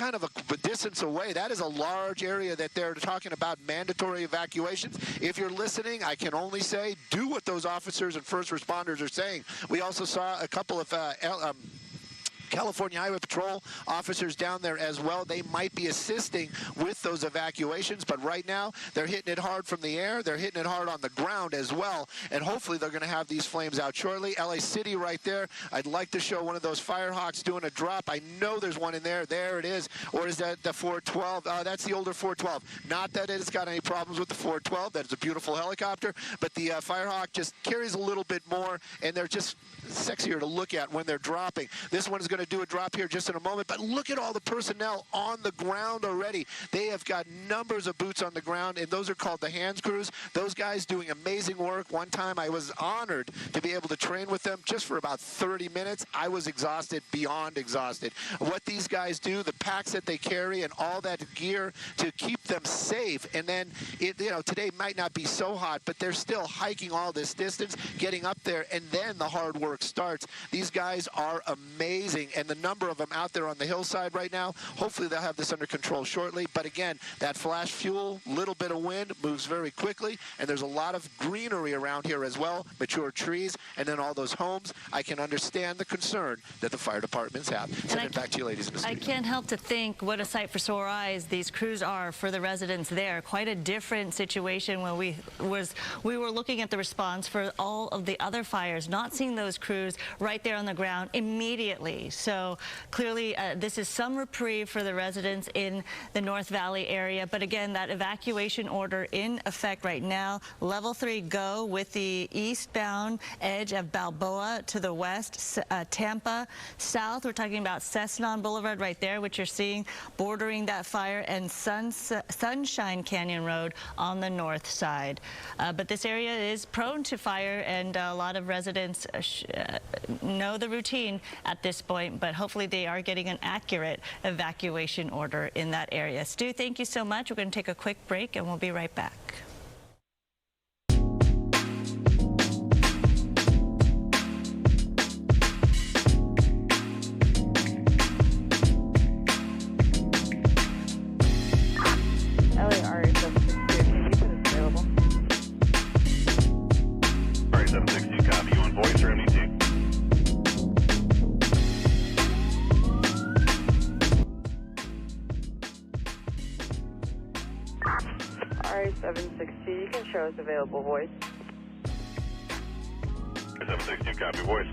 kind of a distance away. That is a large area that they're talking about mandatory evacuations. If you're listening, I can only say do what those officers and first responders are saying. We also saw a couple of California Highway Patrol officers down there as well. They might be assisting with those evacuations, but right now they're hitting it hard from the air. They're hitting it hard on the ground as well, and hopefully they're going to have these flames out shortly. LA City right there. I'd like to show one of those Firehawks doing a drop. I know there's one in there. There it is. Or is that the 412? That's the older 412. Not that it's got any problems with the 412. That's a beautiful helicopter, but the Firehawk just carries a little bit more, and they're just sexier to look at when they're dropping. This one is going to do a drop here just in a moment, but look at all the personnel on the ground already. They have got numbers of boots on the ground, and those are called the hands crews. Those guys doing amazing work. One time I was honored to be able to train with them just for about 30 minutes. I was exhausted, beyond exhausted. What these guys do, the packs that they carry and all that gear to keep them safe, and then today might not be so hot, but they're still hiking all this distance, getting up there, and then the hard work starts. These guys are amazing, and the number of them out there on the hillside right now, hopefully they'll have this under control shortly. But again, that flash fuel, little bit of wind, moves very quickly, and there's a lot of greenery around here as well, mature trees, and then all those homes. I can understand the concern that the fire departments have. Send it back to you, ladies in the studio. I can't help to think what a sight for sore eyes these crews are for the residents there. Quite a different situation when we were looking at the response for all of the other fires, not seeing those crews right there on the ground immediately. So clearly this is some reprieve for the residents in the North Valley area. But again, that evacuation order in effect right now, level 3 go with the eastbound edge of Balboa to the west, Tampa south. We're talking about Cessna Boulevard right there, which you're seeing bordering that fire, and Sunshine Canyon Road on the north side. But this area is prone to fire, and a lot of residents know the routine at this point, but hopefully they are getting an accurate evacuation order in that area. Stu, thank you so much. We're going to take a quick break, and we'll be right back. You can show us available voice. 762, copy voice.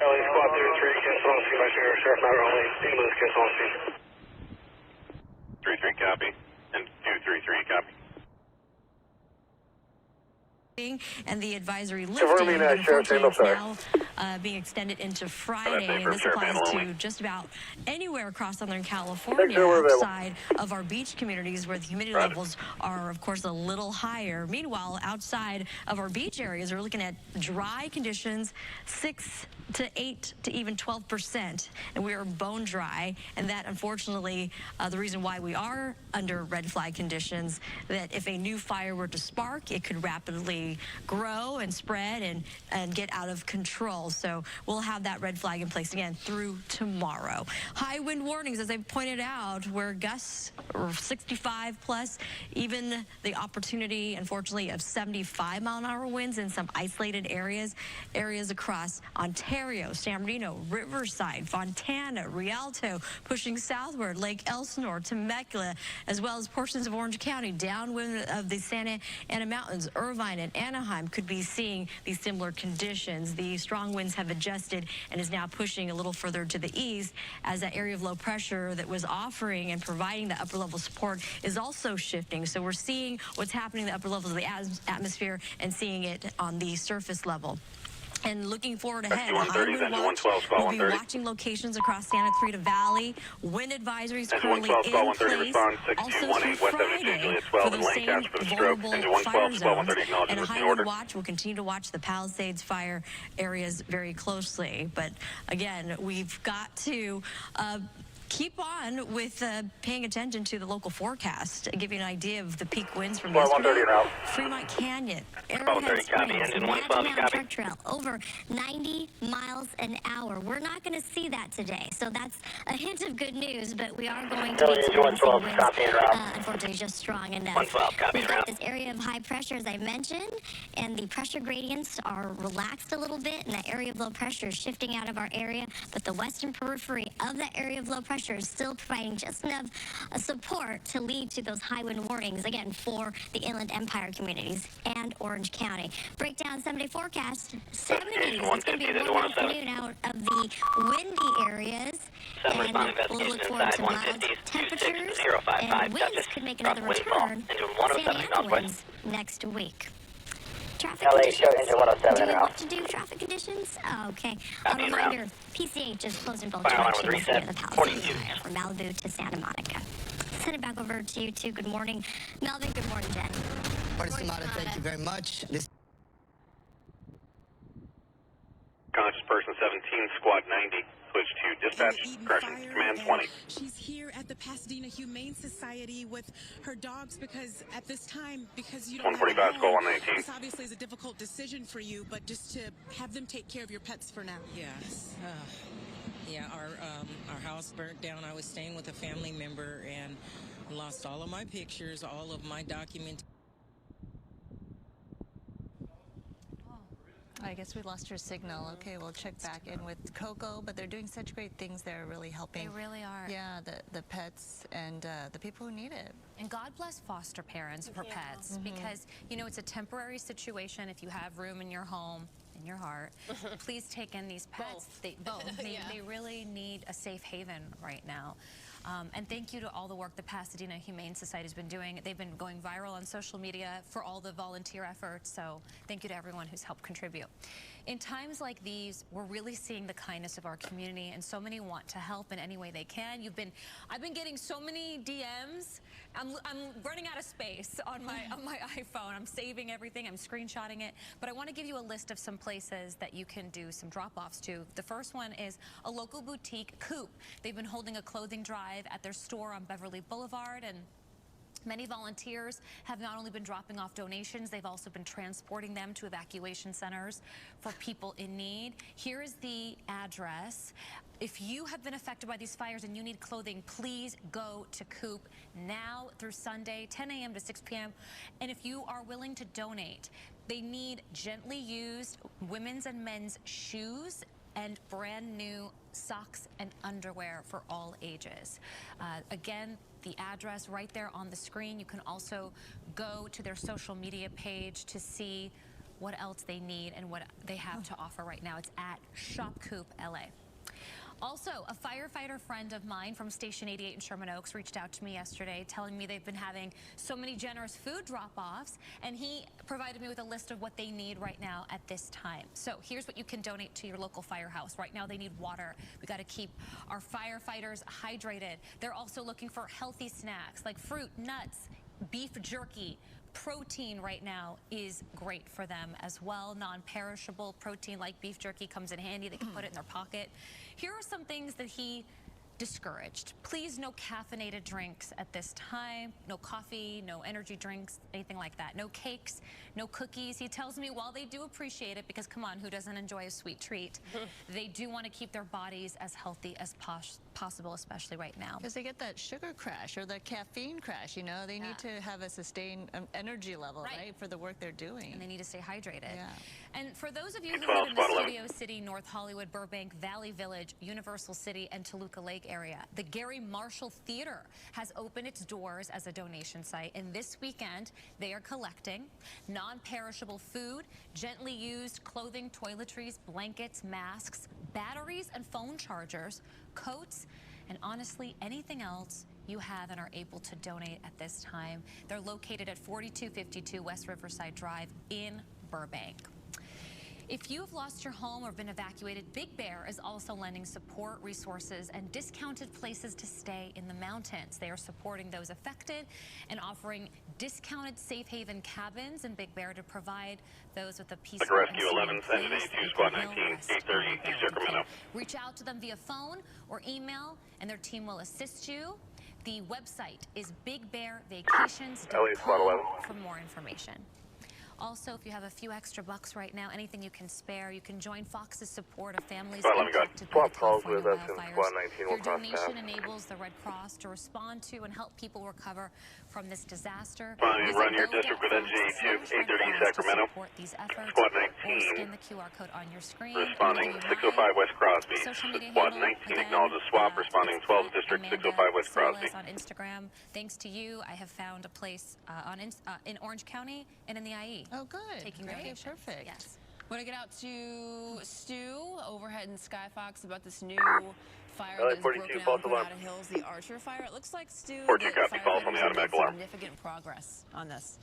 LA Squad 33, cancel on scene by Sheriff Matt Raleigh, ambulance cancel on scene. 33, copy. And 233, copy. And the advisory lifting. Confirming Sheriff's ambulance, sorry. Now being extended into Friday, and this applies to just about anywhere across Southern California outside of our beach communities where the humidity levels are, of course, a little higher. Meanwhile, outside of our beach areas, we're looking at dry conditions, 6 to 8 to even 12%, and we are bone dry, and that unfortunately the reason why we are under red flag conditions, that if a new fire were to spark, it could rapidly grow and spread and get out of control. So we'll have that red flag in place again through tomorrow. High wind warnings, as I pointed out, where gusts are 65 plus, even the opportunity, unfortunately, of 75-mile-an-hour winds in some isolated areas across Ontario, San Bernardino, Riverside, Fontana, Rialto, pushing southward, Lake Elsinore, Temecula, as well as portions of Orange County, downwind of the Santa Ana Mountains, Irvine and Anaheim could be seeing these similar conditions. The strong winds have adjusted and is now pushing a little further to the east as that area of low pressure that was offering and providing the upper level support is also shifting. So we're seeing what's happening in the upper levels of the atmosphere and seeing it on the surface level. And looking forward ahead, we'll be watching locations across Santa Clarita Valley. Wind advisories currently in place. Also through Friday for the same vulnerable fire zones. And a high wind watch will continue to watch the Palisades fire areas very closely. But again, we've got to keep on with paying attention to the local forecast. To give you an idea of the peak winds from yesterday. Fremont Canyon, Arrowhead Springs, Madison Truck Trail, over 90 miles an hour. We're not going to see that today, so that's a hint of good news, but we are going to be experiencing winds, unfortunately, just strong enough. We've got this area of high pressure, as I mentioned, and the pressure gradients are relaxed a little bit, and that area of low pressure is shifting out of our area, but the western periphery of that area of low pressure is still providing just enough support to lead to those high wind warnings, again, for the Inland Empire communities and Orange County. Breakdown 7-day forecast, 70s. It's going to be a warm afternoon out of the windy areas, and we'll look forward to mild temperatures, and winds could make another return. Santa Ana winds next week. Traffic conditions. Do you want to do traffic conditions? Oh, okay. A reminder, PCH is closing both directions near the Palisade Fire from Malibu to Santa Monica. Send it back over to you two. Good morning, Melvin. Good morning, Jen. Morning, Samara. Thank you very much. Conscious person 17, squad 90. Switch to dispatch, correction, command 20. She's here at the Pasadena Humane Society with her dogs because at this time, because you don't have a home, this obviously is a difficult decision for you, but just to have them take care of your pets for now. Yes. Yeah, our house burnt down. I was staying with a family member and lost all of my pictures, all of my documentation. I guess we lost her signal. Okay, we'll check back in with Coco, but they're doing such great things. They're really helping. They really are. Yeah, the pets and the people who need it. And God bless foster parents for pets because, you know, it's a temporary situation. If you have room in your home, in your heart, please take in these pets. Both. They really need a safe haven right now. And thank you to all the work the Pasadena Humane Society has been doing. They've been going viral on social media for all the volunteer efforts, so thank you to everyone who's helped contribute. In times like these, we're really seeing the kindness of our community, and so many want to help in any way they can. I've been getting so many DMs. I'm running out of space on my iPhone. I'm saving everything. I'm screenshotting it. But I want to give you a list of some places that you can do some drop-offs to. The first one is a local boutique, Coop. They've been holding a clothing drive at their store on Beverly Boulevard, and many volunteers have not only been dropping off donations, they've also been transporting them to evacuation centers for people in need. Here is the address. If you have been affected by these fires and you need clothing, please go to Coop now through Sunday, 10 a.m. to 6 p.m. And if you are willing to donate, they need gently used women's and men's shoes and brand new socks and underwear for all ages. Again, the address right there on the screen. You can also go to their social media page to see what else they need and what they have to offer right now. It's at Shop Coop LA. Also, a firefighter friend of mine from Station 88 in Sherman Oaks reached out to me yesterday telling me they've been having so many generous food drop-offs, and he provided me with a list of what they need right now at this time. So here's what you can donate to your local firehouse. Right now they need water. We got to keep our firefighters hydrated. They're also looking for healthy snacks like fruit, nuts, beef jerky. Protein right now is great for them as well. Non-perishable protein like beef jerky comes in handy. They can put it in their pocket. Here are some things that he discouraged. Please, no caffeinated drinks at this time. No coffee, no energy drinks, anything like that. No cakes, no cookies. He tells me while they do appreciate it, because come on, who doesn't enjoy a sweet treat? They do want to keep their bodies as healthy as possible, especially right now. Because they get that sugar crash or the caffeine crash, you know, they need to have a sustained energy level, right, for the work they're doing. And they need to stay hydrated. Yeah. And for those of you who live in the Studio City, North Hollywood, Burbank, Valley Village, Universal City, and Toluca Lake area, the Gary Marshall Theater has opened its doors as a donation site. And this weekend, they are collecting non-perishable food, gently used clothing, toiletries, blankets, masks, batteries and phone chargers, coats, and honestly, anything else you have and are able to donate at this time. They're located at 4252 West Riverside Drive in Burbank. If you have lost your home or been evacuated, Big Bear is also lending support, resources, and discounted places to stay in the mountains. They are supporting those affected and offering discounted safe haven cabins in Big Bear to provide those with a peaceful and Rescue 11, Engine 82, Squad 19, 830, East Sacramento. Reach out to them via phone or email, and their team will assist you. The website is bigbearvacations.com for more information. Also, if you have a few extra bucks right now, anything you can spare, you can join Fox's support of families impacted by the California wildfires. Your donation enables the Red Cross to respond to and help people recover from this disaster. Run your district with NJ2, 830 Sacramento. These efforts, Squad or 19. scan the QR code on your screen. Responding 605 West Crosby. Squad 19 acknowledges swap. Responding 12 District 605 West Crosby. On Instagram. Thanks to you, I have found a place in Orange County and in the IE. Oh, good. Taking donations. Perfect. Yes. Want to get out to Stu overhead in Skyfox about this new fire LA that is 42, broken out false in alarm. Colorado Hills, the Archer fire. It looks like Stu, 42 the copy, call from the firefighters have automatic made alarm. significant progress on this.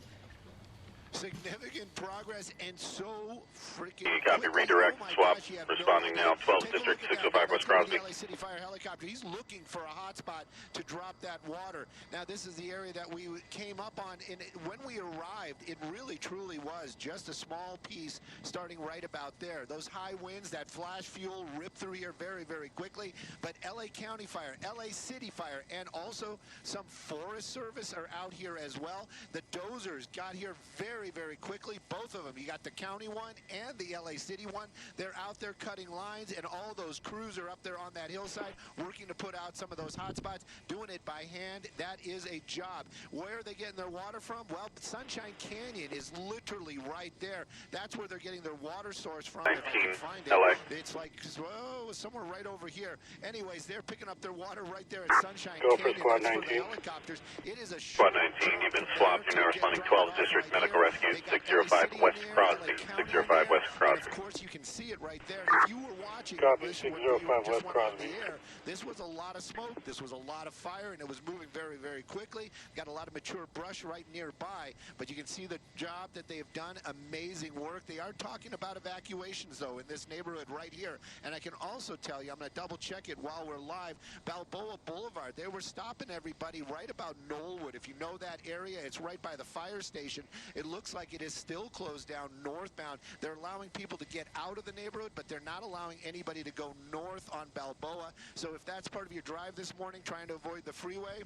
Significant progress and so freaking Copy, quickly. redirect, Oh my swap, gosh, you have responding no now, idea. 12 Take a District look at that. 605 West That's gonna be Crosby. the LA City Fire helicopter. He's looking for a hot spot to drop that water. Now, this is the area that we came up on, and when we arrived, it really truly was just a small piece starting right about there. Those high winds, that flash fuel ripped through here very, very quickly. But LA County Fire, LA City Fire, and also some Forest Service are out here as well. The dozers got here very, very quickly. Both of them. You got the county one and the LA City one. They're out there cutting lines, and all those crews are up there on that hillside working to put out some of those hot spots, doing it by hand. That is a job. Where are they getting their water from? Well, Sunshine Canyon is literally right there. That's where they're getting their water source from. If I can find it. LA. It's like, oh, somewhere right over here. Anyways, they're picking up their water right there at Sunshine Go for Canyon. Squad That's for 19. the helicopters. It is a Squad short 19, you've been jump swapped. from You're now there to responding get 12 dropped off District right Medical here. Rescue, They got 605 LA City West in there, Crosby, LA County 605 in West there, Crosby. And of course, you can see it right there. If you were watching Copy, this, 605 just West went on Crosby. the air, this was a lot of smoke. This was a lot of fire, and it was moving very, very quickly. Got a lot of mature brush right nearby, but you can see the job that they have done. Amazing work. They are talking about evacuations, though, in this neighborhood right here. And I can also tell you, I'm going to double check it while we're live, Balboa Boulevard, they were stopping everybody right about Knollwood. If you know that area, it's right by the fire station. It looks like it is still closed down northbound. They're allowing people to get out of the neighborhood, but they're not allowing anybody to go north on Balboa. So if that's part of your drive this morning, trying to avoid the freeway,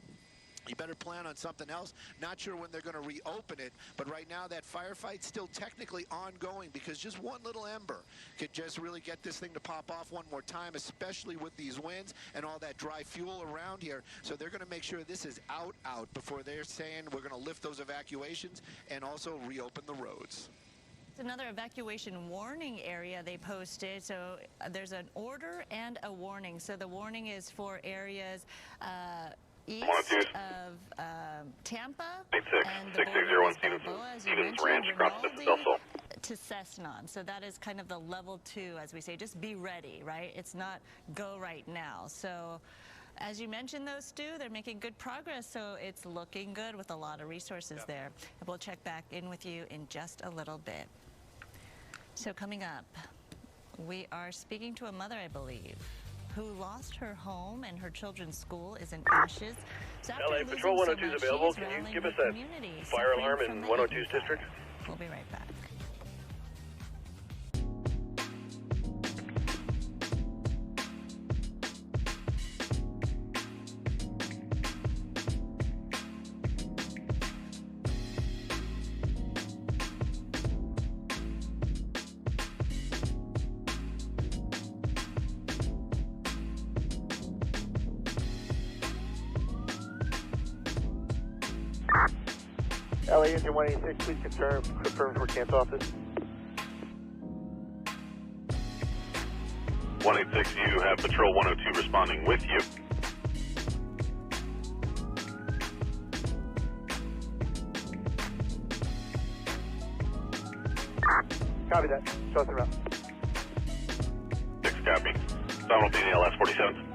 you better plan on something else. Not sure when they're going to reopen it, but right now that firefight's still technically ongoing because just one little ember could just really get this thing to pop off one more time, especially with these winds and all that dry fuel around here. So they're going to make sure this is out before they're saying we're going to lift those evacuations and also reopen the roads. Another evacuation warning area they posted. So there's an order and a warning. So the warning is for areas east of Tampa and the border is Balboa, as you mentioned, Rinaldi, to Cessnon. So that is kind of the level 2, as we say, just be ready, right? It's not go right now. So as you mentioned, though, Stu, they're making good progress, so it's looking good with a lot of resources there. And we'll check back in with you in just a little bit. So coming up, we are speaking to a mother, I believe, who lost her home and her children's school is in ashes. So after LA Patrol 102 is available. Can you give us that fire alarm in 102's district? We'll be right back. LA Engine 186, please confirm for cancel office. 186, you have Patrol 102 responding with you. Copy that. Show us around. 6 copy. Simultaneous LS 47.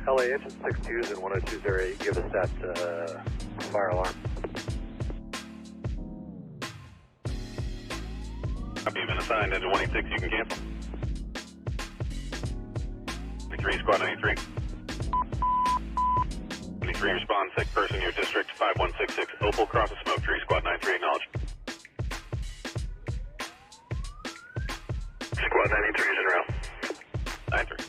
LA Engine 62s and 102s area, give us that fire alarm. Copy, you've been assigned. Engine 186, you can cancel. 93, squad 93. 93, respond, sick person, your district, 5166, Opal, cross the smoke tree, squad 93, acknowledge. Squad 93 is en route. 93.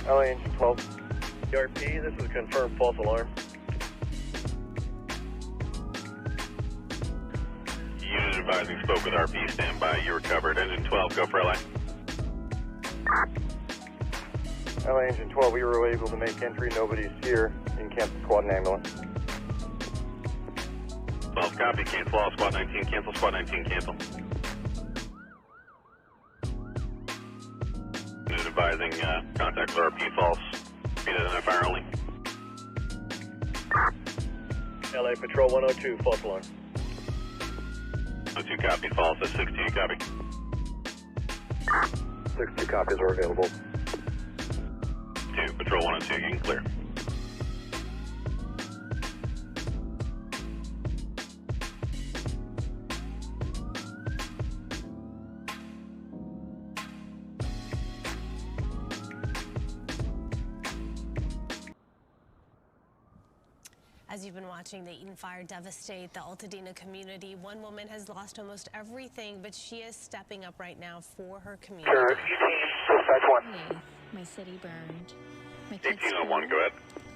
LA Engine 12. ERP, this is a confirmed false alarm. Unit advising spoke with RP, stand by, you recovered. Engine 12, go for LA. LA Engine 12, we were able to make entry, nobody's here. You can cancel squad and ambulance. 12, copy, cancel all, squad 19, cancel, squad 19, cancel. Unit advising, contact with RP, false. Unit identifier only. LA Patrol 102, false alarm. 102 copy, false, that's 62 copy. 62 copies are available. 2, Patrol 102, you can clear. As you've been watching the Eaton fire devastate the Altadena community, one woman has lost almost everything, but she is stepping up right now for her community. My city burned. My kids' 1801, go ahead.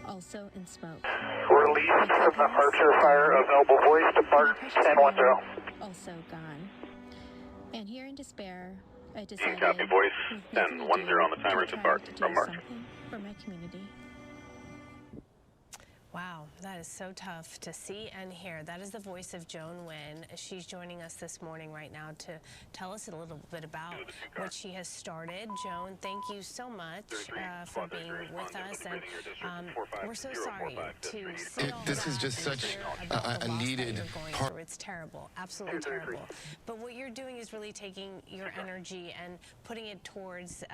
also in smoke. Release from the Archer Fire available voice to Park 1010. Also gone. And here in despair, I decided copy, voice 1010 on the timer to Park from Mark. Something for my community. Wow, that is so tough to see and hear. That is the voice of Joan Wynn. She's joining us this morning right now to tell us a little bit about what she has started. Joan, thank you so much for being with us. And we're so sorry to see all this is just such a needed part. It's terrible, absolutely terrible. But what you're doing is really taking your energy and putting it towards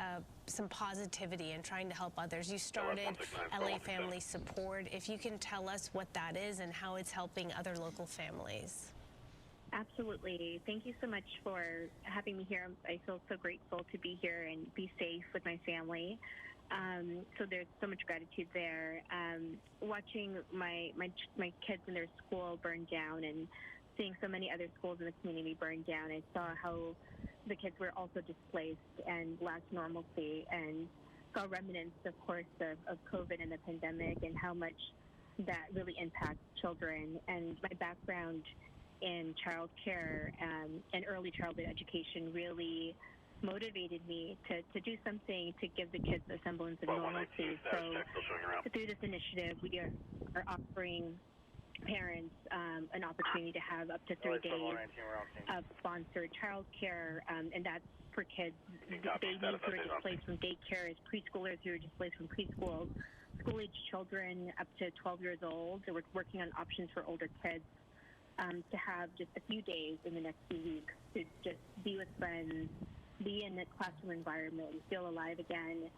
some positivity and trying to help others. You started LA Family Support. If you can tell us what that is and how it's helping other local families. Absolutely. Thank you so much for having me here. I feel so grateful to be here and be safe with my family. So there's so much gratitude there. Watching my kids in their school burn down and seeing so many other schools in the community burn down, I saw how the kids were also displaced and lacked normalcy, and saw remnants, of course, of COVID and the pandemic and how much that really impacts children. And my background in child care and early childhood education really motivated me to do something to give the kids a semblance of normalcy. So through this initiative, we are offering parents an opportunity to have up to 3 days of sponsored childcare, and that's for kids, babies who are displaced from daycares, preschoolers who are displaced from preschools, school-age children up to 12 years old. So we're working on options for older kids to have just a few days in the next few weeks to just be with friends, be in the classroom environment, and feel alive again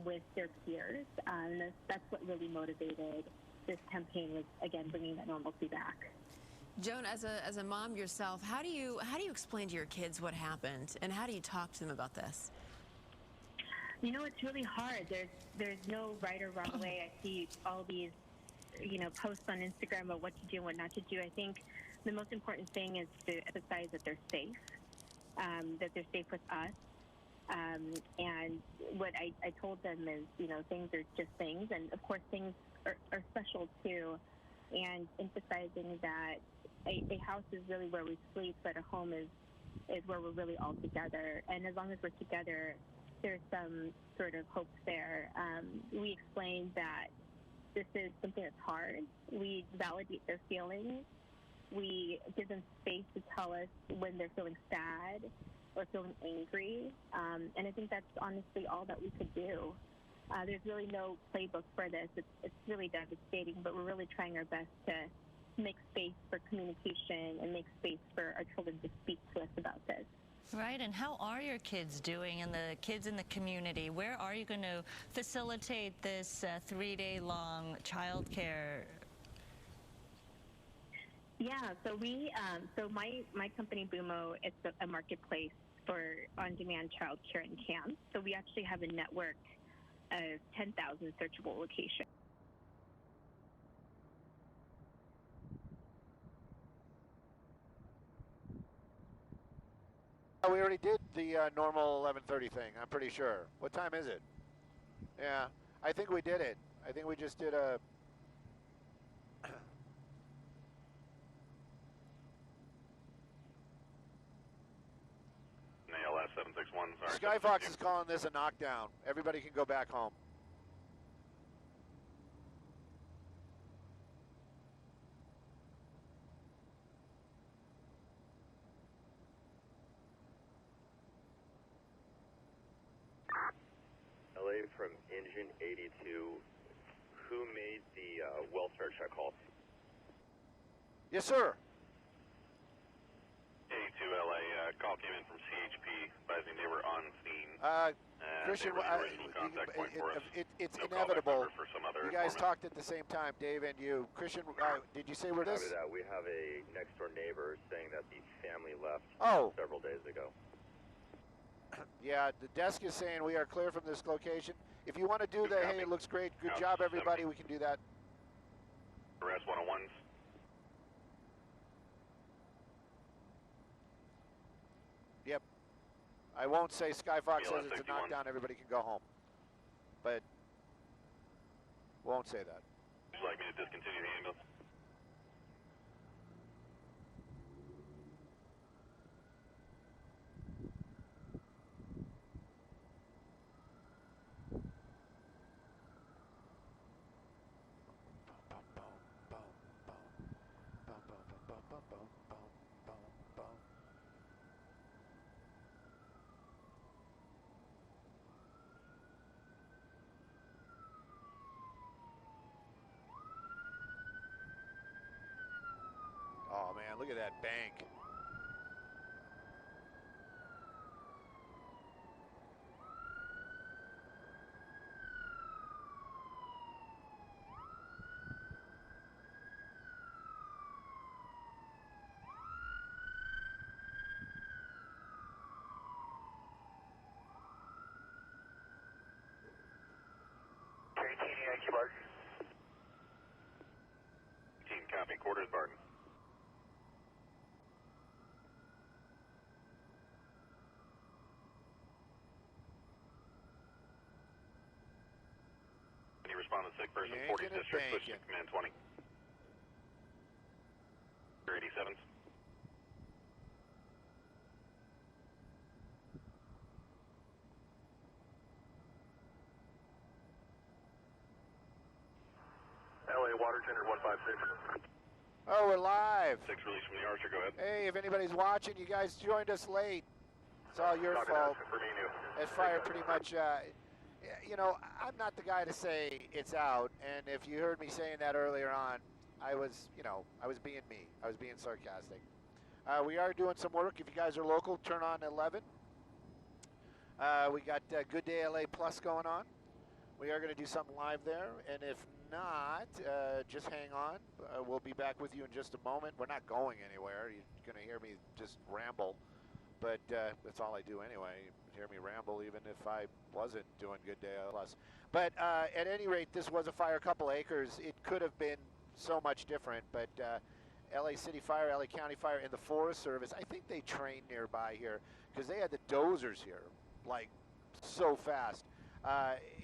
with their peers. And that's what really motivated this campaign, was, again, bringing that normalcy back. Joan, as a mom yourself, how do you explain to your kids what happened, and how do you talk to them about this? You know, it's really hard. There's no right or wrong way. I see all these, posts on Instagram about what to do and what not to do. I think the most important thing is to emphasize that they're safe, that they're safe with us. And what I told them is, things are just things, and of course things are special too, and emphasizing that a house is really where we sleep, but a home is where we're really all together. And as long as we're together, there's some sort of hope there. We explained that this is something that's hard. We validate their feelings. We give them space to tell us when they're feeling sad or feeling angry. And I think that's honestly all that we could do. There's really no playbook for this. It's really devastating, but we're really trying our best to make space for communication and make space for our children to speak to us about this. Right, and how are your kids doing, and the kids in the community? Where are you going to facilitate this 3-day-long child care? Yeah, so my company Boomo, it's a marketplace for on-demand child care in camps. So we actually have a network of 10,000 searchable locations. We already did the normal 11:30 thing, I'm pretty sure. What time is it? Yeah, I think we did it. I think we just did a... ALS 761, sorry. Skyfox is calling this a knockdown. Everybody can go back home. LA from Engine 82. Who made the welfare check call? Yes, sir. 82 LA, call came in from CHP advising they were on scene. Christian, it's No inevitable. For some other You guys informant. talked at the same time, Dave and you. Christian, did you say where this? After that, we have a next door neighbor saying that the family left several days ago. Yeah, the desk is saying we are clear from this location. If you want to do the, hey, it looks great, good job, everybody, we can do that. Arrest 101s. Yep. I won't say Skyfox says it's a knockdown, everybody can go home. But won't say that. Would you like me to discontinue the ambulance? Oh man, look at that bank. Team copy, quarters Barton. Any respond to sick person, 40th district, push to command 20. 87s. LA water tender 156. Oh, we're live. 6 release from the Archer, go ahead. Hey, if anybody's watching, you guys joined us late. It's all your fault. For me and you. That fire pretty much, you know, I'm not the guy to say it's out, and if you heard me saying that earlier on, I was, you know, I was being me. I was being sarcastic. We are doing some work. If you guys are local, turn on 11. We got Good Day LA Plus going on. We are going to do something live there, and if not, just hang on. We'll be back with you in just a moment. We're not going anywhere. You're going to hear me just ramble, but that's all I do anyway. You hear me ramble even if I wasn't doing Good Day Plus. But at any rate, this was a fire, a couple acres. It could have been so much different, but LA City Fire, LA County Fire, and the Forest Service, I think they trained nearby here because they had the dozers here, like so fast.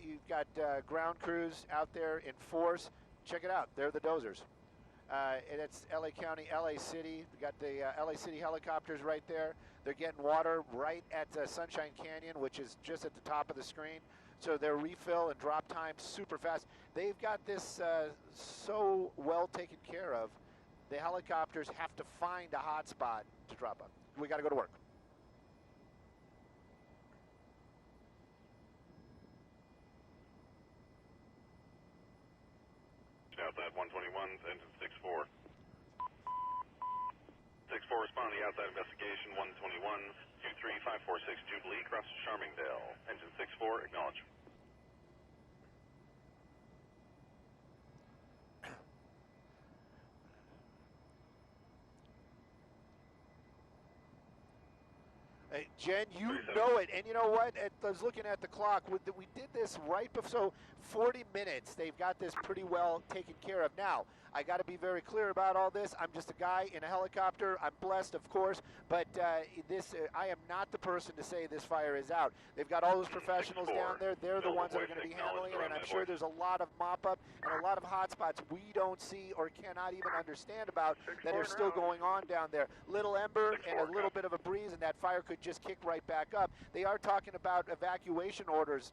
You've got ground crews out there in force. Check it out. They're the dozers. And it's LA County, LA City. We got the LA City helicopters right there. They're getting water right at Sunshine Canyon, which is just at the top of the screen. So their refill and drop time super fast. They've got this so well taken care of. The helicopters have to find a hot spot to drop on. We got to go to work. Outside 121, engine 6-4. 6-4 responding outside investigation 121, 23546 Jubilee, cross Charmingdale. Engine 6-4, acknowledge. Hey, Jen, you know it, and you know what? I was looking at the clock. We did this right before, so 40 minutes. They've got this pretty well taken care of. Now, I got to be very clear about all this. I'm just a guy in a helicopter. I'm blessed, of course, but I am not the person to say this fire is out. They've got all those professionals down there. They're the ones that are going to be handling it, and I'm sure there's a lot of mop-up and a lot of hot spots we don't see or cannot even understand about that are still going on down there. Little ember and a little bit of a breeze, and that fire could just kick right back up. They are talking about evacuation orders,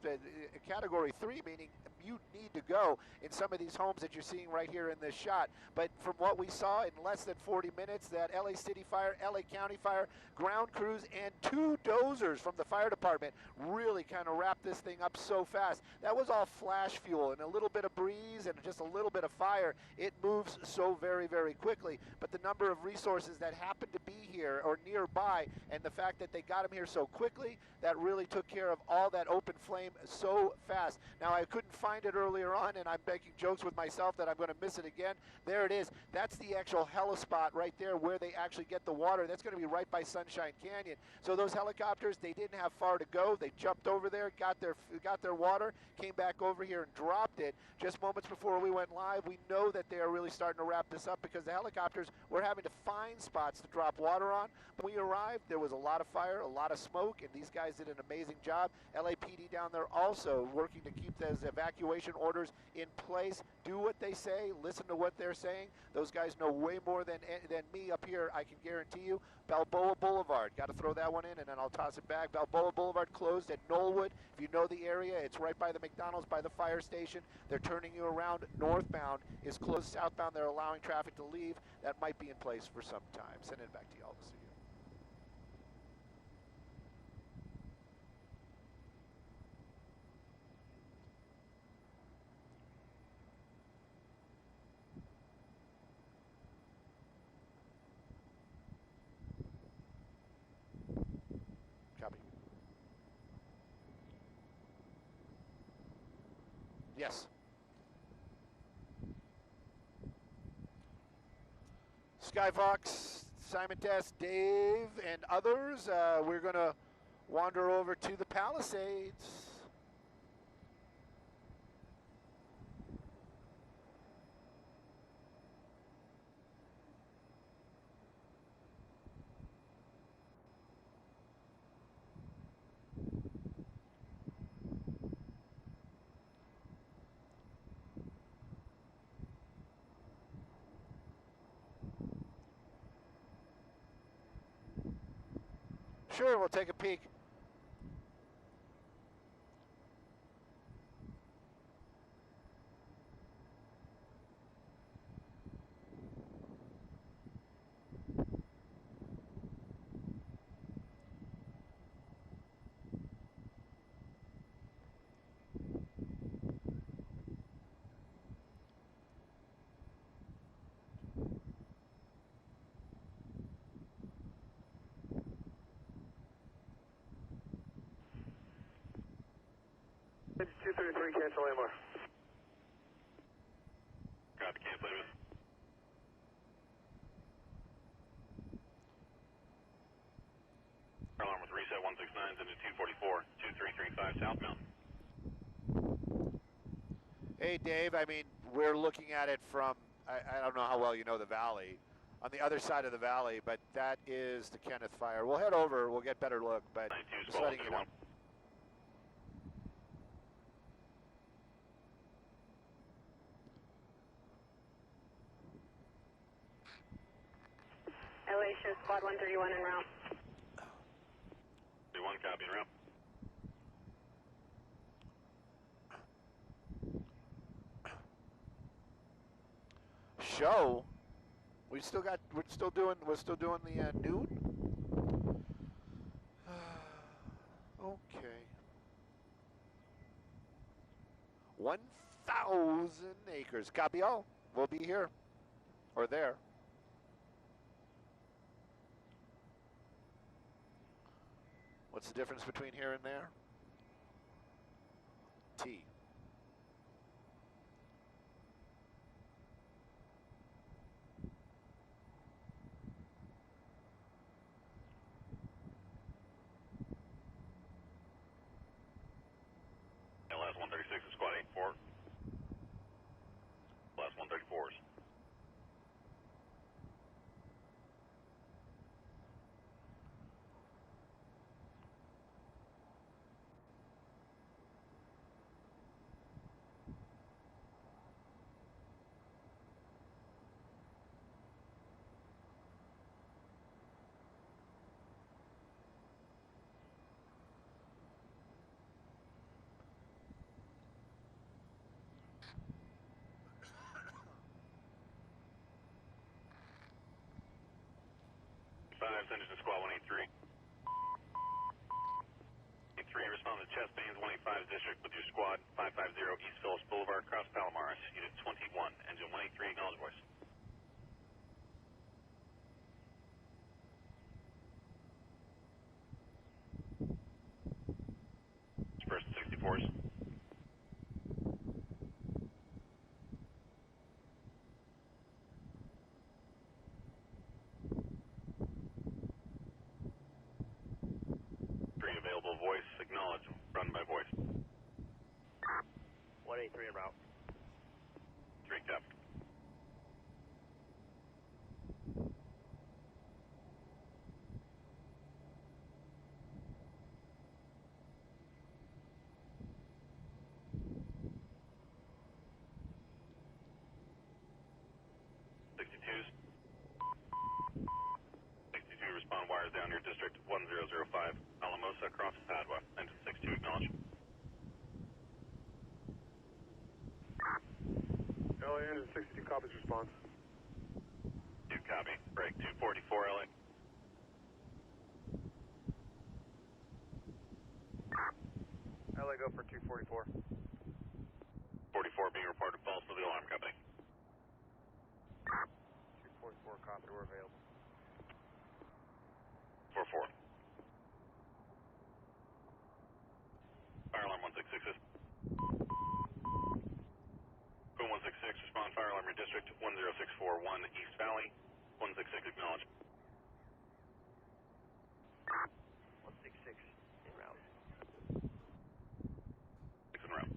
category 3, meaning you need to go in some of these homes that you're seeing right here in this shot. But from what we saw in less than 40 minutes, that LA City Fire, LA County Fire, ground crews, and 2 dozers from the fire department really kind of wrapped this thing up so fast. That was all flash fuel and a little bit of breeze and just a little bit of fire. It moves so very, very quickly. But the number of resources that happened to be here or nearby, and the fact that they got them here so quickly, that really took care of all that open flame so fast. Now, I couldn't find it earlier on, and I'm making jokes with myself that I'm going to miss it again. There it is. That's the actual helispot right there where they actually get the water. That's going to be right by Sunshine Canyon. So those helicopters, they didn't have far to go. They jumped over there, got their water, came back over here and dropped it. Just moments before we went live, we know that they are really starting to wrap this up because the helicopters were having to find spots to drop water on. When we arrived, there was a lot of fire, a lot of smoke, and these guys did an amazing job. LAPD down there also working to keep those evacuation orders in place. Do what they say, listen to what they're saying. Those guys know way more than me up here, I can guarantee you. Balboa Boulevard, got to throw that one in, and then I'll toss it back. Balboa Boulevard closed at Knollwood. If you know the area, it's right by the McDonald's, by the fire station. They're turning you around. Northbound is closed. Southbound, they're allowing traffic to leave. That might be in place for some time. Send it back to y'all. See you. Copy. Yes. Skyfox, Simon Test, Dave, and others, we're going to wander over to the Palisades. Sure, we'll take a peek. 233, cancel AMR. Copy, cancel AMR. Fire alarm with reset 169s into 244, 2335 southbound. Hey, Dave, I mean, we're looking at it from, I don't know how well you know the valley, on the other side of the valley, but that is the Kenneth fire. We'll head over, we'll get better look, but just letting you know. LA show squad 131 en route. 31, copy, en route. Show? We're still doing the noon? Okay. 1,000 acres. Copy all. We'll be here. Or there. What's the difference between here and there? T. LS 136 is squad 84. LS 134s. Send to squad 183. 83, respond to chest veins 185 district with your squad 550 East Phillips Boulevard, across Palomares, unit 21, engine 183, acknowledge voice. Dispersed 64s. Available voice, acknowledge, run by voice. 183 en route. 3 cap. Respond wires down your district 1005 Alamosa across Padua. Engine 62 acknowledge. LA engine 62 copies response. 2 copy. Break 244 LA. LA go for 244. 44 being reported false to the alarm company. 244 copy, we're available. 44. Fire alarm 166 is. Boom 166, respond fire alarm your district 10641 East Valley. 166 acknowledge. 166 en route. 6 en route.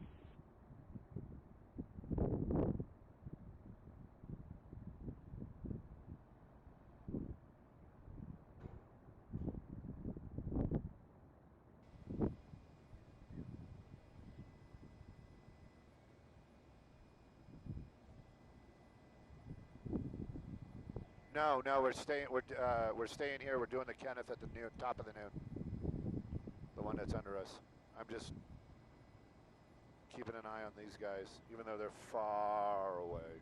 No, we're staying here. We're doing the Kenneth at the noon, top of the noon. The one that's under us. I'm just keeping an eye on these guys, even though they're far away.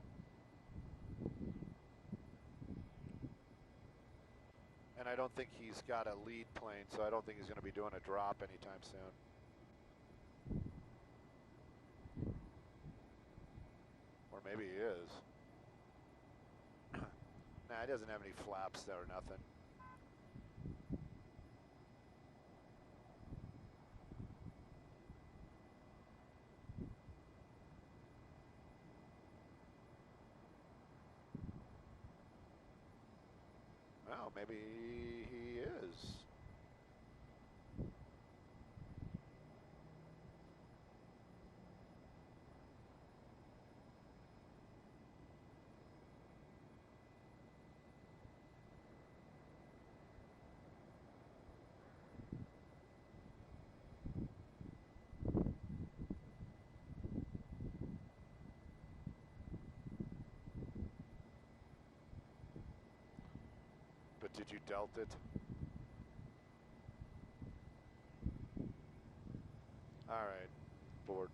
And I don't think he's got a lead plane, so I don't think he's going to be doing a drop anytime soon. Or maybe he is. Nah, he doesn't have any flaps there or nothing. maybe he is. But did you dealt it? All right, board.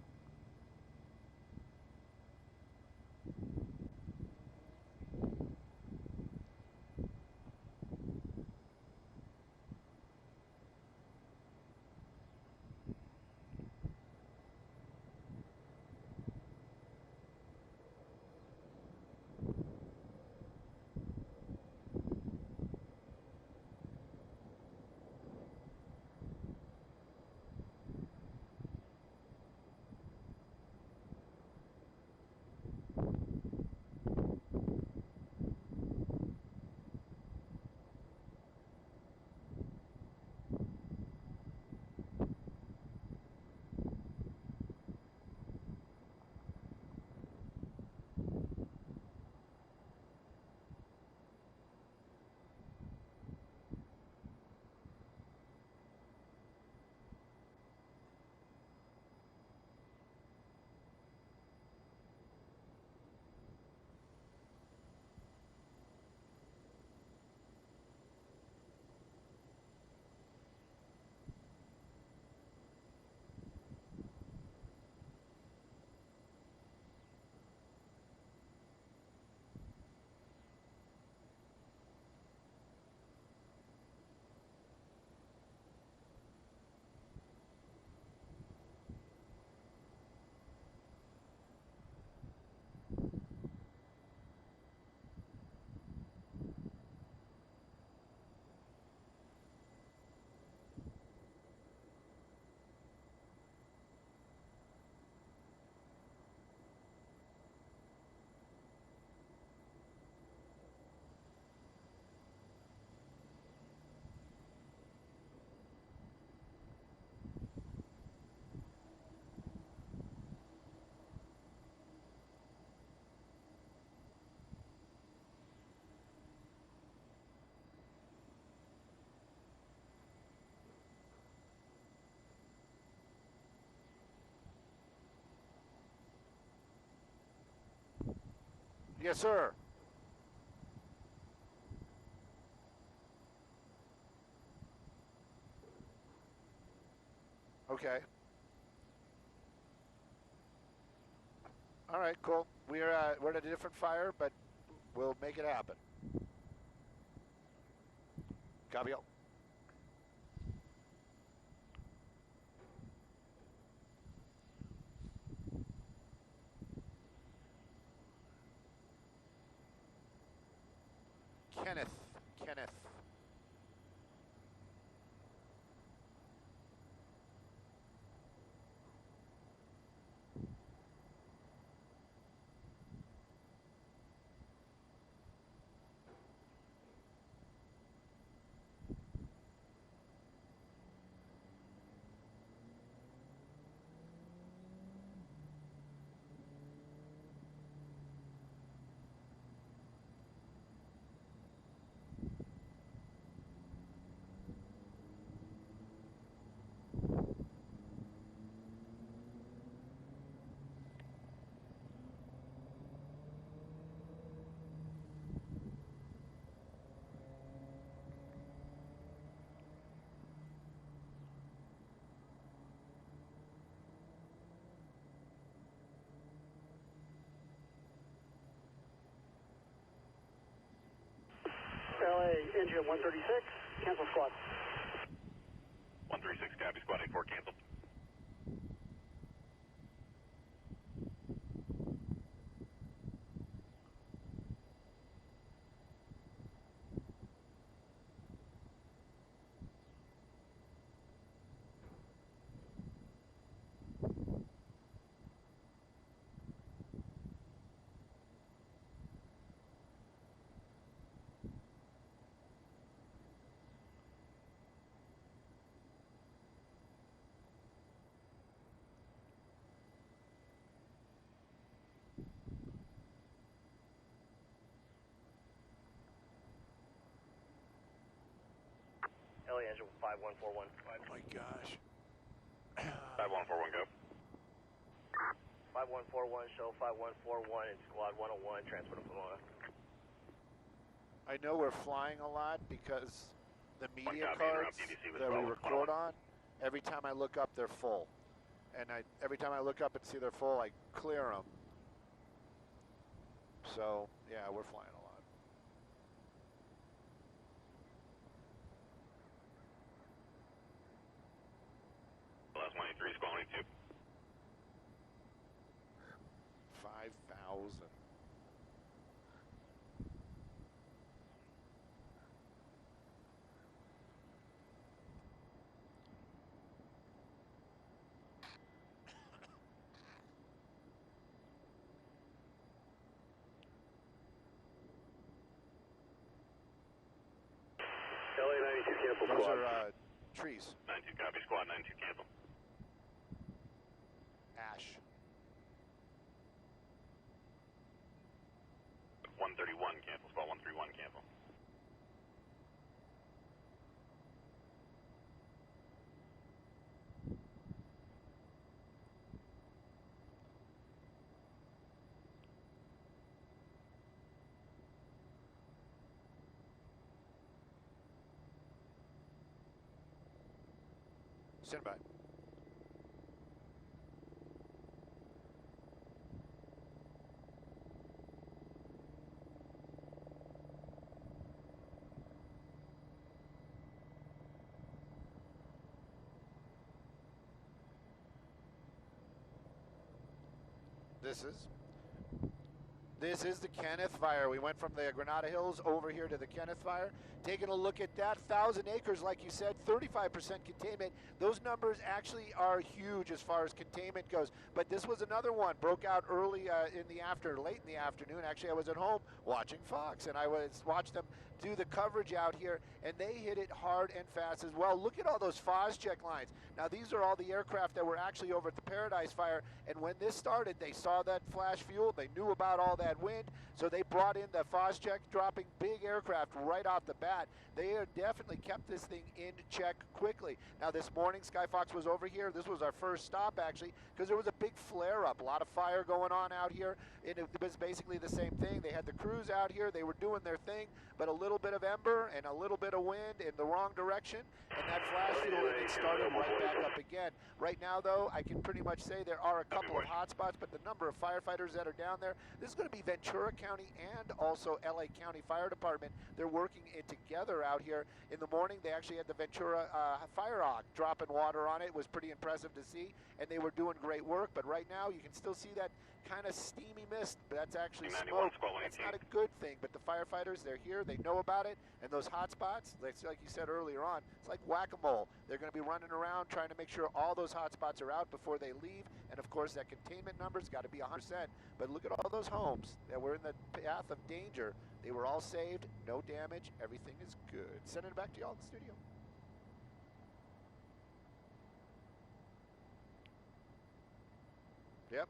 Yes, sir. Okay. All right, cool. We're at a different fire, but we'll make it happen. Copy all. Kenneth. LA, engine 136, cancel squad. 136, copy, squad 84, cancel. LA engine 5141. Oh my gosh. 5141, go. 5141, show 5141 and squad 101, transport to Pomona. I know we're flying a lot because the media copy, cards BBC with that we 12, record on, every time I look up, they're full. And every time I look up and see they're full, I clear them. So, yeah, we're flying a lot. Last 183, squad 182. 5,000. LA 92, cancel Those squad. are trees. 92, copy, squad 92, cancel. Ash. 131, cancel, squad 131, cancel. Stand by. This is the Kenneth Fire. We went from the Granada Hills over here to the Kenneth Fire. Taking a look at that, 1,000 acres, like you said, 35% containment. Those numbers actually are huge as far as containment goes. But this was another one, broke out early late in the afternoon. Actually, I was at home watching Fox, and I watched them do the coverage out here, and they hit it hard and fast as well. Look at all those FOSCHEC lines. Now, these are all the aircraft that were actually over at the Paradise Fire, and when this started, they saw that flash fuel. They knew about all that wind, so they brought in the FOSCHEC, dropping big aircraft right off the bat. They have definitely kept this thing in check quickly. Now, this morning, Skyfox was over here. This was our first stop, actually, because there was a big flare-up, a lot of fire going on out here, and it was basically the same thing. They had the crews out here. They were doing their thing, but a little bit of ember and a little bit of wind in the wrong direction, and that flash fuel, and it started right back up again. Right now, though, I can pretty much say there are a couple of hot spots, but the number of firefighters that are down there, this is going to be Ventura County and also LA County Fire Department. They're working it together out here. In the morning, they actually had the Ventura Fire Hawk dropping water on it. It was pretty impressive to see, and they were doing great work. But right now, you can still see that kind of steamy mist. But that's actually smoke. That's not a good thing. But the firefighters, they're here. They know about it. And those hot spots, like you said earlier on, it's like whack-a-mole. They're going to be running around trying to make sure all those hot spots are out before they leave. And, of course, that containment number's got to be 100%. But look at all those homes that were in the path of danger. They were all saved, no damage, everything is good. Sending it back to y'all in the studio. Yep.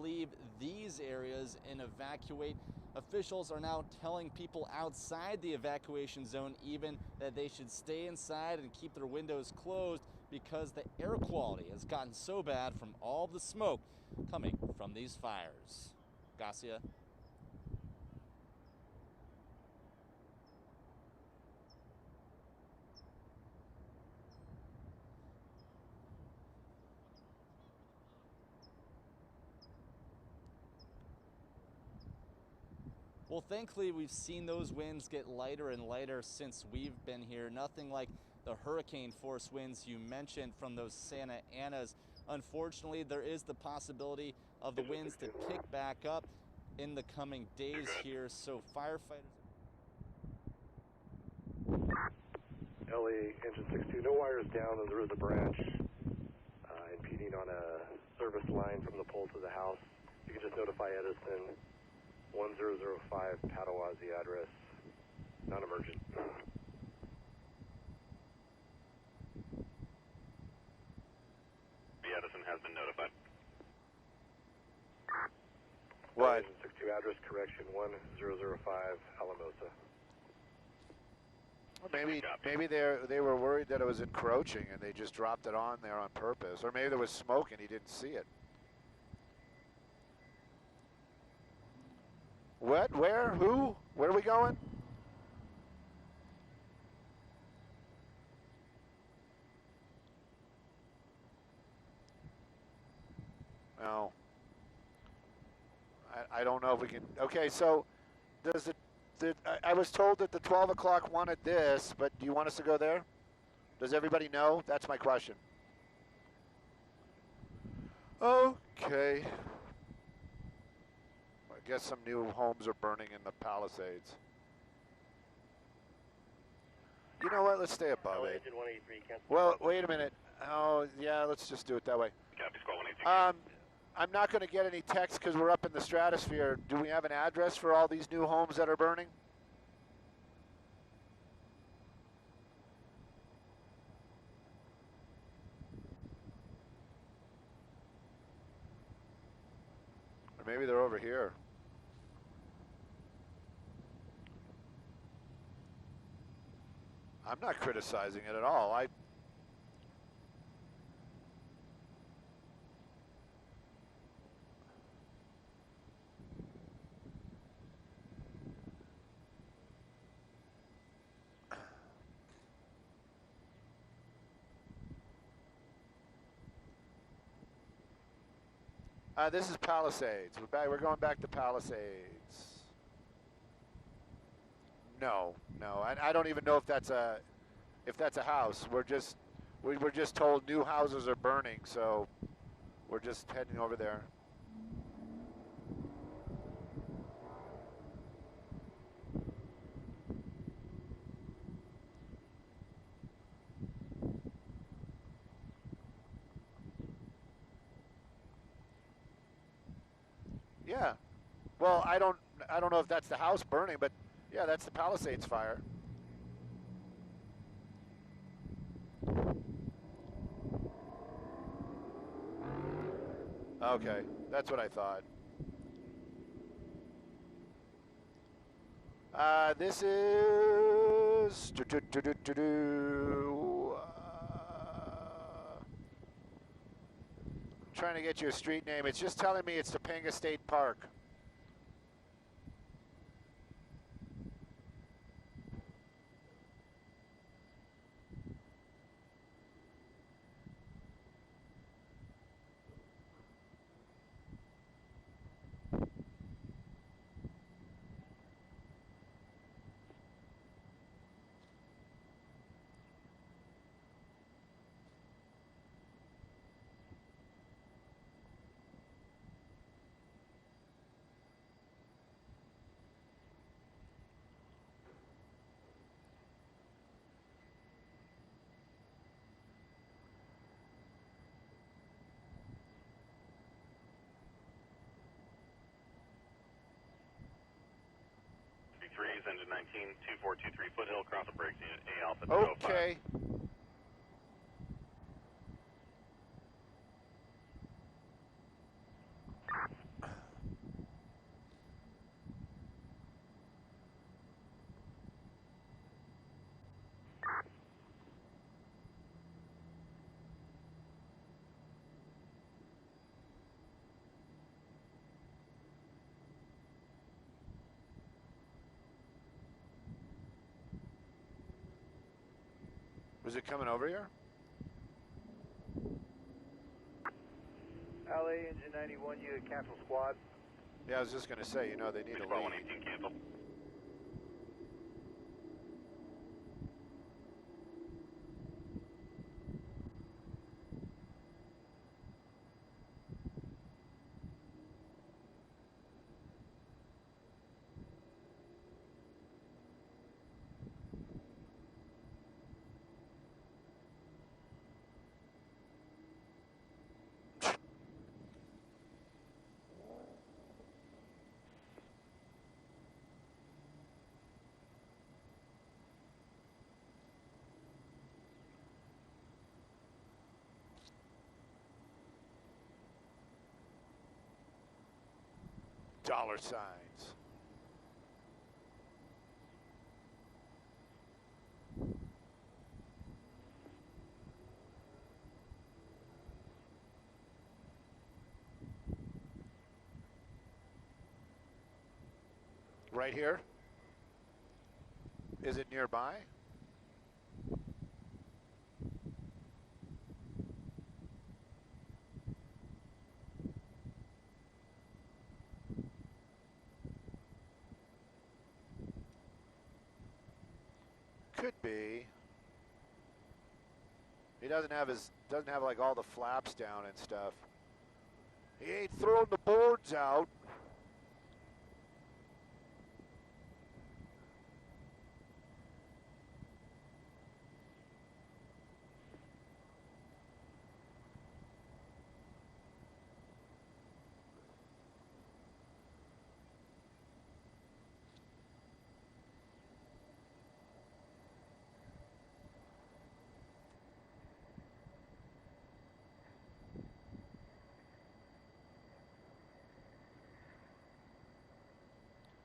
leave these areas and evacuate. Officials are now telling people outside the evacuation zone even that they should stay inside and keep their windows closed because the air quality has gotten so bad from all the smoke coming from these fires. Garcia. Well, thankfully, we've seen those winds get lighter and lighter since we've been here. Nothing like the hurricane force winds you mentioned from those Santa Anas. Unfortunately, there is the possibility of the winds to pick back up in the coming days here. So firefighters. LA engine 62, no wires down. There is a branch impeding on a service line from the pole to the house. You can just notify Edison. 1005 Patawazi address, non-emergent. The Edison has been notified. What? 62 address correction 1005 Alamosa. Well, maybe they were worried that it was encroaching and they just dropped it on there on purpose, or maybe there was smoke and he didn't see it. What? Where? Who? Where are we going? No. I don't know if we can. Okay, so does I was told that the 12 o'clock wanted this, but do you want us to go there? Does everybody know? That's my question. Okay. I guess some new homes are burning in the Palisades. You know what? Let's stay above it. Well, wait a minute. Oh, yeah, let's just do it that way. I'm not going to get any text because we're up in the stratosphere. Do we have an address for all these new homes that are burning? Or maybe they're over here. I'm not criticizing it at all. This is Palisades. We're going back to Palisades. No. I don't even know if that's a house. We're just told new houses are burning, so we're just heading over there. Yeah. Well, I don't know if that's the house burning, but yeah, that's the Palisades fire. Okay, that's what I thought. This is trying to get you a street name. It's just telling me it's Topanga State Park. Engine 19, 2423 Foothill, cross the brakes unit, A Alpha. Okay. Was it coming over here? LA Engine 91, you cancel squad. Yeah, I was just going to say, you know, they need a lead. 118 cancel. Dollar signs. Right here? Is it nearby? Could be. He doesn't have like all the flaps down and stuff. He ain't throwing the boards out.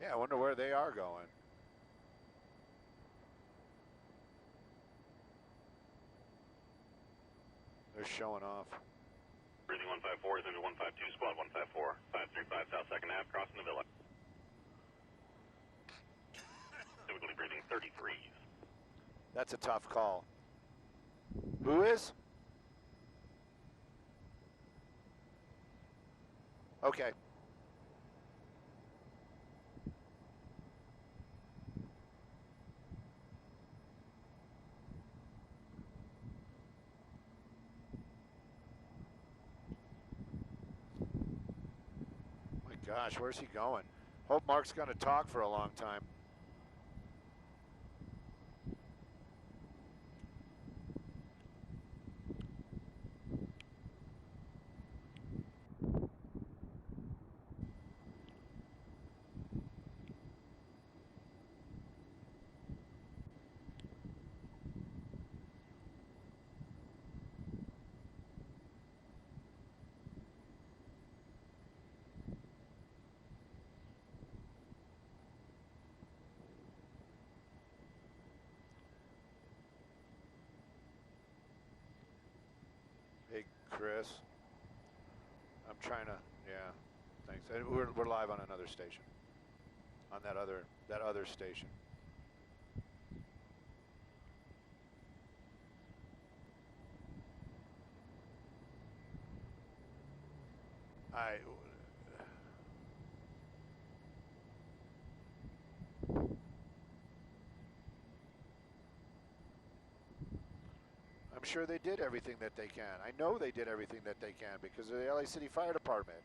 Yeah, I wonder where they are going. They're showing off. Breathing 154 is into 152, squad 154. 535 South 2nd Ave, crossing the villa. Typically breathing 33s. That's a tough call. Who is? Okay. My gosh, where's he going? Hope Mark's going to talk for a long time. Hey, Chris. I'm trying to, yeah, thanks. We're live on another station. On that other station. I'm sure they did everything that they can. I know they did everything that they can because of the LA City Fire Department.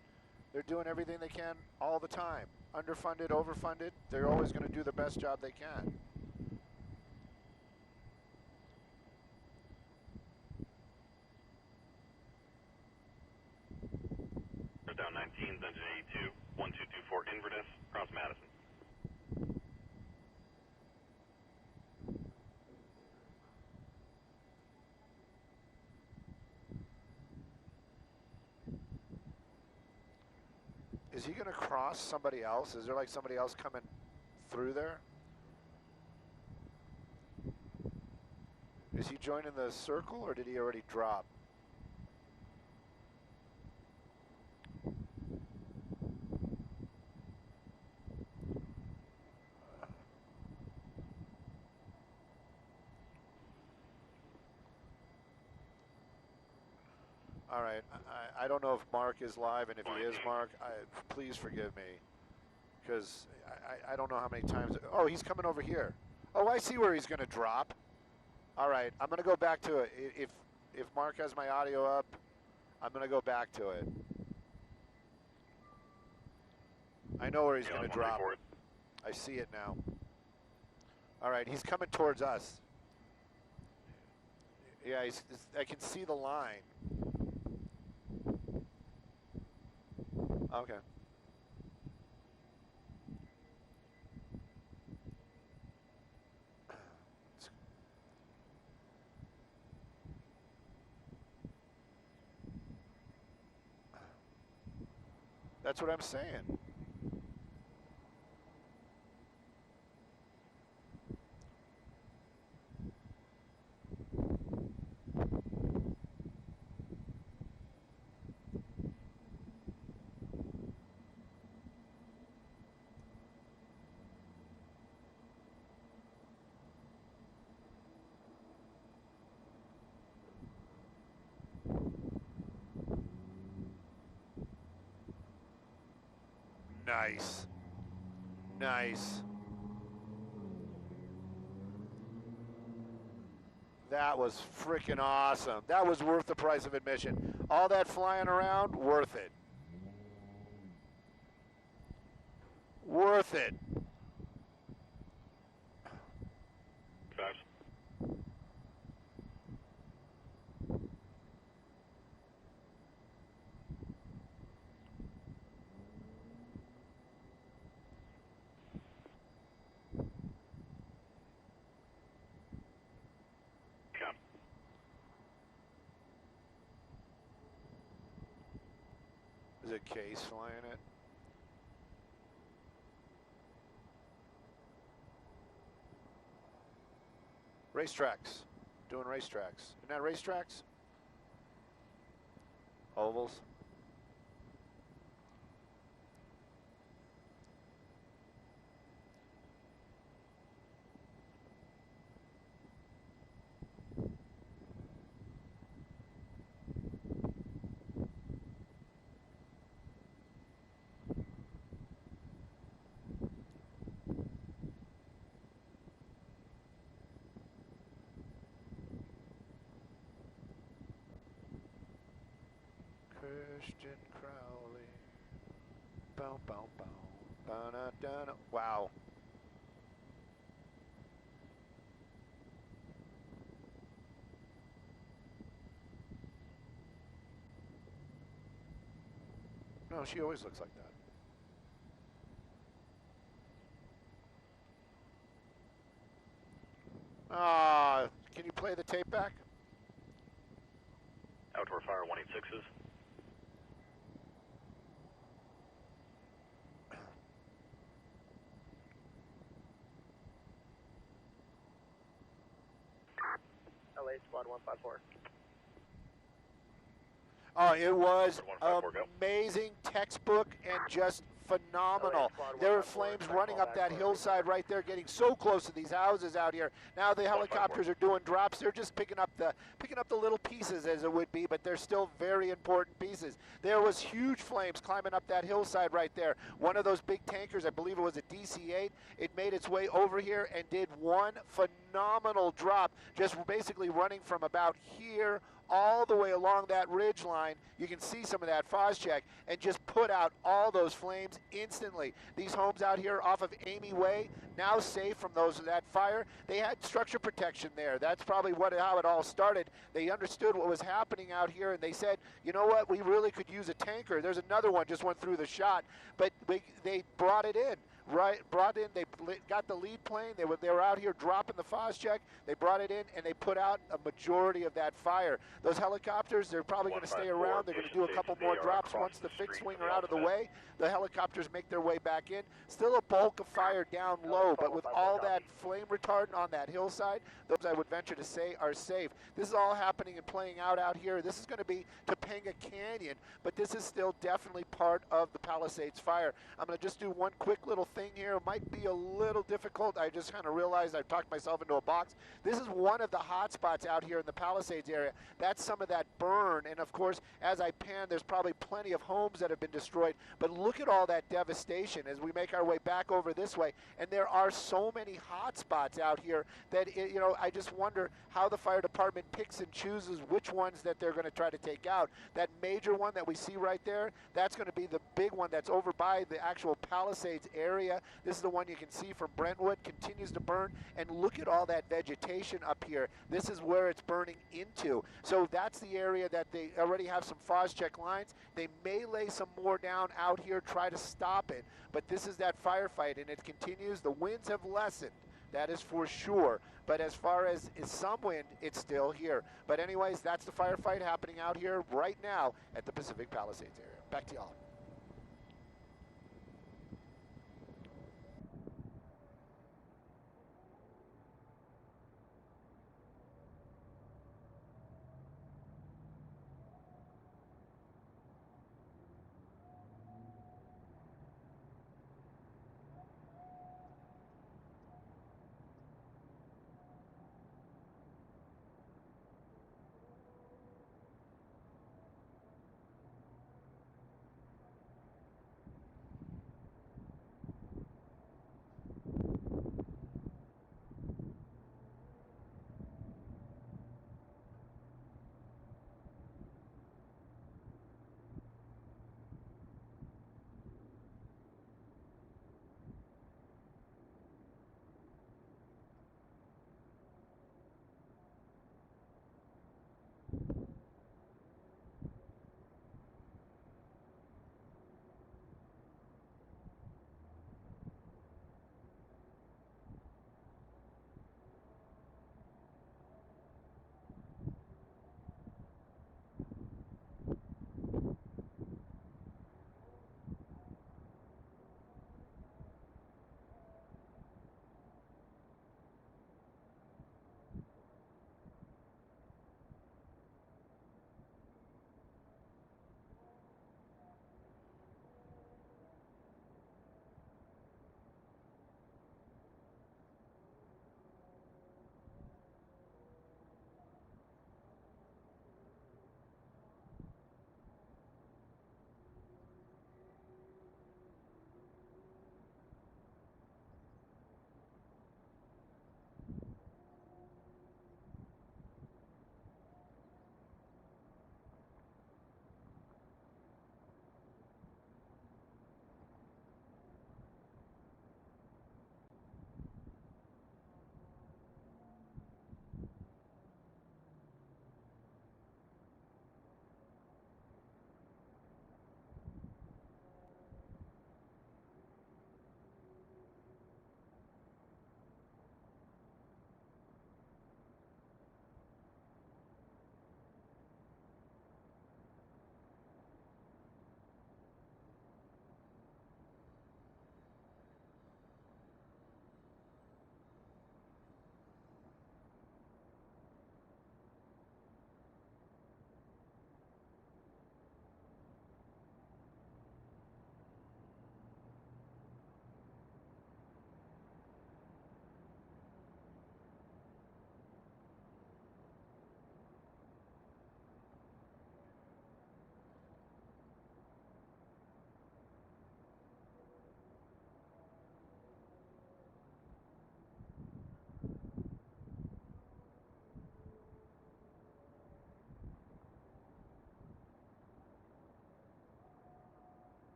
They're doing everything they can all the time. Underfunded, overfunded, they're always going to do the best job they can. We're down 19, engine 82, 1224 Inverness, cross Madison. Is he going to cross somebody else? Is there like somebody else coming through there? Is he joining the circle or did he already drop? All right, I don't know if Mark is live, and if he is, Mark, please forgive me, because I don't know how many times. Oh, he's coming over here. Oh, I see where he's going to drop. All right, I'm going to go back to it. If Mark has my audio up, I'm going to go back to it. I know where he's going to drop. I see it now. All right, he's coming towards us. Yeah, I can see the line. Okay. That's what I'm saying. Nice. Nice. That was freaking awesome. That was worth the price of admission. All that flying around, worth it. Worth it. Is it Case flying it? Racetracks. Doing racetracks. Isn't that racetracks? Ovals. Christian Crowley. Bow, bow, bow. Ba-na-da-na. Wow. No, she always looks like that. Can you play the tape back? Outdoor Fire 186s. LA Squad 154. Oh, it was amazing, textbook, and just phenomenal. There were flames running up that hillside right there, getting so close to these houses out here. Now the helicopters are doing drops. They're just picking up the little pieces, as it would be, but they're still very important pieces. There was huge flames climbing up that hillside right there. One of those big tankers, I believe it was a DC-8, it made its way over here and did one phenomenal drop, just basically running from about here all the way along that ridge line. You can see some of that Phosgec, and just put out all those flames instantly. These homes out here off of Amy Way, now safe from that fire. They had structure protection there. That's probably how it all started. They understood what was happening out here, and they said, you know what, we really could use a tanker. There's another one just went through the shot, but they brought it in. They got the lead plane. They were out here dropping the Phosgec. They brought it in, and they put out a majority of that fire. Those helicopters, they're probably going to stay around. They're going to do a couple more drops once the fixed wing are out of the way. The helicopters make their way back in. Still a bulk of fire down low, but with all that flame retardant on that hillside, those, I would venture to say, are safe. This is all happening and playing out here. This is going to be Topanga Canyon, but this is still definitely part of the Palisades fire. I'm going to just do one quick little thing. thing here. It might be a little difficult. I just kind of realized I've talked myself into a box. This is one of the hot spots out here in the Palisades area. That's some of that burn. And of course, as I pan, there's probably plenty of homes that have been destroyed. But look at all that devastation as we make our way back over this way. And there are so many hot spots out here that, I just wonder how the fire department picks and chooses which ones that they're going to try to take out. That major one that we see right there, that's going to be the big one that's over by the actual Palisades area. This is the one you can see from Brentwood, continues to burn. And look at all that vegetation up here. This is where it's burning into. So that's the area that they already have some Phos-Chek lines. They may lay some more down out here, try to stop it. But this is that firefight, and it continues. The winds have lessened. That is for sure. But as far as some wind, it's still here. But anyways, that's the firefight happening out here right now at the Pacific Palisades area. Back to y'all.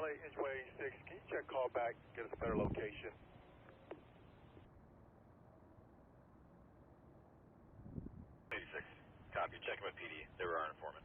LA Engine 186, can you check call back, get us a better location? Copy. Checking with PD. They were our informant.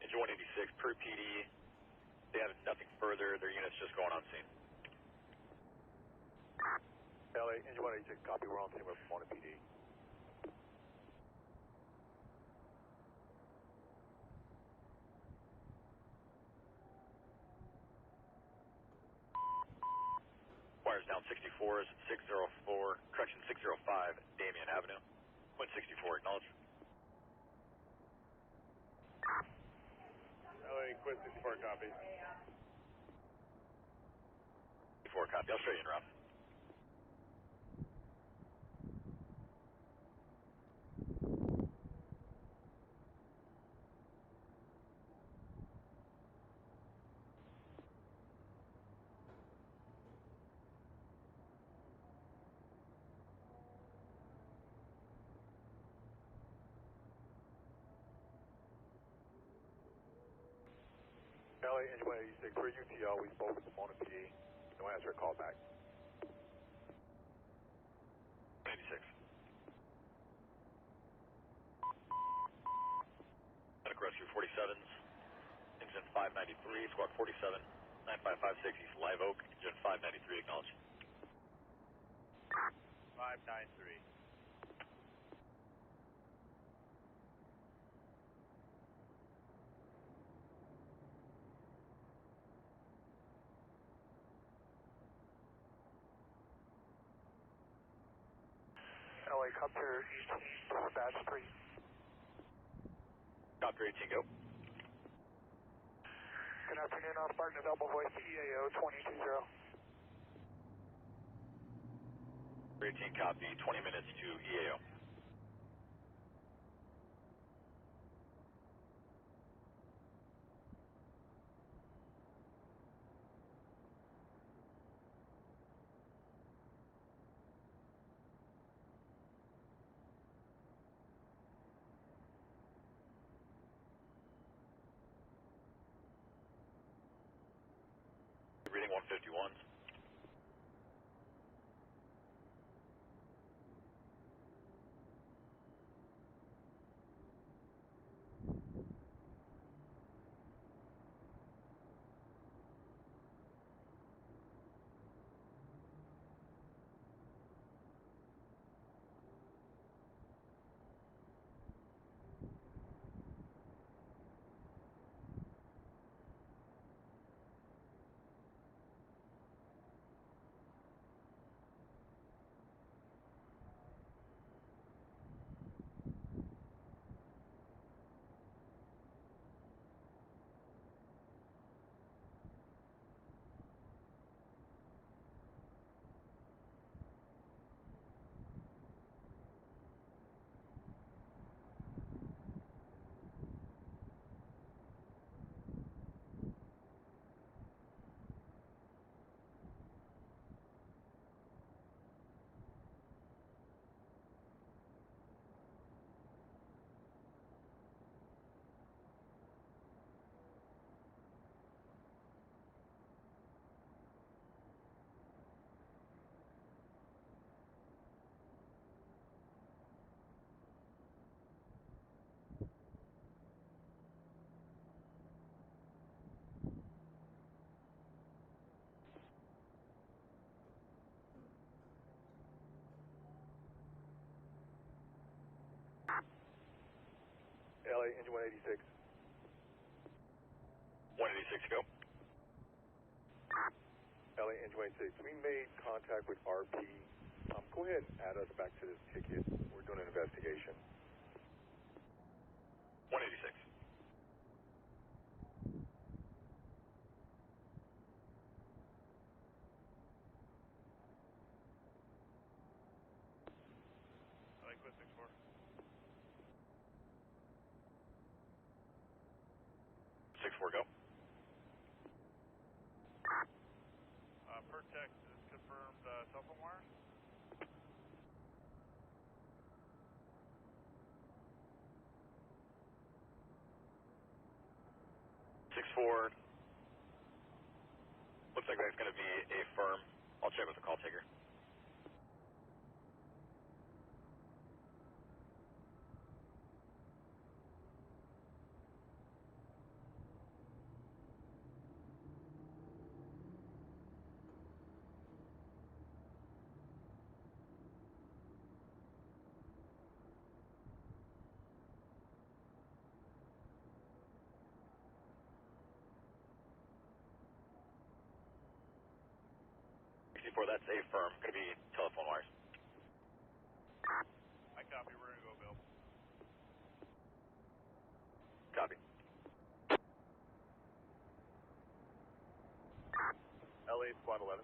Engine 186 per PD. They have nothing further. Their unit's just going on scene. LA Engine 186, copy. We're on scene with Pomona PD. Wires down 64 is 604, correction 605, Damien Avenue. Wind 64, acknowledge. LA Quit 64, copy. 64, copy. I'll show you in route. LA Engine 186, we're UTL. We spoke with Pomona PD. No answer, call back. 86. Medical Rescue 47s, engine 593, squad 47, 9556 East Live Oak, engine 593, acknowledge. 593. LA Copter 18-3. Copter 18, go. Good afternoon, on Spartan Double Voice EAO 220. 18, copy, 20 minutes to EAO. Reading 151. LA Engine 186. 186, go. LA Engine 26. We made contact with RP. Go ahead and add us back to this ticket. We're doing an investigation. 186. I quit 6-4. 6-4, go. Per text is confirmed cell phone wires. 6-4. Looks like that's going to be a firm. I'll check with the call taker. That's a firm. Going to be telephone wires. I copy. We're going to go, Bill. Copy. LA Squad 11.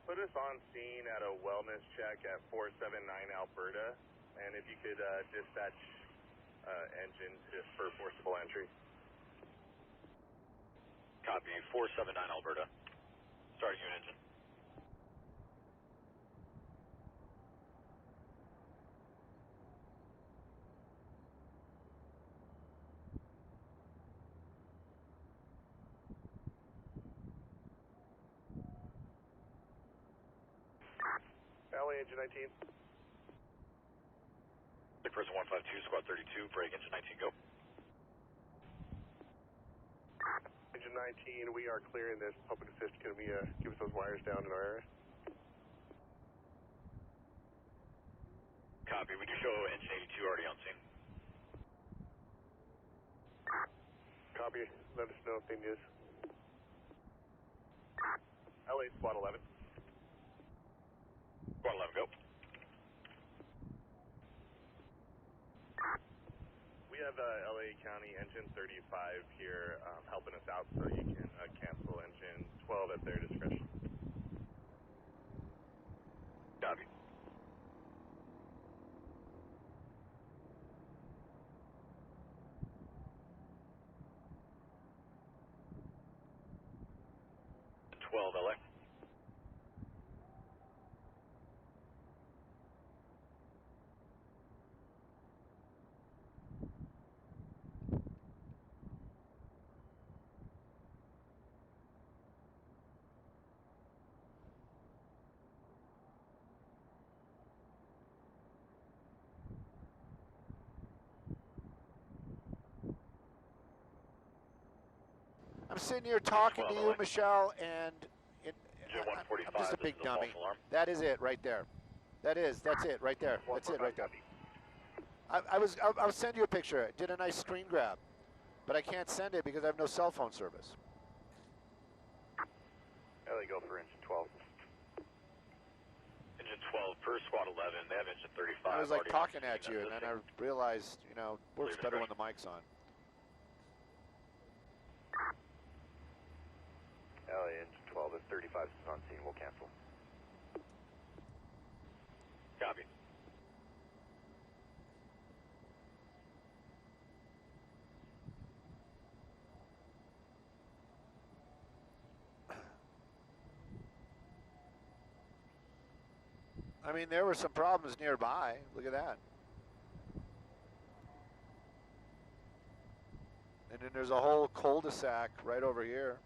Put us on scene at a wellness check at 479 Alberta, and if you could dispatch engine for forcible entry. Copy. 479 Alberta. Starting unit engine. LA engine 19. Person 152, squad 32, break engine 19, go. Engine 19, we are clearing this. Public assist, can we give us those wires down in our area? Copy. We do show engine 82 already on scene. Copy. Let us know if they need us. LA Squad 11. Squad 11, go. We have LA County engine 35 here helping us out, so you can cancel engine 12 at their discretion. Copy. LA. I'm sitting here talking to you, Michelle, and I'm just a big dummy. That is it right there. That's it right there. That's it right there. I'll send you a picture. I did a nice screen grab, but I can't send it because I have no cell phone service. LA, go for engine 12. Engine 12 per squad 11. They have engine 35. I was like talking at you, and then I realized, you know, it works better when the mic's on. LA engine 12, if 35 is on scene, we'll cancel. Copy. I mean, there were some problems nearby. Look at that. And then there's a whole cul-de-sac right over here.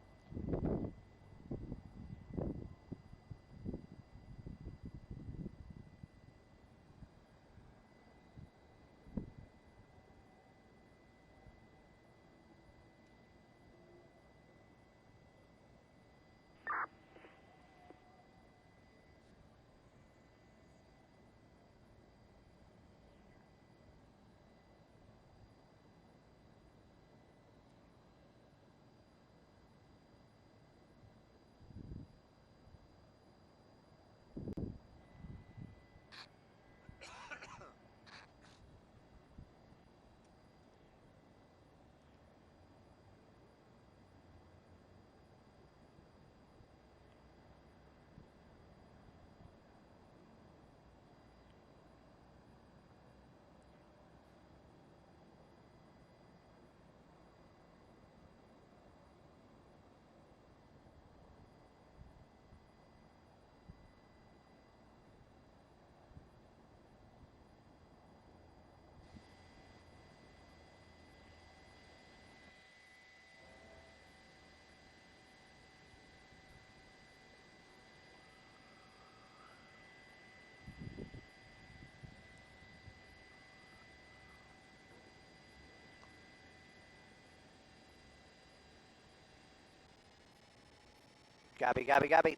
Copy, copy, copy.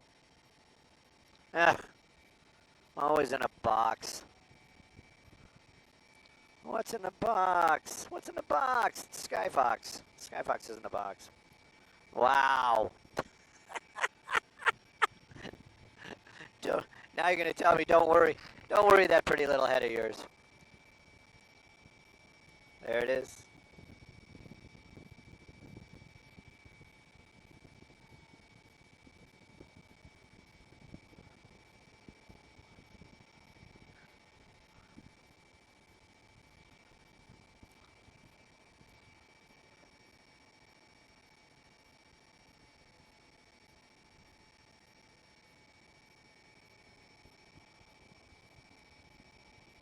Ah, always in a box. What's in the box? What's in the box? It's Skyfox. Skyfox is in the box. Wow. Now you're going to tell me, don't worry. Don't worry that pretty little head of yours. There it is.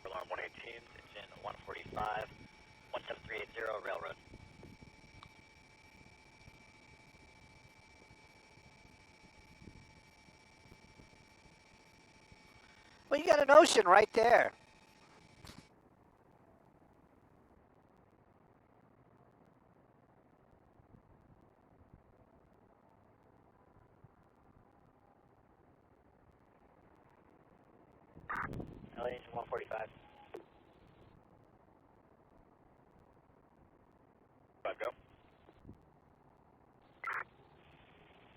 Alarm 118, engine 145, 17380 Railroad. Well, you got an ocean right there. LA engine 145. 5 go.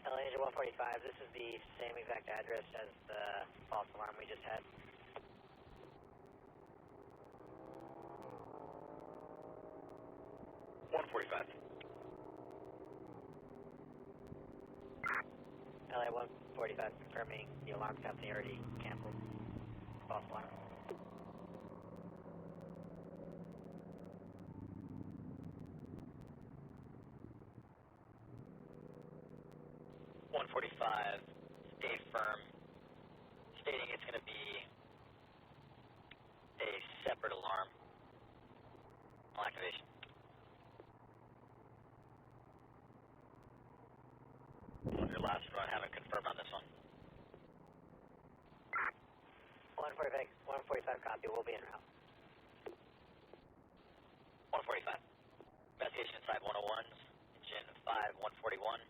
LA engine 145, this is the same exact address as the false alarm we just had. LA 145 confirming the alarm company already canceled. False alarm. Stay firm, stating it's going to be a separate alarm on activation. On your last run, haven't confirmed on this one. 145 copy, we'll be en route. 145. Investigation inside 101s, engine 5, 141.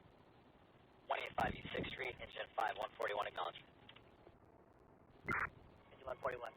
185 East 6th Street, engine 5, 141, acknowledge. Engine 141.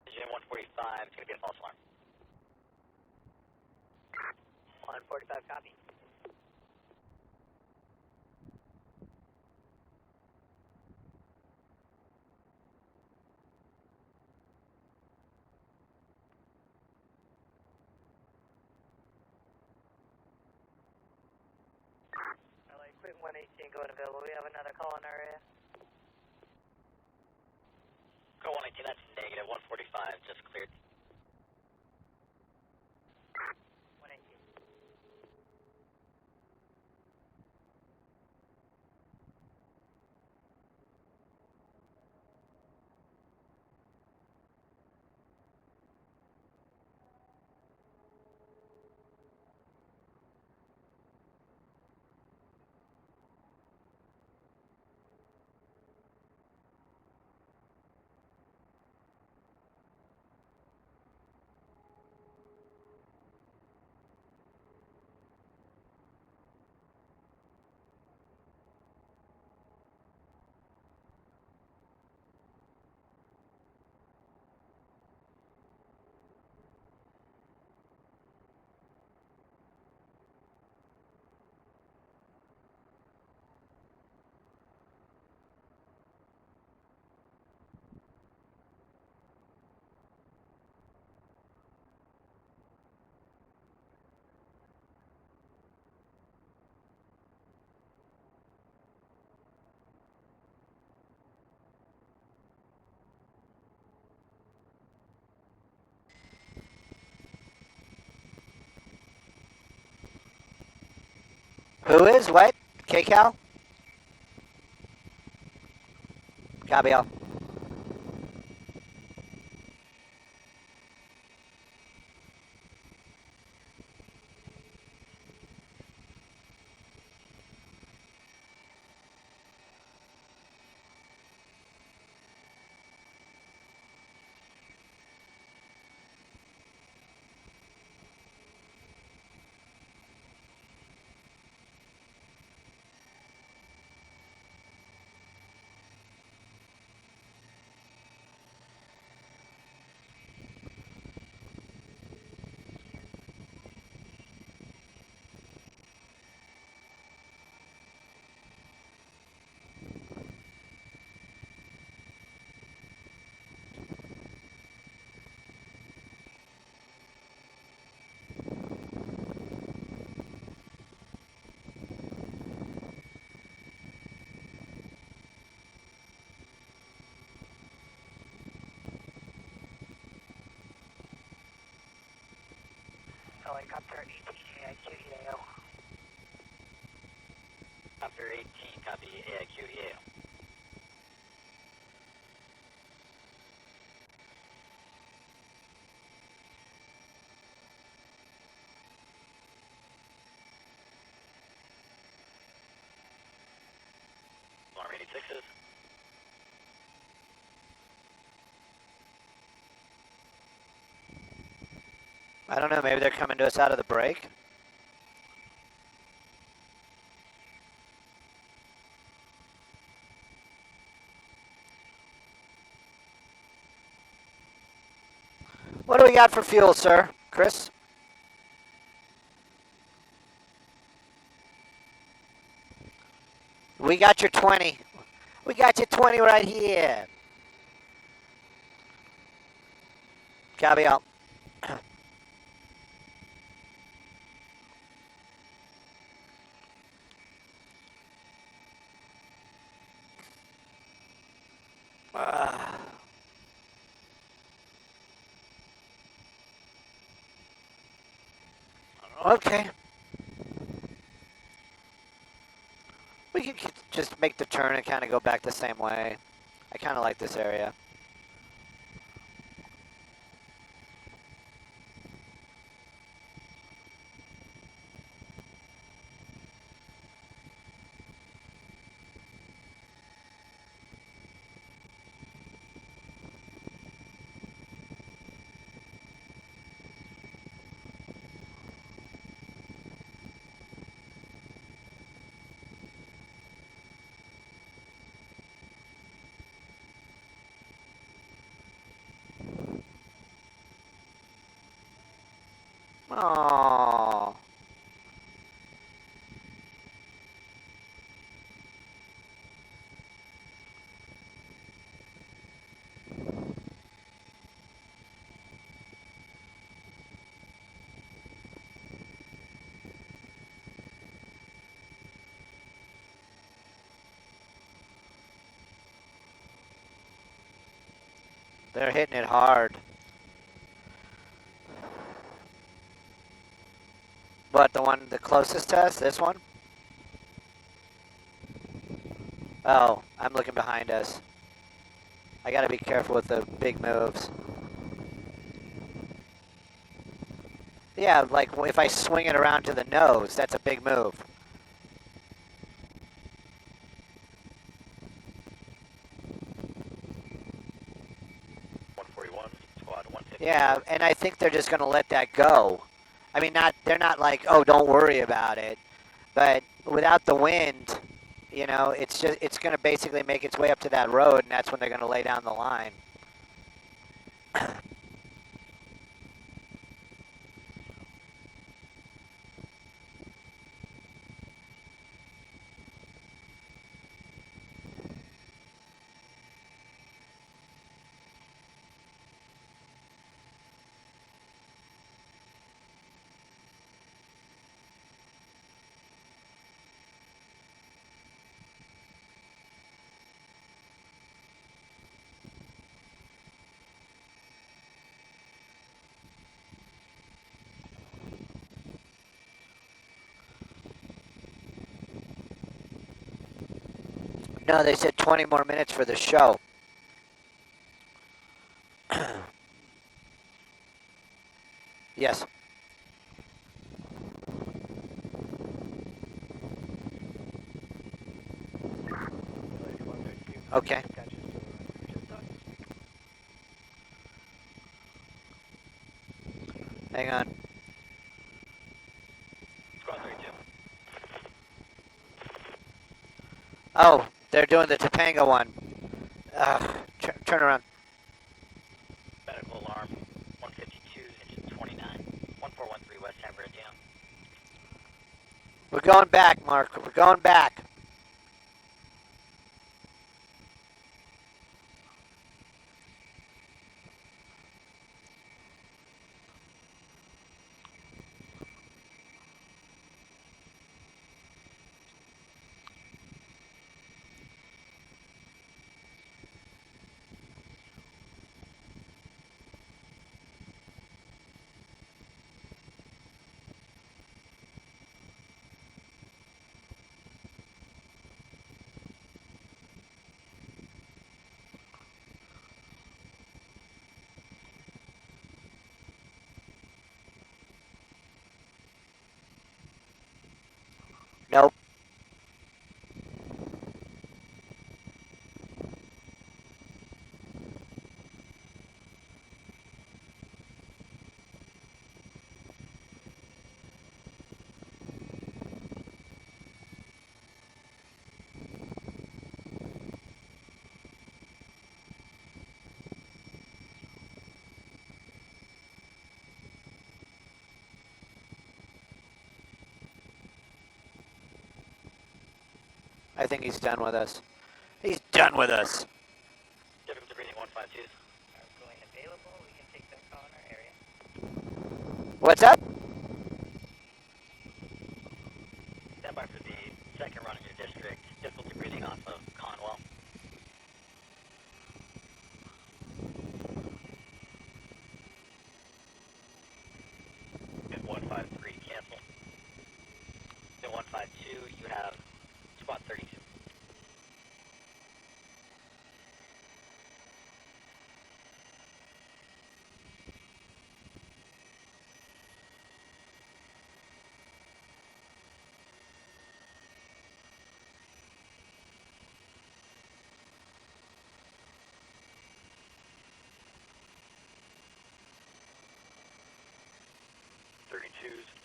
Engine 145, it's going to be a false alarm. 145, copy. LA, quick 118 going available. We have another call in our area. Go 118, that's negative. 145, just cleared. 118. Who is? What? KCal? Copy all. Helicopter 18, AIQ Helicopter 18, copy AIQ Alarm 86s. I don't know, maybe they're coming to us out of the break. What do we got for fuel, sir? Chris? We got your 20. We got your 20 right here. Copy out. Okay. We can just make the turn and kind of go back the same way. I kind of like this area. Oh. They're hitting it hard. What, the one, the closest to us? This one? Oh, I'm looking behind us. I gotta be careful with the big moves. Yeah, like if I swing it around to the nose, that's a big move. Yeah, and I think they're just gonna let that go. I mean, they're not like, oh, don't worry about it. But without the wind, you know, it's gonna basically make its way up to that road, and that's when they're gonna lay down the line. No, they said 20 more minutes for the show. Yes. Okay. Hang on. Squad 32. Oh, they're doing the Topanga one. Turn around. Medical alarm 152, engine 29. 1413 West San Bernardino. We're going back, Mark. We're going back. Nope. I think he's done with us. He's done with us. Difference of reading 152. Going available. We can take that call in our area. What's up? Stand by for the second run in your district. Difficulty breathing off of Conwell. At 153, cancel. At 152, you have squad 32.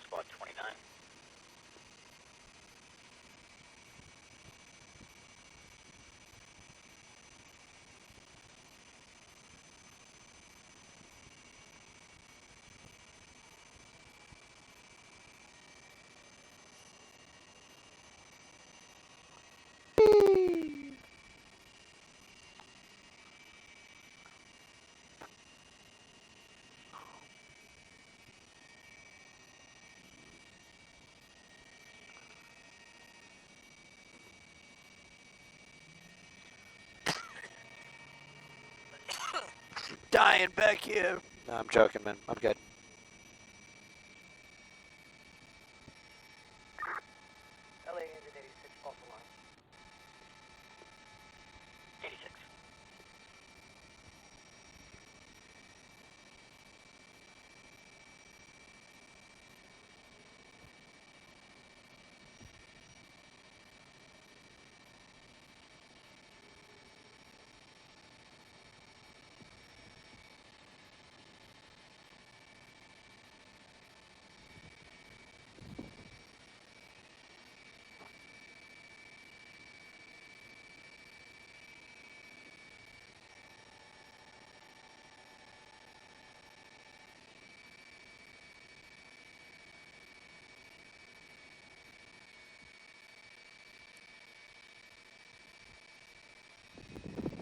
Squad 29. Dying back here. No, I'm joking, man. I'm good. LA engine 86, false alarm. 86.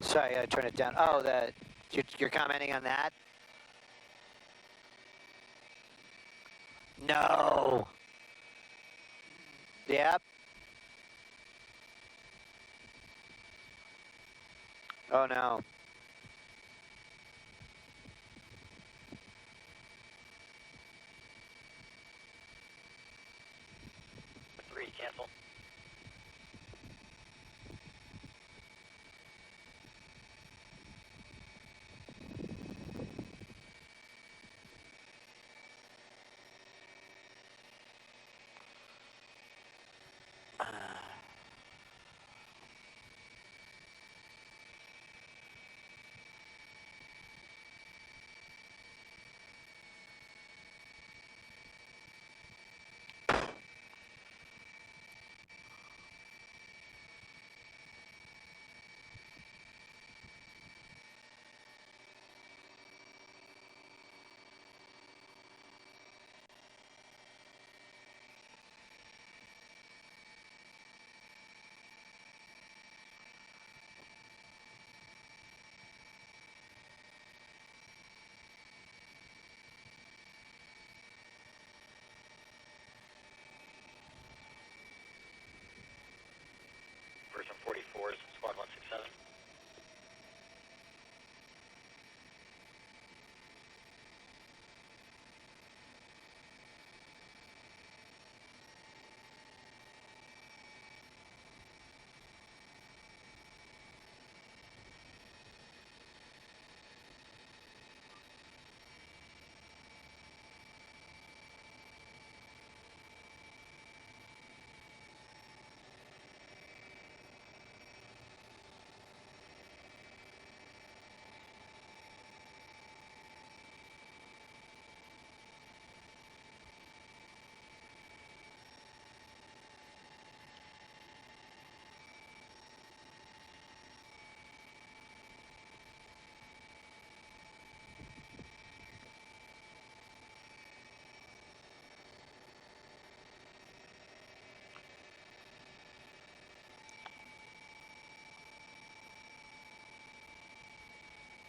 Sorry, I turned it down. Oh, you're commenting on that? No. Yep. Oh no.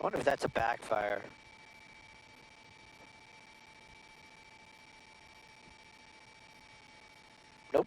I wonder if that's a backfire. Nope.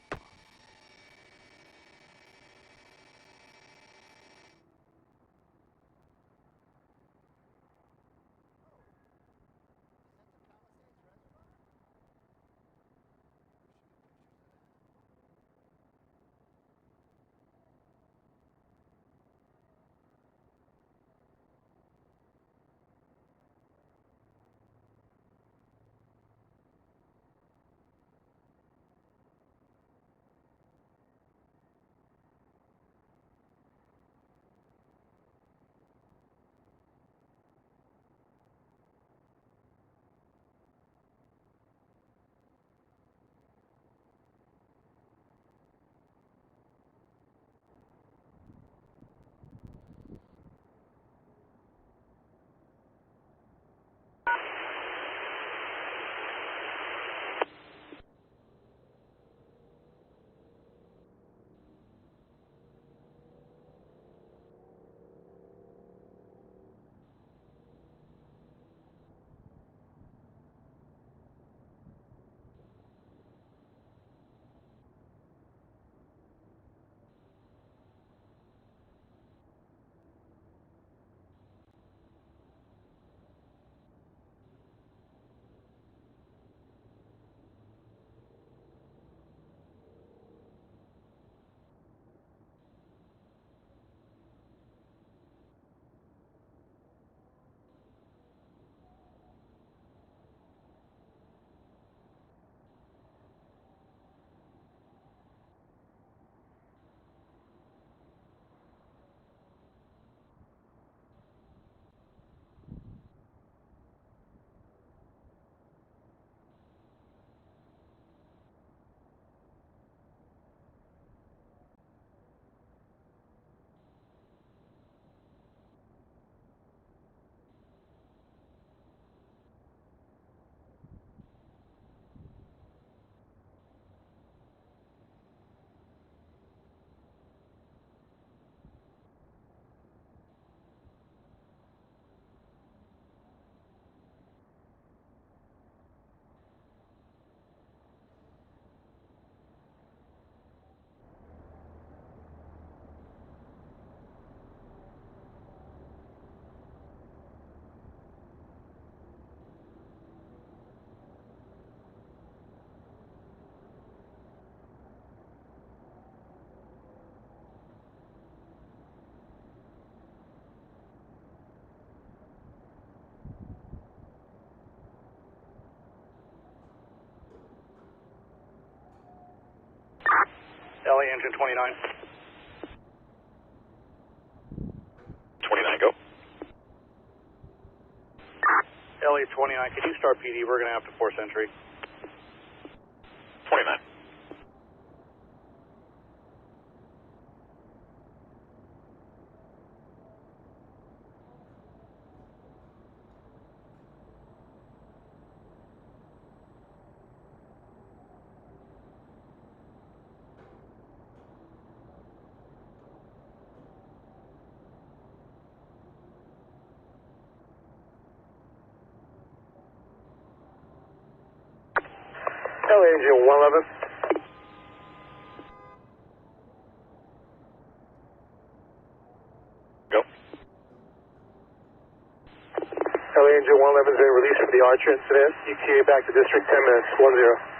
LA engine 29. 29, go. LA 29, can you start PD? We're going to have to force entry. 29. LA engine 111. Go. LA engine 111 has been released from the Archer incident. ETA back to district 10 minutes, 10.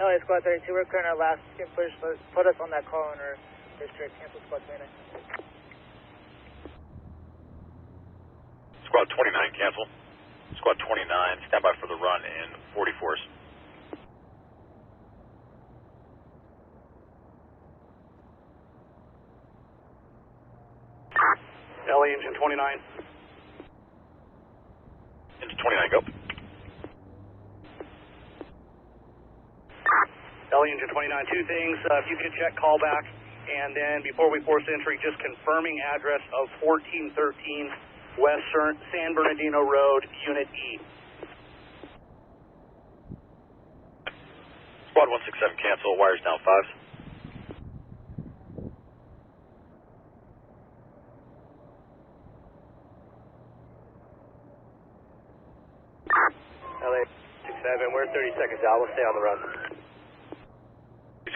LA Squad 32, we're clearing our last team push. Put us on that call in our district. Cancel Squad 29. Squad 29, cancel. Squad 29, stand by for the run in 44s. LA engine 29. Engine 29, go. LA engine 29, two things. If you could check callback, and then before we force entry, just confirming address of 1413 West San Bernardino Road, Unit E. Squad 167, cancel. Wires down 5s. LA 67, we're 30 seconds out. We'll stay on the run.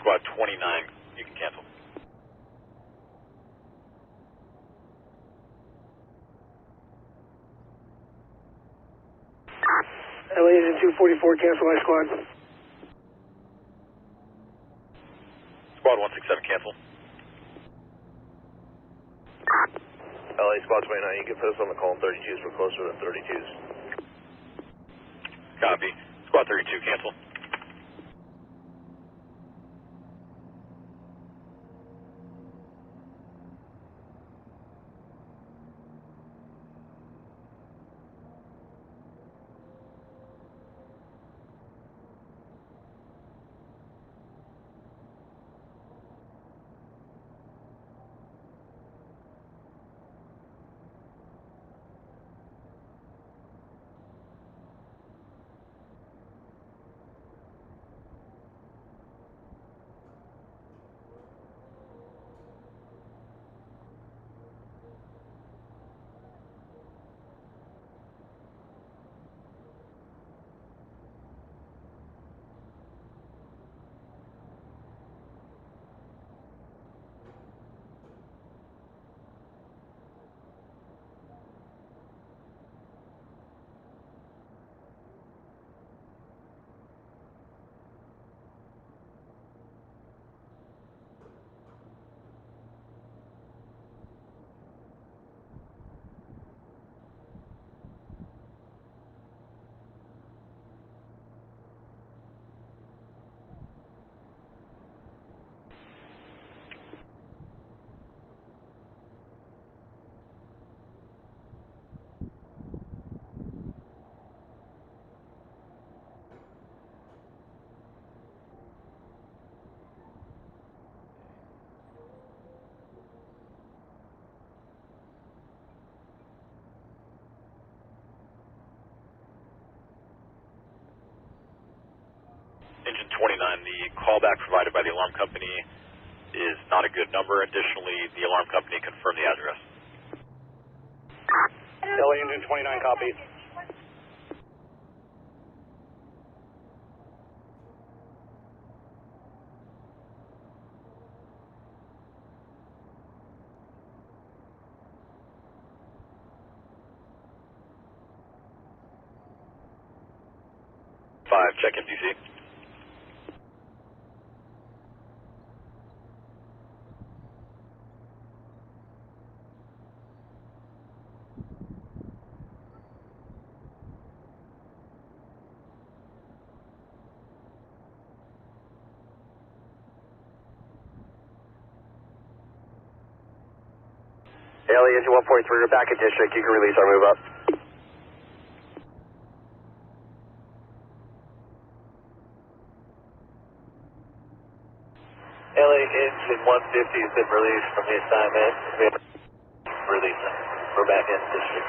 Squad 29, you can cancel. LA engine 244, cancel my squad. Squad 167, cancel. LA squad 29, you can put us on the call in 32s. We're closer to 32s. Copy. Squad 32, cancel. Engine 29, the callback provided by the alarm company is not a good number. Additionally, the alarm company confirmed the address. LA engine 29, copy. Check MDC. LA engine 143, we're back at district. You can release our move up. LA engine 150 has been released from the assignment. We have released. We're back in district.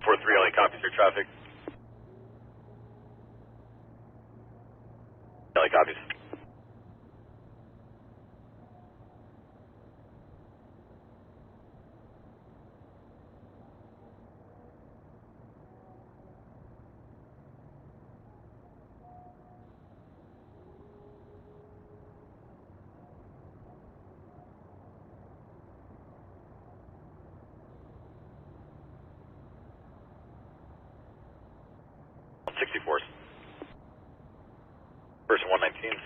43 LA copies your traffic. LA copies. 119.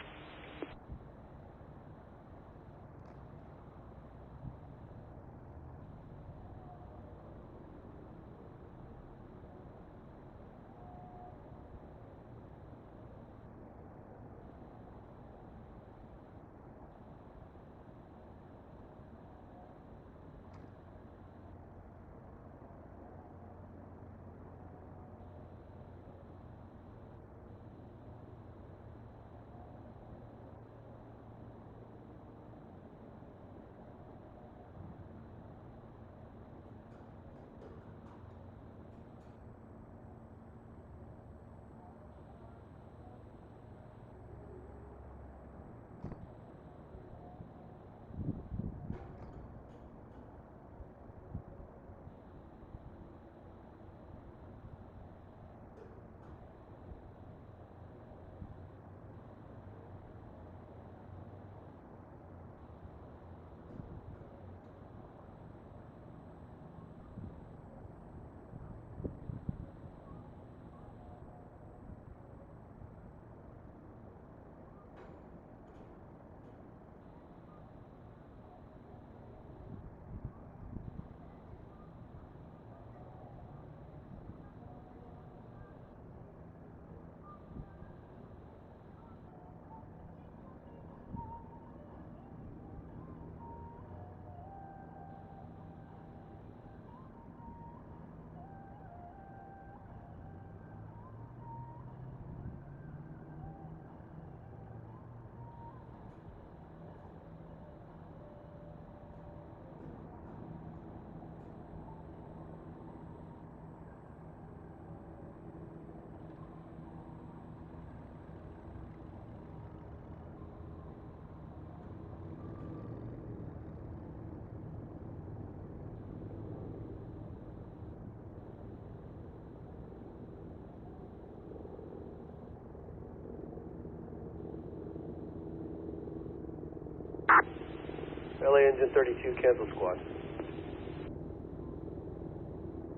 LA engine 32, cancel squad.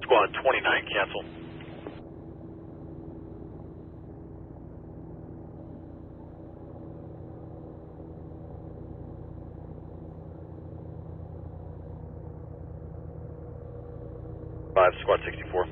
Squad 29, cancel. Five, squad 64.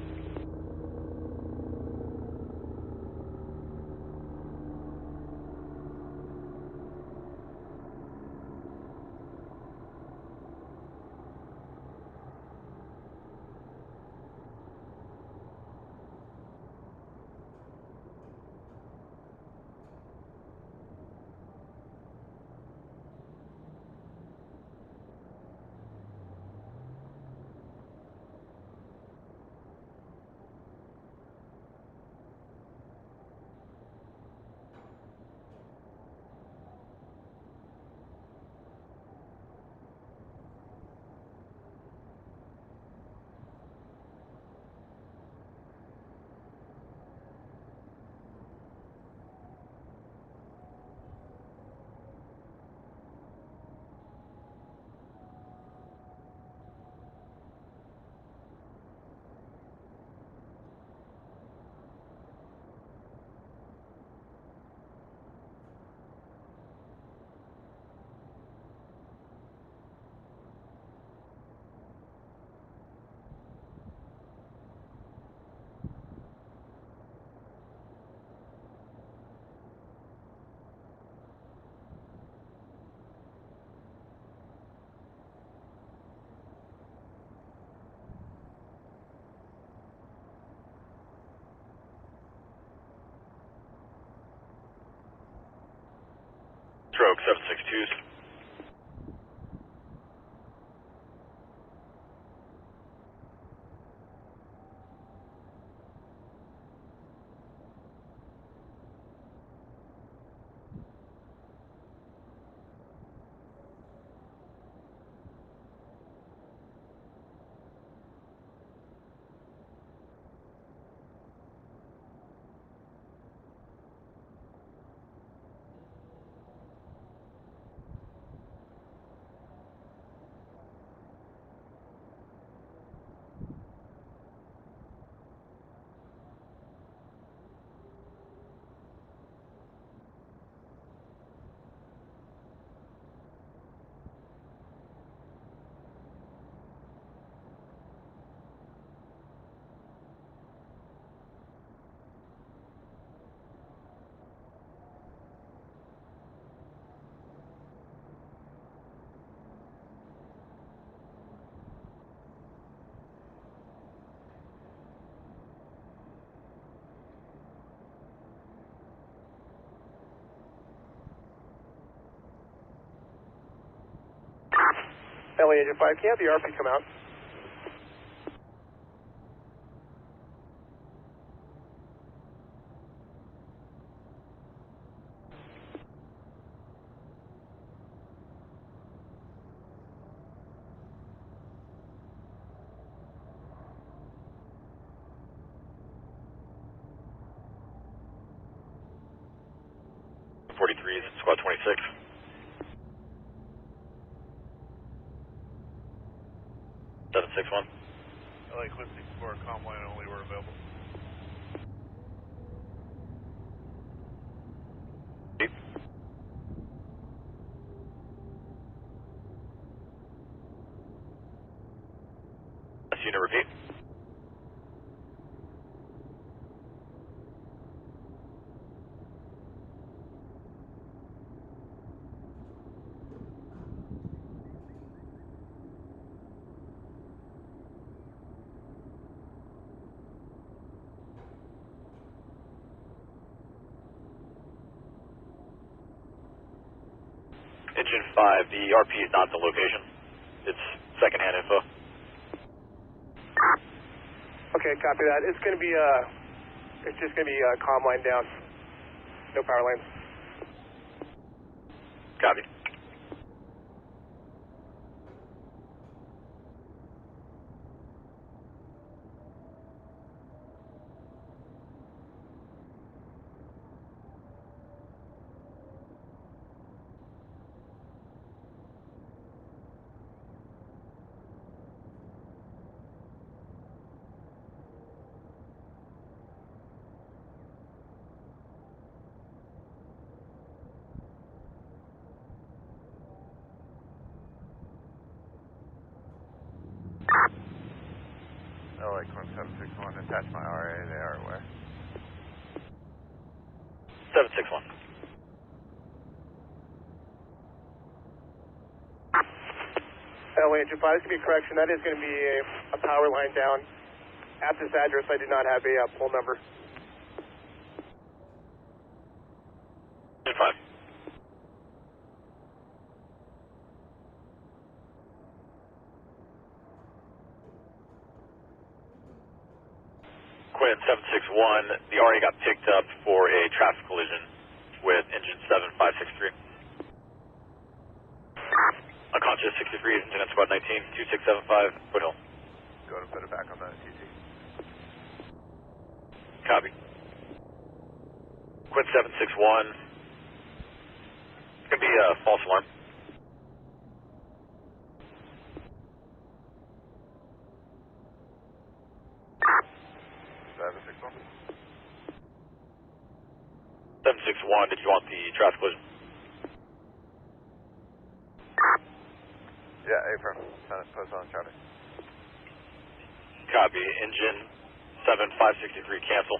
Stroke 762s. LA Engine 5, can you have the RP come out? Squad 26. Seven 6-1. LA Eclipse for comm line only were available. Unit repeat. Engine 5, the RP is not the location. It's secondhand info. Okay, copy that. It's going to be, it's just going to be comm line down. No power lines. Copy. LA Eclipse 761, attach my RA, they are aware. 761. LA Engine 5, this is going to be a correction. That is going to be a power line down. At this address, I do not have a pole number. Engine 5. Quinn 761, the RA got picked up for a traffic collision with engine 7563. Unconscious 63, engine at squad 19, 2675, Foothill. Go to put it back on the TT. Copy. Quinn 761, it's going to be a false alarm. Seven 761, did you want the traffic collision? Yeah, affirm. Post on traffic. Copy. Engine 7563, cancel.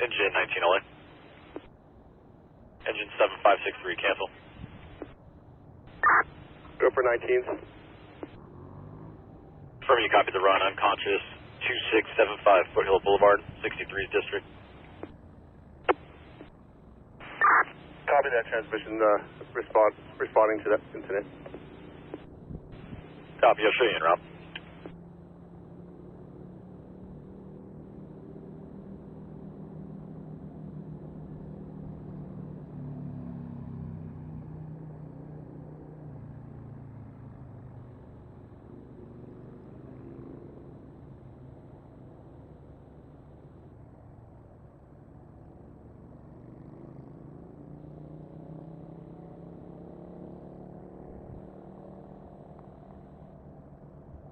Engine 19 LA. Engine 7563, cancel. Go for 19s. Confirm you copied the run, unconscious, 2675 Foothill Boulevard, 63's district. Copy that transmission, responding to that incident. Copy, I'll show you en route.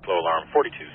Low alarm, 42s.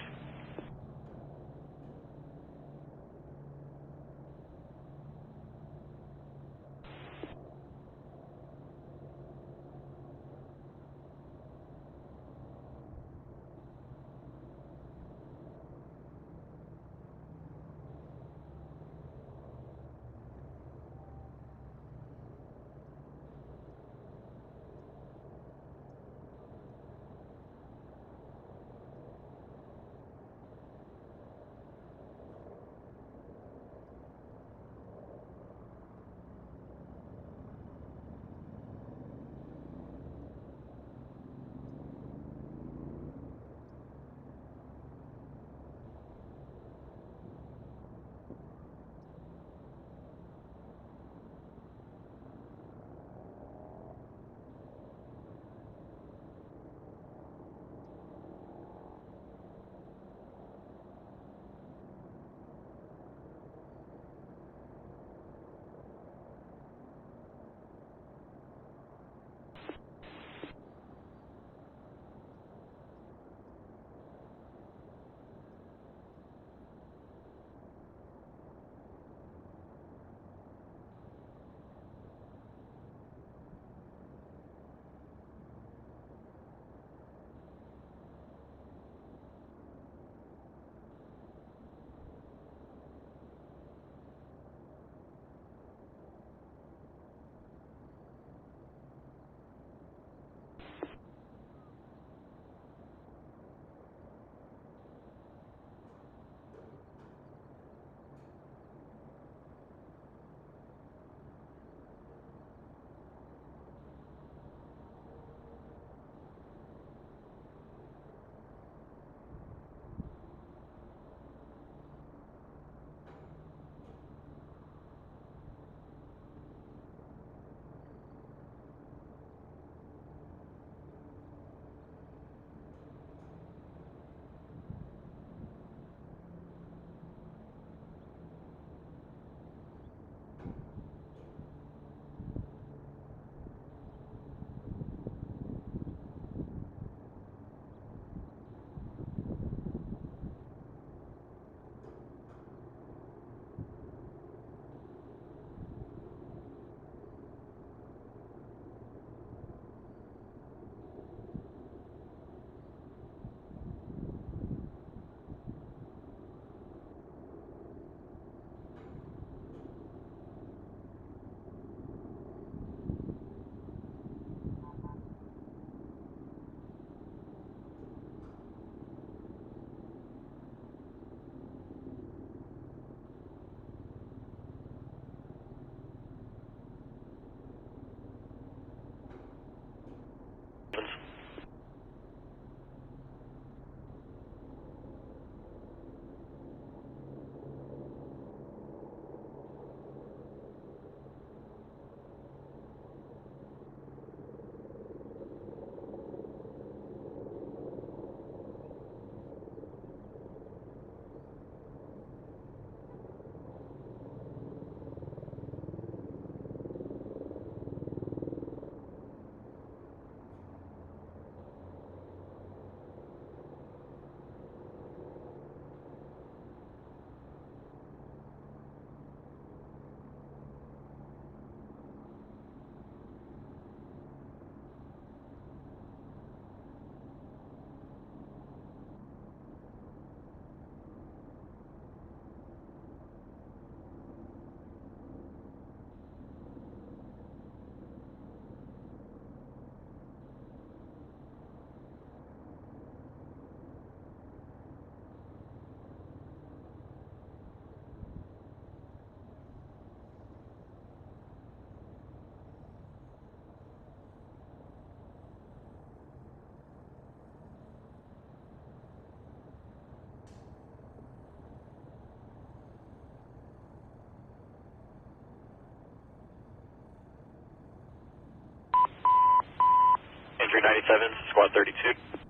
397, Squad 32.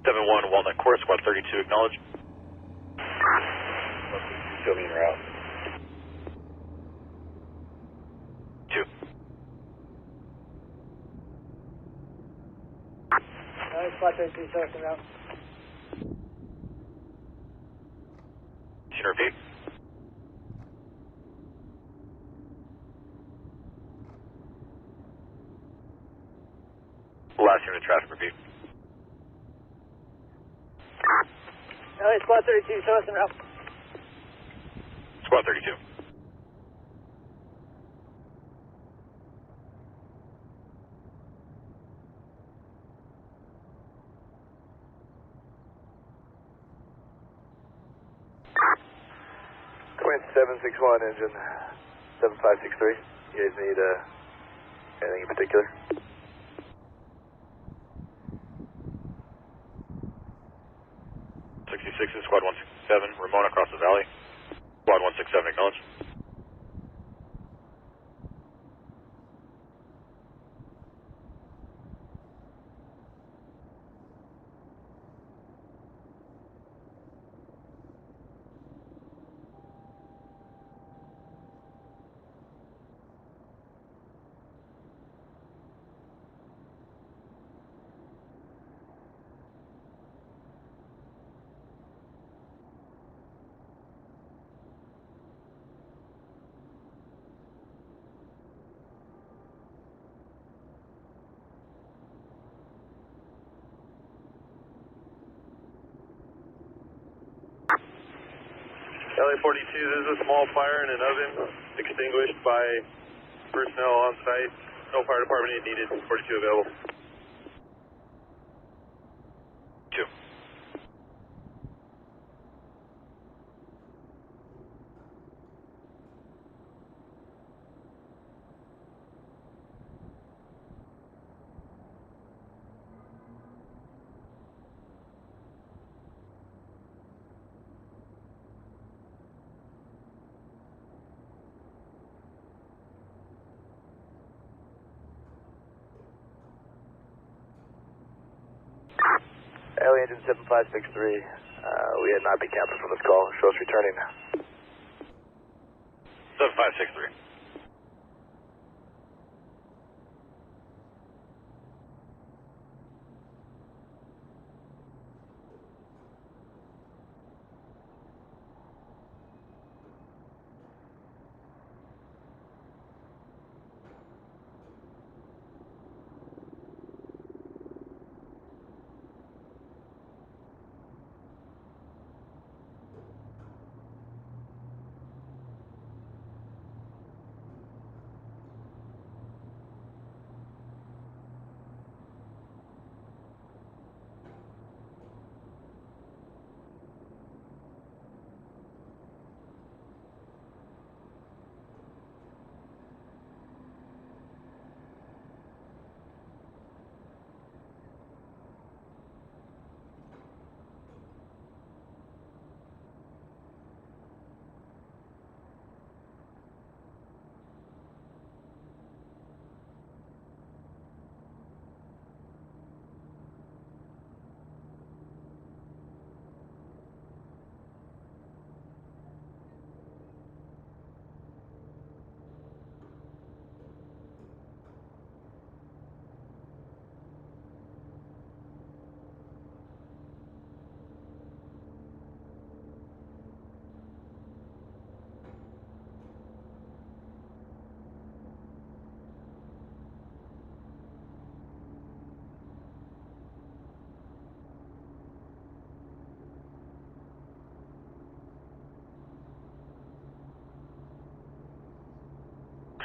71 Walnut Court, Squad 32, acknowledge. Show me en route. 2. Squad 32, show us en route. Can you repeat? Last unit traffic, repeat. Squad 32, show us en route. Squad 32. Quint 761, engine 7563. You guys need anything in particular? Is Squad 167, Ramona across the valley. Squad 167, acknowledge. LA-42, this is a small fire in an oven extinguished by personnel on site. No fire department aid needed. 42 available. 2. LA engine 7563. We had not been canceled from this call. Show us returning. 7563.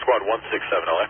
Squad 167, LA.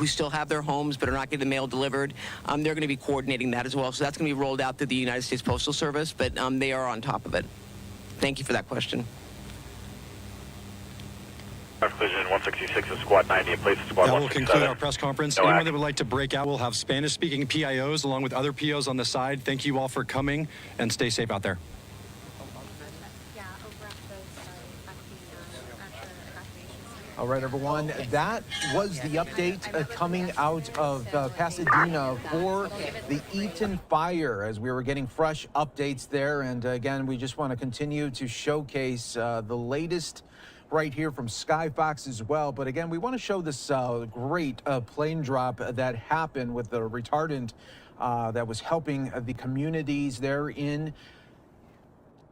who still have their homes but are not getting the mail delivered. They're going to be coordinating that as well. So that's going to be rolled out through the United States Postal Service, but they are on top of it. Thank you for that question. Collision 166 is squad 90 in place of squad 167. That will conclude our press conference. No Anyone that would like to break out will have Spanish-speaking PIOs along with other POs on the side. Thank you all for coming, and stay safe out there. All right, everyone, that was the update coming out of Pasadena for the Eaton fire, as we were getting fresh updates there. And again, we just want to continue to showcase the latest right here from Skyfox as well. But again, we want to show this great plane drop that happened with the retardant that was helping the communities there in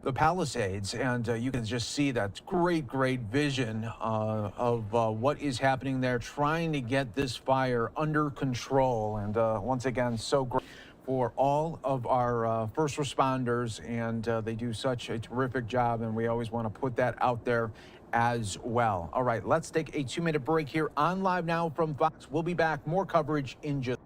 the Palisades, and you can just see that great vision of what is happening there, trying to get this fire under control. And once again, so great for all of our first responders, and they do such a terrific job, and we always want to put that out there as well. All right, let's take a 2-minute break here on Live Now from Fox. We'll be back, more coverage in just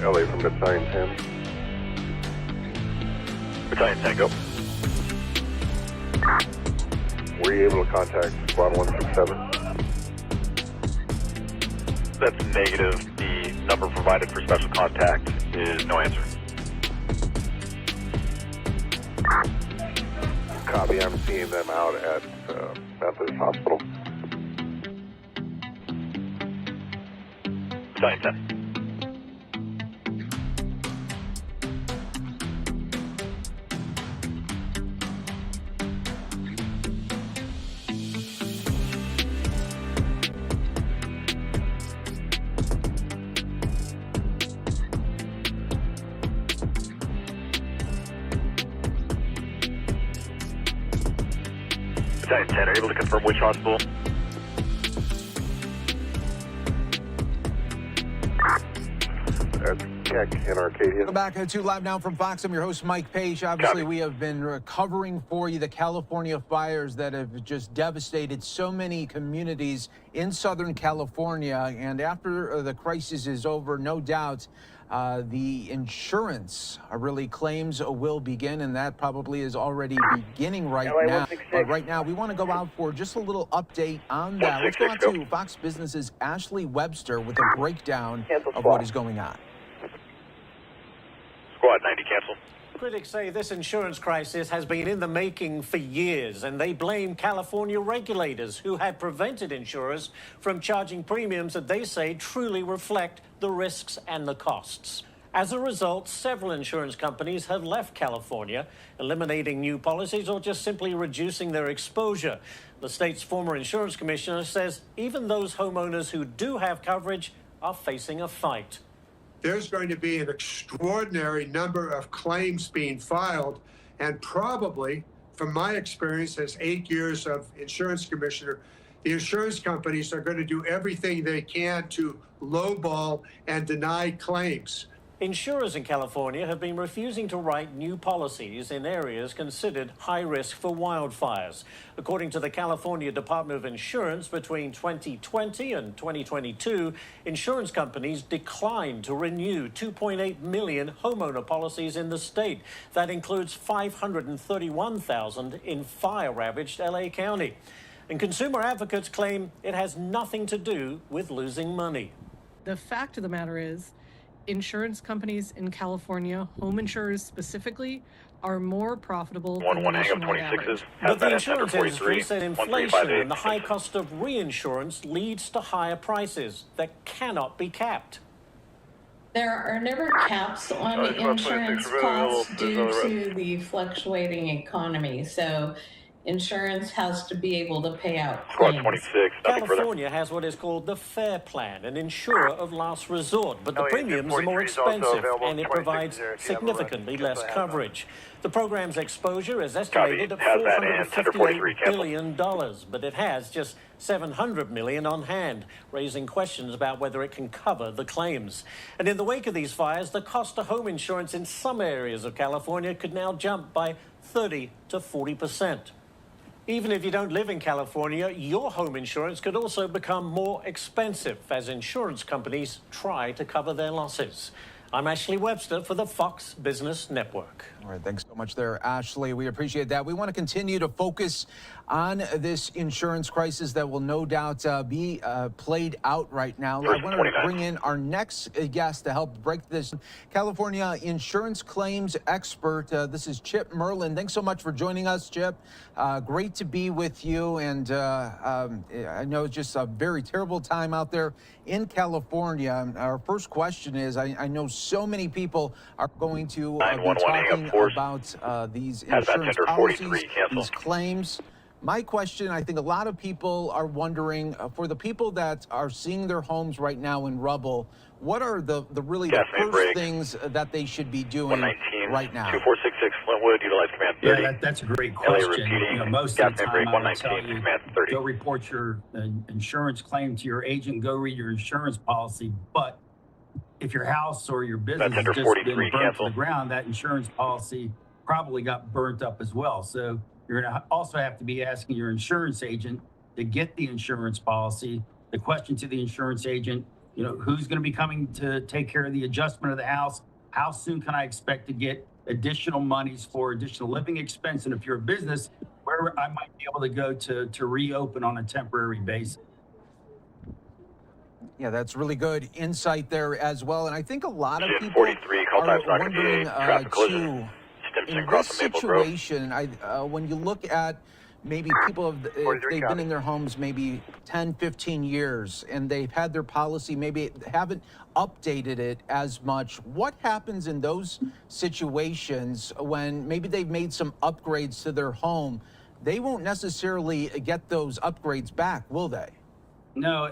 LA from Battalion 10. Battalion 10, go. Were you able to contact squad 167? That's negative. The number provided for special contact is no answer. Copy, I'm seeing them out at Methodist Hospital. Battalion 10. Battalion 10, are you able to confirm which hospital? That's Keck in Arcadia. Welcome back to Live Now from Fox. I'm your host, Mike Page. Obviously, we have been covering for you the California fires that have just devastated so many communities in Southern California. And after the crisis is over, no doubt, the insurance really claims will begin, and that probably is already beginning right now. But right now, we want to go out for just a little update on that. Let's go out to Fox Business's Ashley Webster with a breakdown of what is going on. Squad 90, cancel. Critics say this insurance crisis has been in the making for years, and they blame California regulators who had prevented insurers from charging premiums that they say truly reflect the risks and the costs. As a result, several insurance companies have left California, eliminating new policies or just simply reducing their exposure. The state's former insurance commissioner says even those homeowners who do have coverage are facing a fight. There's going to be an extraordinary number of claims being filed, and probably, from my experience as 8 years of insurance commissioner, the insurance companies are going to do everything they can to lowball and deny claims. Insurers in California have been refusing to write new policies in areas considered high risk for wildfires. According to the California Department of Insurance, between 2020 and 2022, insurance companies declined to renew 2.8 million homeowner policies in the state. That includes 531,000 in fire-ravaged LA County. And consumer advocates claim it has nothing to do with losing money. The fact of the matter is, insurance companies in California, home insurers specifically, are more profitable than the nationwide average. But the insurance industry said inflation and the high cost of reinsurance leads to higher prices that cannot be capped. There are never caps on insurance costs due to the fluctuating economy. So insurance has to be able to pay out claims. California has what is called the FAIR Plan, an insurer of last resort, but the premiums are more expensive and it provides significantly less coverage. The program's exposure is estimated at $458 billion, but it has just $700 million on hand, raising questions about whether it can cover the claims. And in the wake of these fires, the cost of home insurance in some areas of California could now jump by 30 to 40%. Even if you don't live in California, your home insurance could also become more expensive as insurance companies try to cover their losses. I'm Ashley Webster for the Fox Business Network. All right, thanks so much there, Ashley. We appreciate that. We want to continue to focus on this insurance crisis that will no doubt be played out right now. I want to bring in our next guest to help break this. California insurance claims expert. This is Chip Merlin. Thanks so much for joining us, Chip. Great to be with you. And I know it's just a very terrible time out there in California. Our first question is, I know so many people are going to be talking about these insurance policies, these claims. My question, I think a lot of people are wondering, for the people that are seeing their homes right now in rubble, what are the first things that they should be doing right now? 2466 Flintwood, utilize command 30. Yeah, that's a great question. You know, most of the time I would tell you, go report your insurance claim to your agent, go read your insurance policy. But if your house or your business has just been burnt to the ground, that insurance policy probably got burnt up as well. So you're going to also have to be asking your insurance agent to get the insurance policy. The question to the insurance agent, you know, who's going to be coming to take care of the adjustment of the house? How soon can I expect to get additional monies for additional living expense? And if you're a business, where I might be able to go to reopen on a temporary basis. Yeah, that's really good insight there as well. And I think a lot of people are wondering, too, in this situation, when you look at maybe people, if they've been in their homes maybe 10, 15 years and they've had their policy, maybe haven't updated it as much, what happens in those situations when maybe they've made some upgrades to their home? They won't necessarily get those upgrades back, will they? No,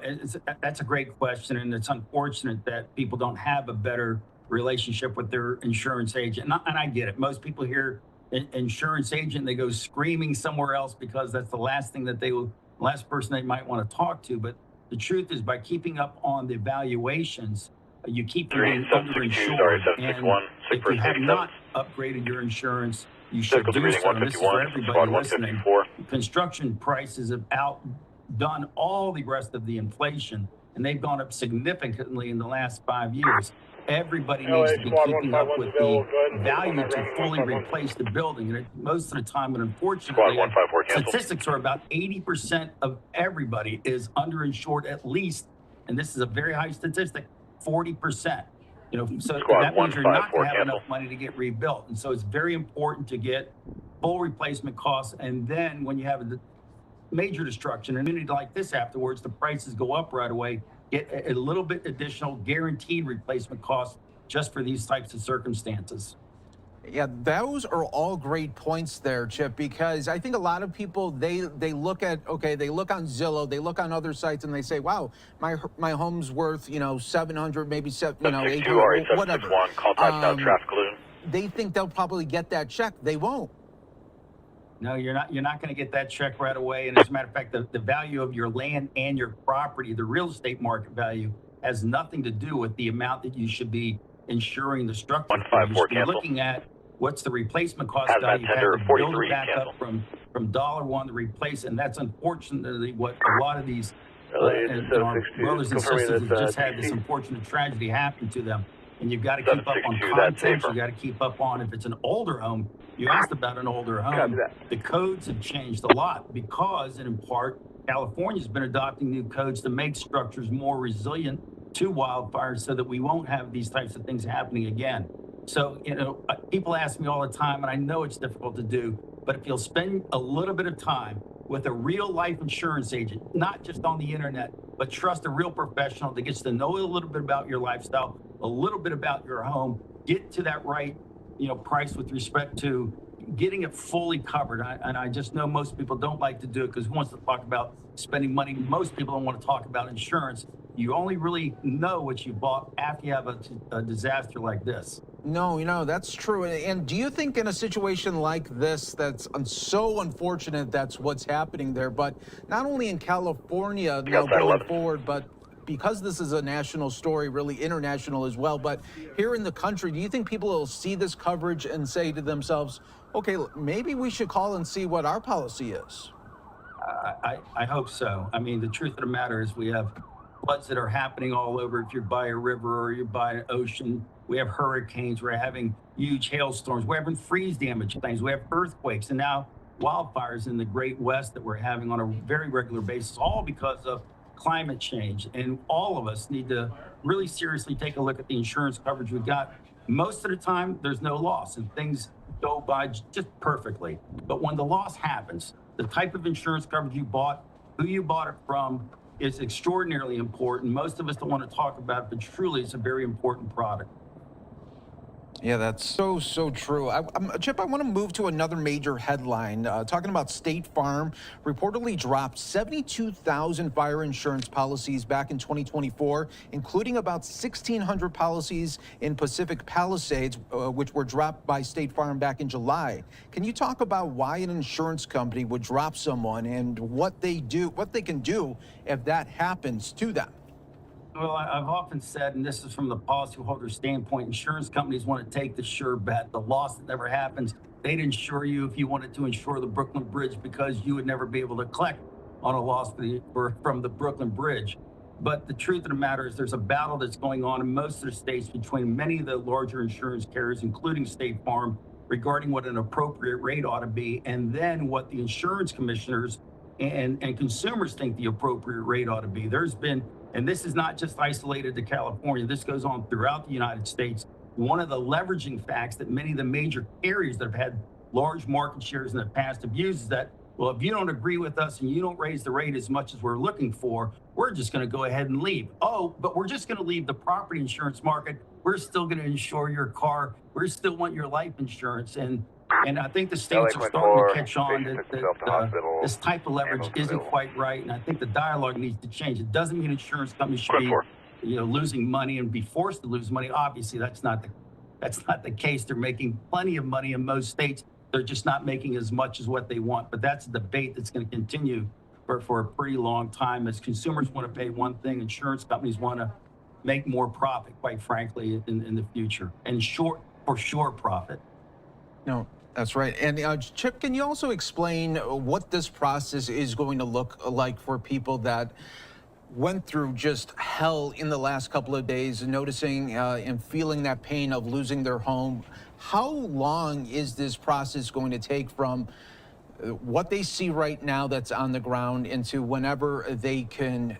that's a great question, and it's unfortunate that people don't have a better relationship with their insurance agent. And I get it. Most people hear insurance agent, they go screaming somewhere else because that's the last thing that last person they might want to talk to. But the truth is, by keeping up on the evaluations, you keep from being underinsured. And if you have not upgraded your insurance, you should do so. And this is for everybody listening. Construction prices have outdone all the rest of the inflation, and they've gone up significantly in the last 5 years. Everybody needs to be keeping up with the value to fully replace the building. And most of the time, and unfortunately, statistics are about 80% of everybody is underinsured at least, and this is a very high statistic, 40%. You know, so that means you're not going to have enough money to get rebuilt. And so it's very important to get full replacement costs. And then when you have a major destruction, and community like this afterwards, the prices go up right away. Get a little bit additional guaranteed replacement costs just for these types of circumstances. Yeah, those are all great points there, Chip, because I think a lot of people, they look at, they look on Zillow, they look on other sites and they say, wow, my home's worth, 700, maybe, 800, whatever. They think they'll probably get that check. They won't. No, you're not going to get that check right away. And as a matter of fact, the value of your land and your property, the real estate market value, has nothing to do with the amount that you should be insuring the structure. You should be looking at what's the replacement cost value. You have to build it back up from $1 to replace it. And that's unfortunately what a lot of these our brothers and sisters have just had this unfortunate tragedy happen to them. And you've got to keep up on content. You got to keep up on, if it's an older home, you asked about an older home. The codes have changed a lot because, and in part, California's been adopting new codes to make structures more resilient to wildfires so that we won't have these types of things happening again. So, people ask me all the time, and I know it's difficult to do, but if you'll spend a little bit of time with a real life insurance agent, not just on the internet, but trust a real professional that gets to know a little bit about your lifestyle, a little bit about your home, get to that right, price with respect to getting it fully covered. And I just know most people don't like to do it because who wants to talk about spending money? Most people don't want to talk about insurance. You only really know what you bought after you have a disaster like this. No, that's true. And do you think in a situation like this, that's so unfortunate that's what's happening there, but not only in California going forward, but because this is a national story, really international as well, but here in the country, do you think people will see this coverage and say to themselves, okay, maybe we should call and see what our policy is? I hope so. I mean, the truth of the matter is we have floods that are happening all over. If you're by a river or you're by an ocean, we have hurricanes, we're having huge hailstorms, we're having freeze damage things, we have earthquakes, and now wildfires in the Great West that we're having on a very regular basis, all because of climate change. And all of us need to really seriously take a look at the insurance coverage we've got. Most of the time, there's no loss and things go by just perfectly. But when the loss happens, the type of insurance coverage you bought, who you bought it from, is extraordinarily important. Most of us don't want to talk about it, but truly it's a very important product. Yeah, that's so true. Chip, I want to move to another major headline, talking about State Farm reportedly dropped 72,000 fire insurance policies back in 2024, including about 1,600 policies in Pacific Palisades, which were dropped by State Farm back in July. Can you talk about why an insurance company would drop someone and what they can do if that happens to them? Well, I've often said, and this is from the policyholder standpoint, insurance companies want to take the sure bet. The loss that never happens, they'd insure you if you wanted to insure the Brooklyn Bridge because you would never be able to collect on a loss from the Brooklyn Bridge. But the truth of the matter is there's a battle that's going on in most of the states between many of the larger insurance carriers, including State Farm, regarding what an appropriate rate ought to be, and then what the insurance commissioners and consumers think the appropriate rate ought to be. There's been, and this is not just isolated to California, this goes on throughout the United States. One of the leveraging facts that many of the major carriers that have had large market shares in the past have used is that, well, if you don't agree with us and you don't raise the rate as much as we're looking for, we're just going to go ahead and leave. Oh, but we're just going to leave the property insurance market. We're still going to insure your car. We still want your life insurance. And I think the states are starting to catch on that this type of leverage isn't quite right. And I think the dialogue needs to change. It doesn't mean insurance companies should be, losing money and be forced to lose money. Obviously, that's not the case. They're making plenty of money in most states. They're just not making as much as what they want. But that's a debate that's going to continue for a pretty long time. As consumers want to pay one thing, insurance companies want to make more profit, quite frankly, in the future, and for sure profit. No, that's right. And Chip, can you also explain what this process is going to look like for people that went through just hell in the last couple of days, noticing and feeling that pain of losing their home? How long is this process going to take from what they see right now that's on the ground into whenever they can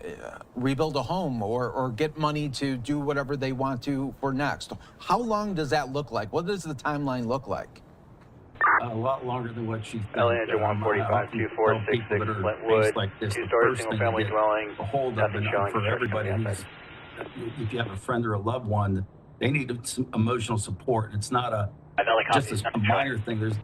rebuild a home or get money to do whatever they want to for next? How long does that look like? What does the timeline look like? A lot longer than what you think. LA Engine 145 2466 Flintwood, like this, two-story single-family dwelling, nothing showing for everybody who's, if you have a friend or a loved one, they need some emotional support. It's not just a minor thing.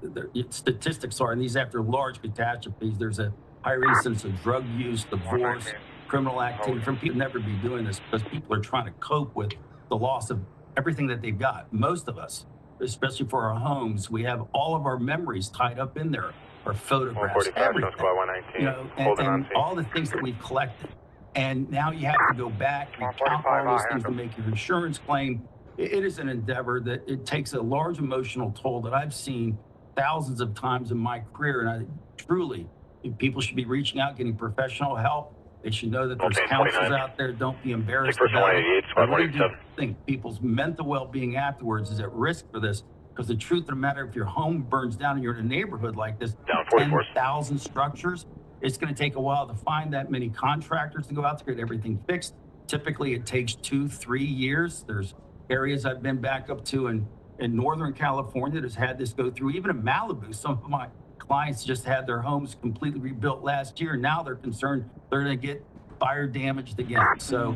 Statistics are, and these after large catastrophes, there's a higher incidence of drug use, divorce, criminal activity. From people never be doing this because people are trying to cope with the loss of everything that they've got. Most of us, especially for our homes, we have all of our memories tied up in there, our photographs, everything, and all the things that we've collected. And now you have to go back and count all those things to make your insurance claim. It is an endeavor that it takes a large emotional toll that I've seen thousands of times in my career. And I truly, people should be reaching out, getting professional help. They should know that there's Okay, counsels 29. out there. Don't be embarrassed Person about it. 188, I squad really do 187. think people's mental well-being afterwards is at risk for this, because the truth of the matter, if your home burns down and you're in a neighborhood like this, Down 44. 10,000 structures, it's going to take a while to find that many contractors to go out there, get everything fixed. Typically, it takes 2-3 years. There's areas I've been back up to in Northern California that's had this go through. Even in Malibu, some of my clients just had their homes completely rebuilt last year. Now they're concerned they're going to get fire damaged again. So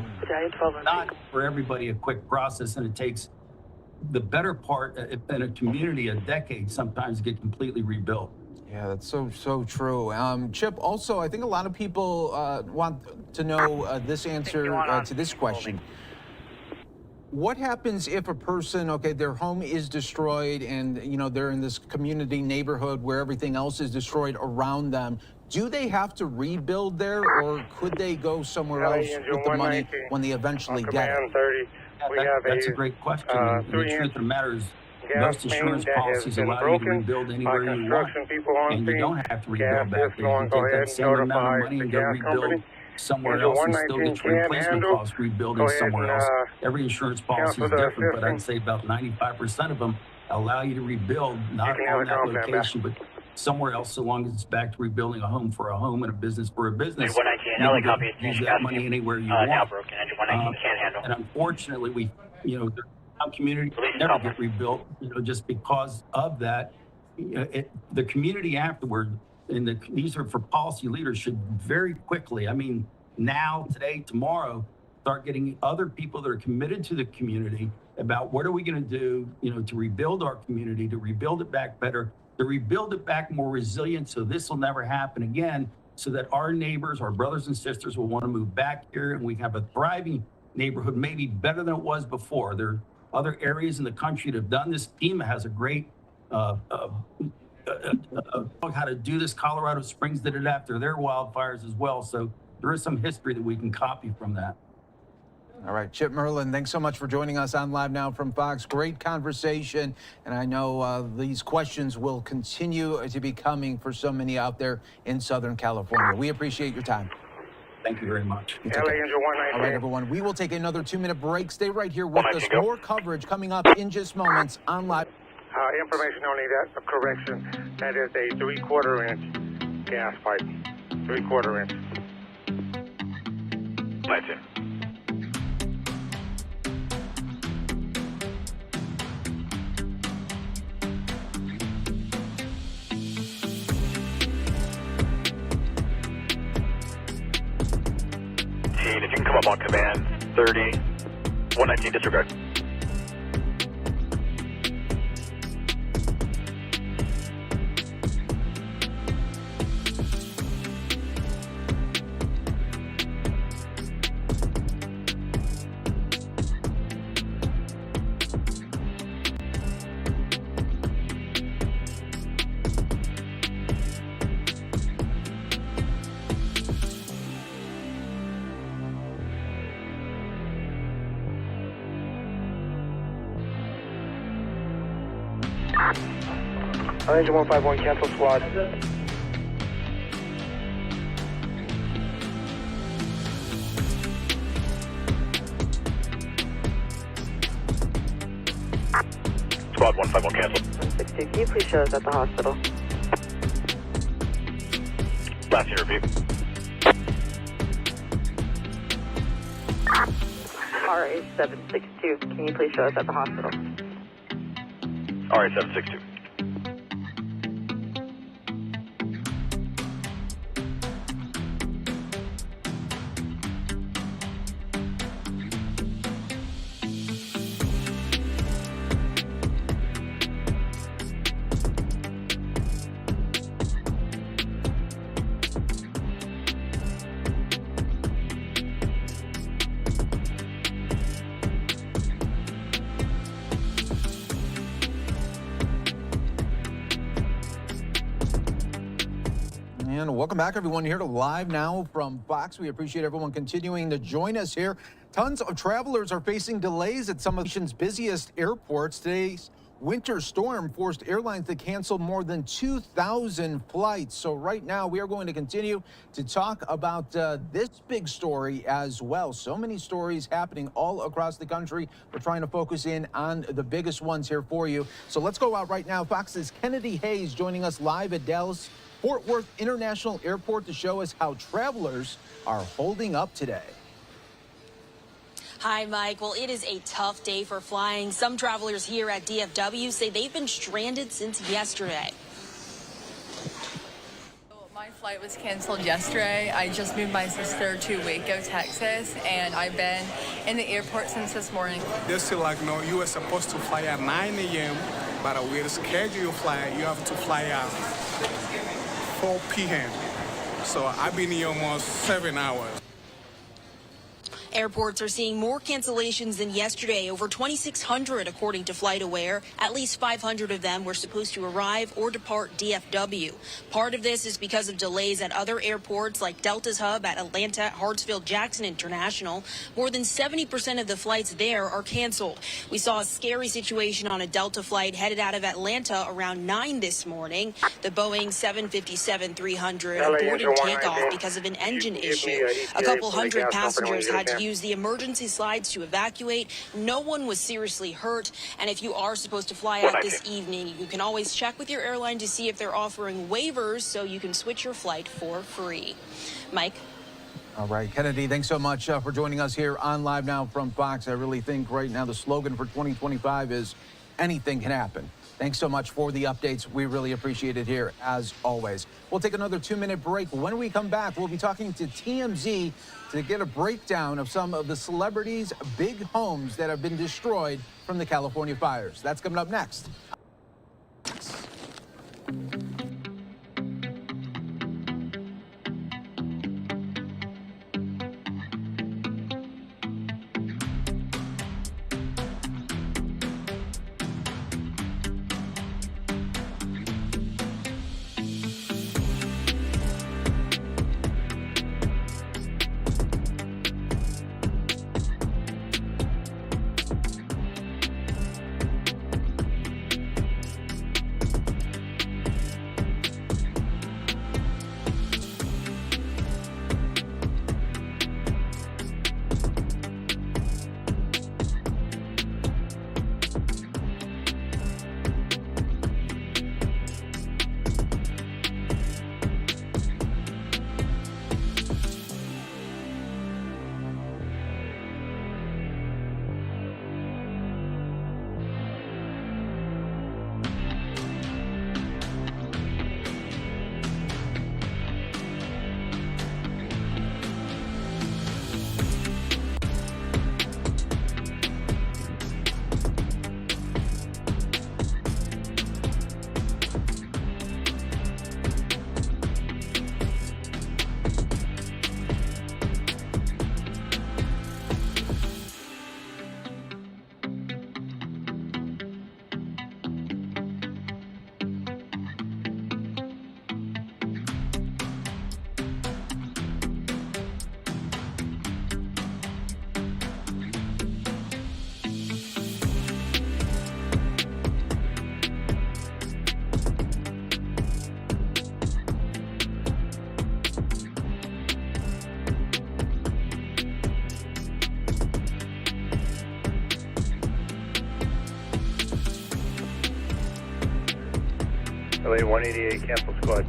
not for everybody a quick process, and it takes the better part in a community a decade sometimes to get completely rebuilt. Yeah, that's so true. Chip, also, I think a lot of people want to know this answer to this question. What happens if a person, okay, their home is destroyed and, you know, they're in this community neighborhood where everything else is destroyed around them? Do they have to rebuild there, or could they go somewhere else with the money when they eventually get it? That's a great question. And the truth of the matter is, most insurance policies allow you to rebuild anywhere you want, and you don't have to rebuild back there. You can take that same amount of money and go rebuild somewhere else and still get your replacement costs rebuilding somewhere else. Every insurance policy is different, but I'd say about 95% of them allow you to rebuild, not on that location, but somewhere else, so long as it's back to rebuilding a home for a home and a business for a business. You can use that money anywhere you want. And unfortunately, some communities never get rebuilt, just because of that. The community afterward, and these are for policy leaders, should very quickly, I mean, now, today, tomorrow, start getting other people that are committed to the community about what are we going to do, to rebuild our community, to rebuild it back better, to rebuild it back more resilient, so this will never happen again, so that our neighbors, our brothers and sisters will want to move back here, and we have a thriving neighborhood, maybe better than it was before. There are other areas in the country that have done this. FEMA has a great how to do this. Colorado Springs did it after their wildfires as well. So there is some history that we can copy from that. All right, Chip Merlin, thanks so much for joining us on Live Now from Fox. Great conversation, and I know these questions will continue to be coming for so many out there in Southern California. We appreciate your time. Thank you very much. All right, everyone, we will take another 2-minute break. Stay right here with us. More coverage coming up in just moments on Live. Information only, that's a correction. That is a 3/4 inch gas pipe. 3/4 inch. That's it. If you can come up on command, 30, 119 disregard. Engine 151, cancel squad. Squad 151, cancel. 160, can you please show us at the hospital? Last year, repeat. RA 762, can you please show us at the hospital? RA 762. And welcome back, everyone, here to Live Now from Fox. We appreciate everyone continuing to join us here. Tons of travelers are facing delays at some of the nation's busiest airports. Today's winter storm forced airlines to cancel more than 2,000 flights. So right now we are going to continue to talk about this big story as well. So many stories happening all across the country. We're trying to focus in on the biggest ones here for you. So let's go out right now. Fox's Kennedy Hayes joining us live at Dallas Fort Worth International Airport to show us how travelers are holding up today. Hi, Mike. Well, it is a tough day for flying. Some travelers here at DFW say they've been stranded since yesterday. My flight was canceled yesterday. I just moved my sister to Waco, Texas, and I've been in the airport since this morning. They say like, no, you were supposed to fly at 9 a.m., but we'll schedule your flight. You have to fly at 4 p.m. So I've been here almost 7 hours. Airports are seeing more cancellations than yesterday, over 2,600 according to FlightAware. At least 500 of them were supposed to arrive or depart DFW. Part of this is because of delays at other airports like Delta's hub at Atlanta, Hartsfield, Jackson International. More than 70% of the flights there are canceled. We saw a scary situation on a Delta flight headed out of Atlanta around 9 this morning. The Boeing 757-300 aborted takeoff because of an engine issue. A couple hundred passengers had to use the emergency slides to evacuate. No one was seriously hurt. And if you are supposed to fly out this evening, you can always check with your airline to see if they're offering waivers so you can switch your flight for free. Mike? All right, Kennedy, thanks so much for joining us here on Live Now from Fox. I really think right now the slogan for 2025 is anything can happen. Thanks so much for the updates. We really appreciate it here, as always. We'll take another 2-minute break. When we come back, we'll be talking to TMZ to get a breakdown of some of the celebrities' big homes that have been destroyed from the California fires. That's coming up next. LA 188, cancel squad.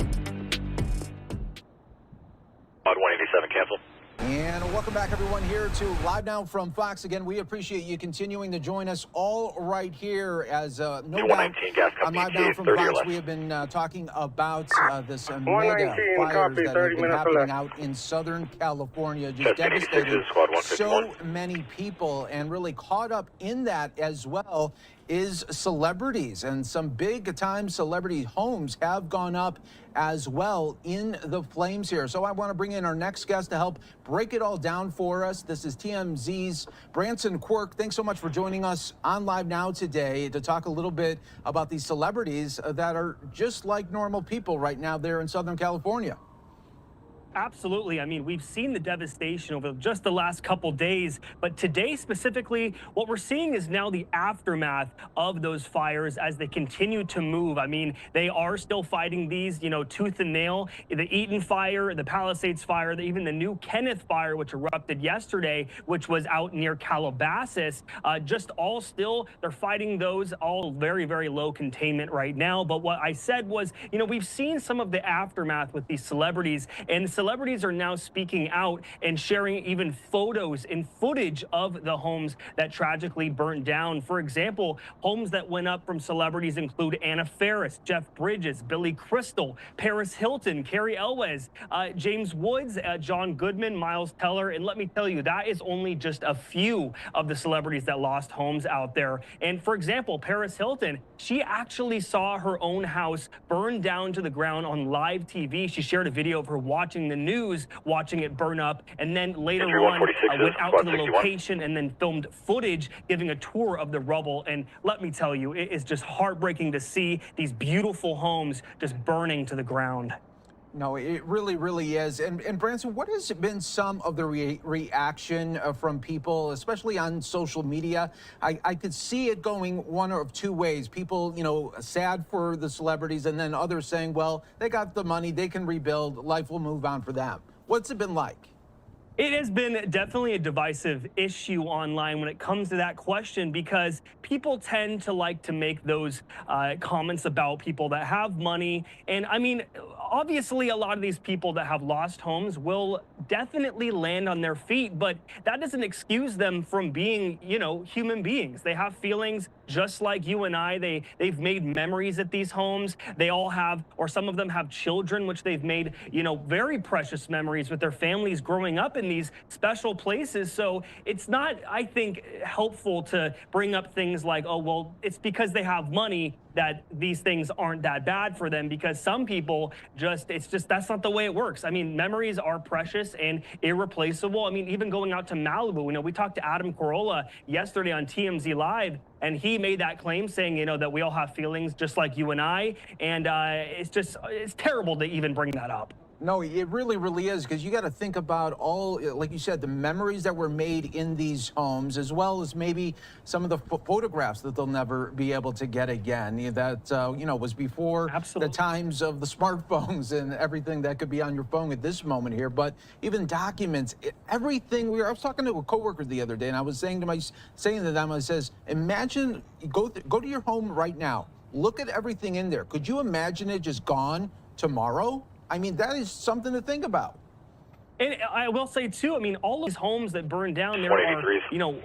Squad 187, cancel. And welcome back, everyone, here to Live Now from Fox. Again, we appreciate you continuing to join us all right here as no doubt on Live Now from Fox. We have been talking about this mega fires that have been happening out in Southern California, just devastating so many people, and really caught up in that as well is celebrities, and some big time celebrity homes have gone up as well in the flames here. So I want to bring in our next guest to help break it all down for us. This is TMZ's Branson Quirk. Thanks so much for joining us on Live Now today to talk a little bit about these celebrities that are just like normal people right now there in Southern California. Absolutely. I mean, we've seen the devastation over just the last couple days, but today specifically, what we're seeing is now the aftermath of those fires as they continue to move. I mean, they are still fighting these, tooth and nail. The Eaton fire, the Palisades fire, even the new Kenneth fire, which erupted yesterday, which was out near Calabasas, just all still, they're fighting those all very, very low containment right now. But what I said was, we've seen some of the aftermath with these celebrities, and celebrities are now speaking out and sharing even photos and footage of the homes that tragically burnt down. For example, homes that went up from celebrities include Anna Faris, Jeff Bridges, Billy Crystal, Paris Hilton, Carrie Elwes, James Woods, John Goodman, Miles Teller. And let me tell you, that is only just a few of the celebrities that lost homes out there. And for example, Paris Hilton, she actually saw her own house burn down to the ground on live TV. She shared a video of her watching the news, watching it burn up, and then later on went out to the location and then filmed footage giving a tour of the rubble. And let me tell you, it is just heartbreaking to see these beautiful homes just burning to the ground. No, it really, really is. And Branson, what has been some of the reaction from people, especially on social media? I could see it going one of two ways. People, sad for the celebrities, and then others saying, well, they got the money, they can rebuild, life will move on for them. What's it been like? It has been definitely a divisive issue online when it comes to that question, because people tend to like to make those comments about people that have money. And I mean, obviously, a lot of these people that have lost homes will definitely land on their feet, but that doesn't excuse them from being, human beings. They have feelings just like you and I. They've made memories at these homes. They all have, or some of them have children, which they've made, very precious memories with their families growing up in these special places. So it's not, I think, helpful to bring up things like, oh, well, it's because they have money that these things aren't that bad for them, because some people that's not the way it works. I mean, memories are precious and irreplaceable. I mean, even going out to Malibu, we talked to Adam Carolla yesterday on TMZ Live, and he made that claim saying, that we all have feelings just like you and I. And it's terrible to even bring that up. No, it really, really is, because you got to think about all, like you said, the memories that were made in these homes, as well as maybe some of the photographs that they'll never be able to get again. That, was before the times of the smartphones and everything that could be on your phone at this moment here. But even documents, everything. I was talking to a coworker the other day, and I was saying to them, I says, imagine, go to your home right now. Look at everything in there. Could you imagine it just gone tomorrow? I mean, that is something to think about. And I will say, too, I mean, all of these homes that burned down, there are,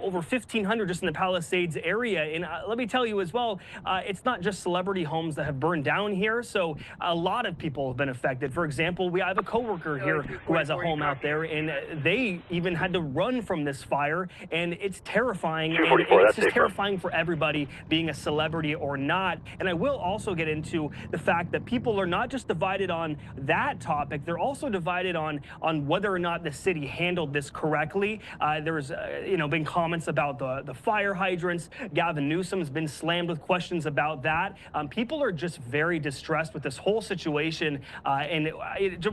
over 1,500 just in the Palisades area. And let me tell you as well, it's not just celebrity homes that have burned down here. So a lot of people have been affected. For example, we have a coworker here who has a home out there, and they even had to run from this fire. And it's terrifying. And it's just terrifying for everybody, being a celebrity or not. And I will also get into the fact that people are not just divided on that topic. They're also divided on whether or not the city handled this correctly. There's, been comments about the fire hydrants. Gavin Newsom's been slammed with questions about that. People are just very distressed with this whole situation, and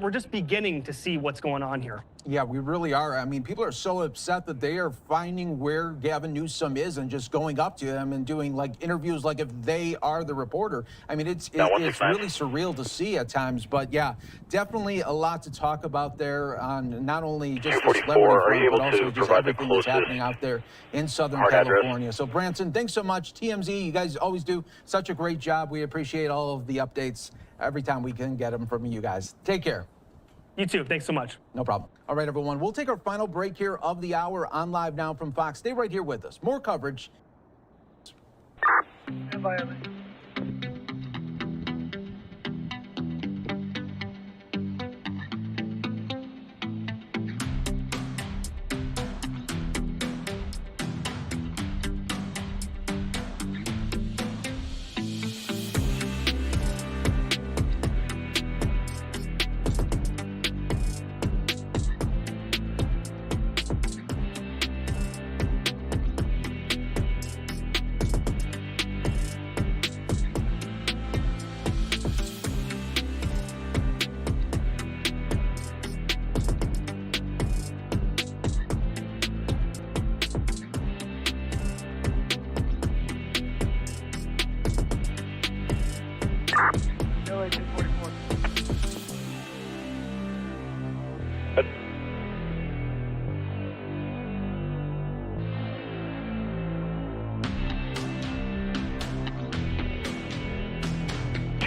we're just beginning to see what's going on here. Yeah, we really are. I mean, people are so upset that they are finding where Gavin Newsom is and just going up to him and doing interviews like if they are the reporter. I mean, it's really surreal to see at times. But yeah, definitely a lot to talk about there on not only just the celebrity front, but also just everything that's happening out there in Southern California. So Branson, thanks so much. TMZ, you guys always do such a great job. We appreciate all of the updates every time we can get them from you guys. Take care. You too. Thanks so much. No problem. All right, everyone. We'll take our final break here of the hour on Live Now from Fox. Stay right here with us. More coverage.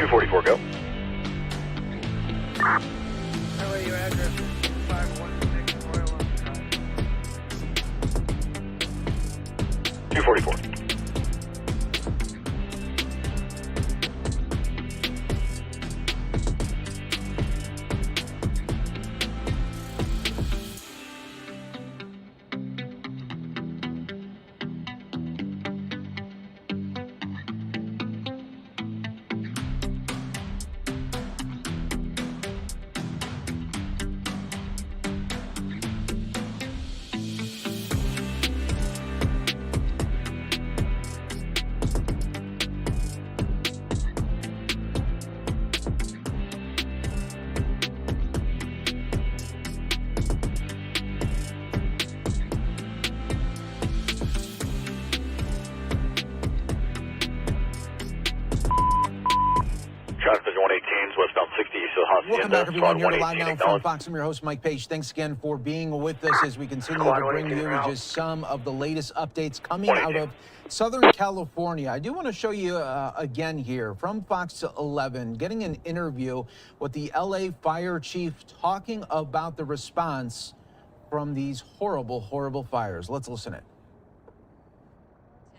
244, go. LA, your address is 516 Royal Oak Drive. 244. Traffic 118s, westbound 60, so Hacienda. Welcome back, everyone. You're live now from acknowledge. Fox. I'm your host, Mike Page. Thanks again for being with us as we continue to bring you just some of the latest updates coming out of Southern California. I do want to show you again here from Fox 11, getting an interview with the LA fire chief talking about the response from these horrible, horrible fires. Let's listen in.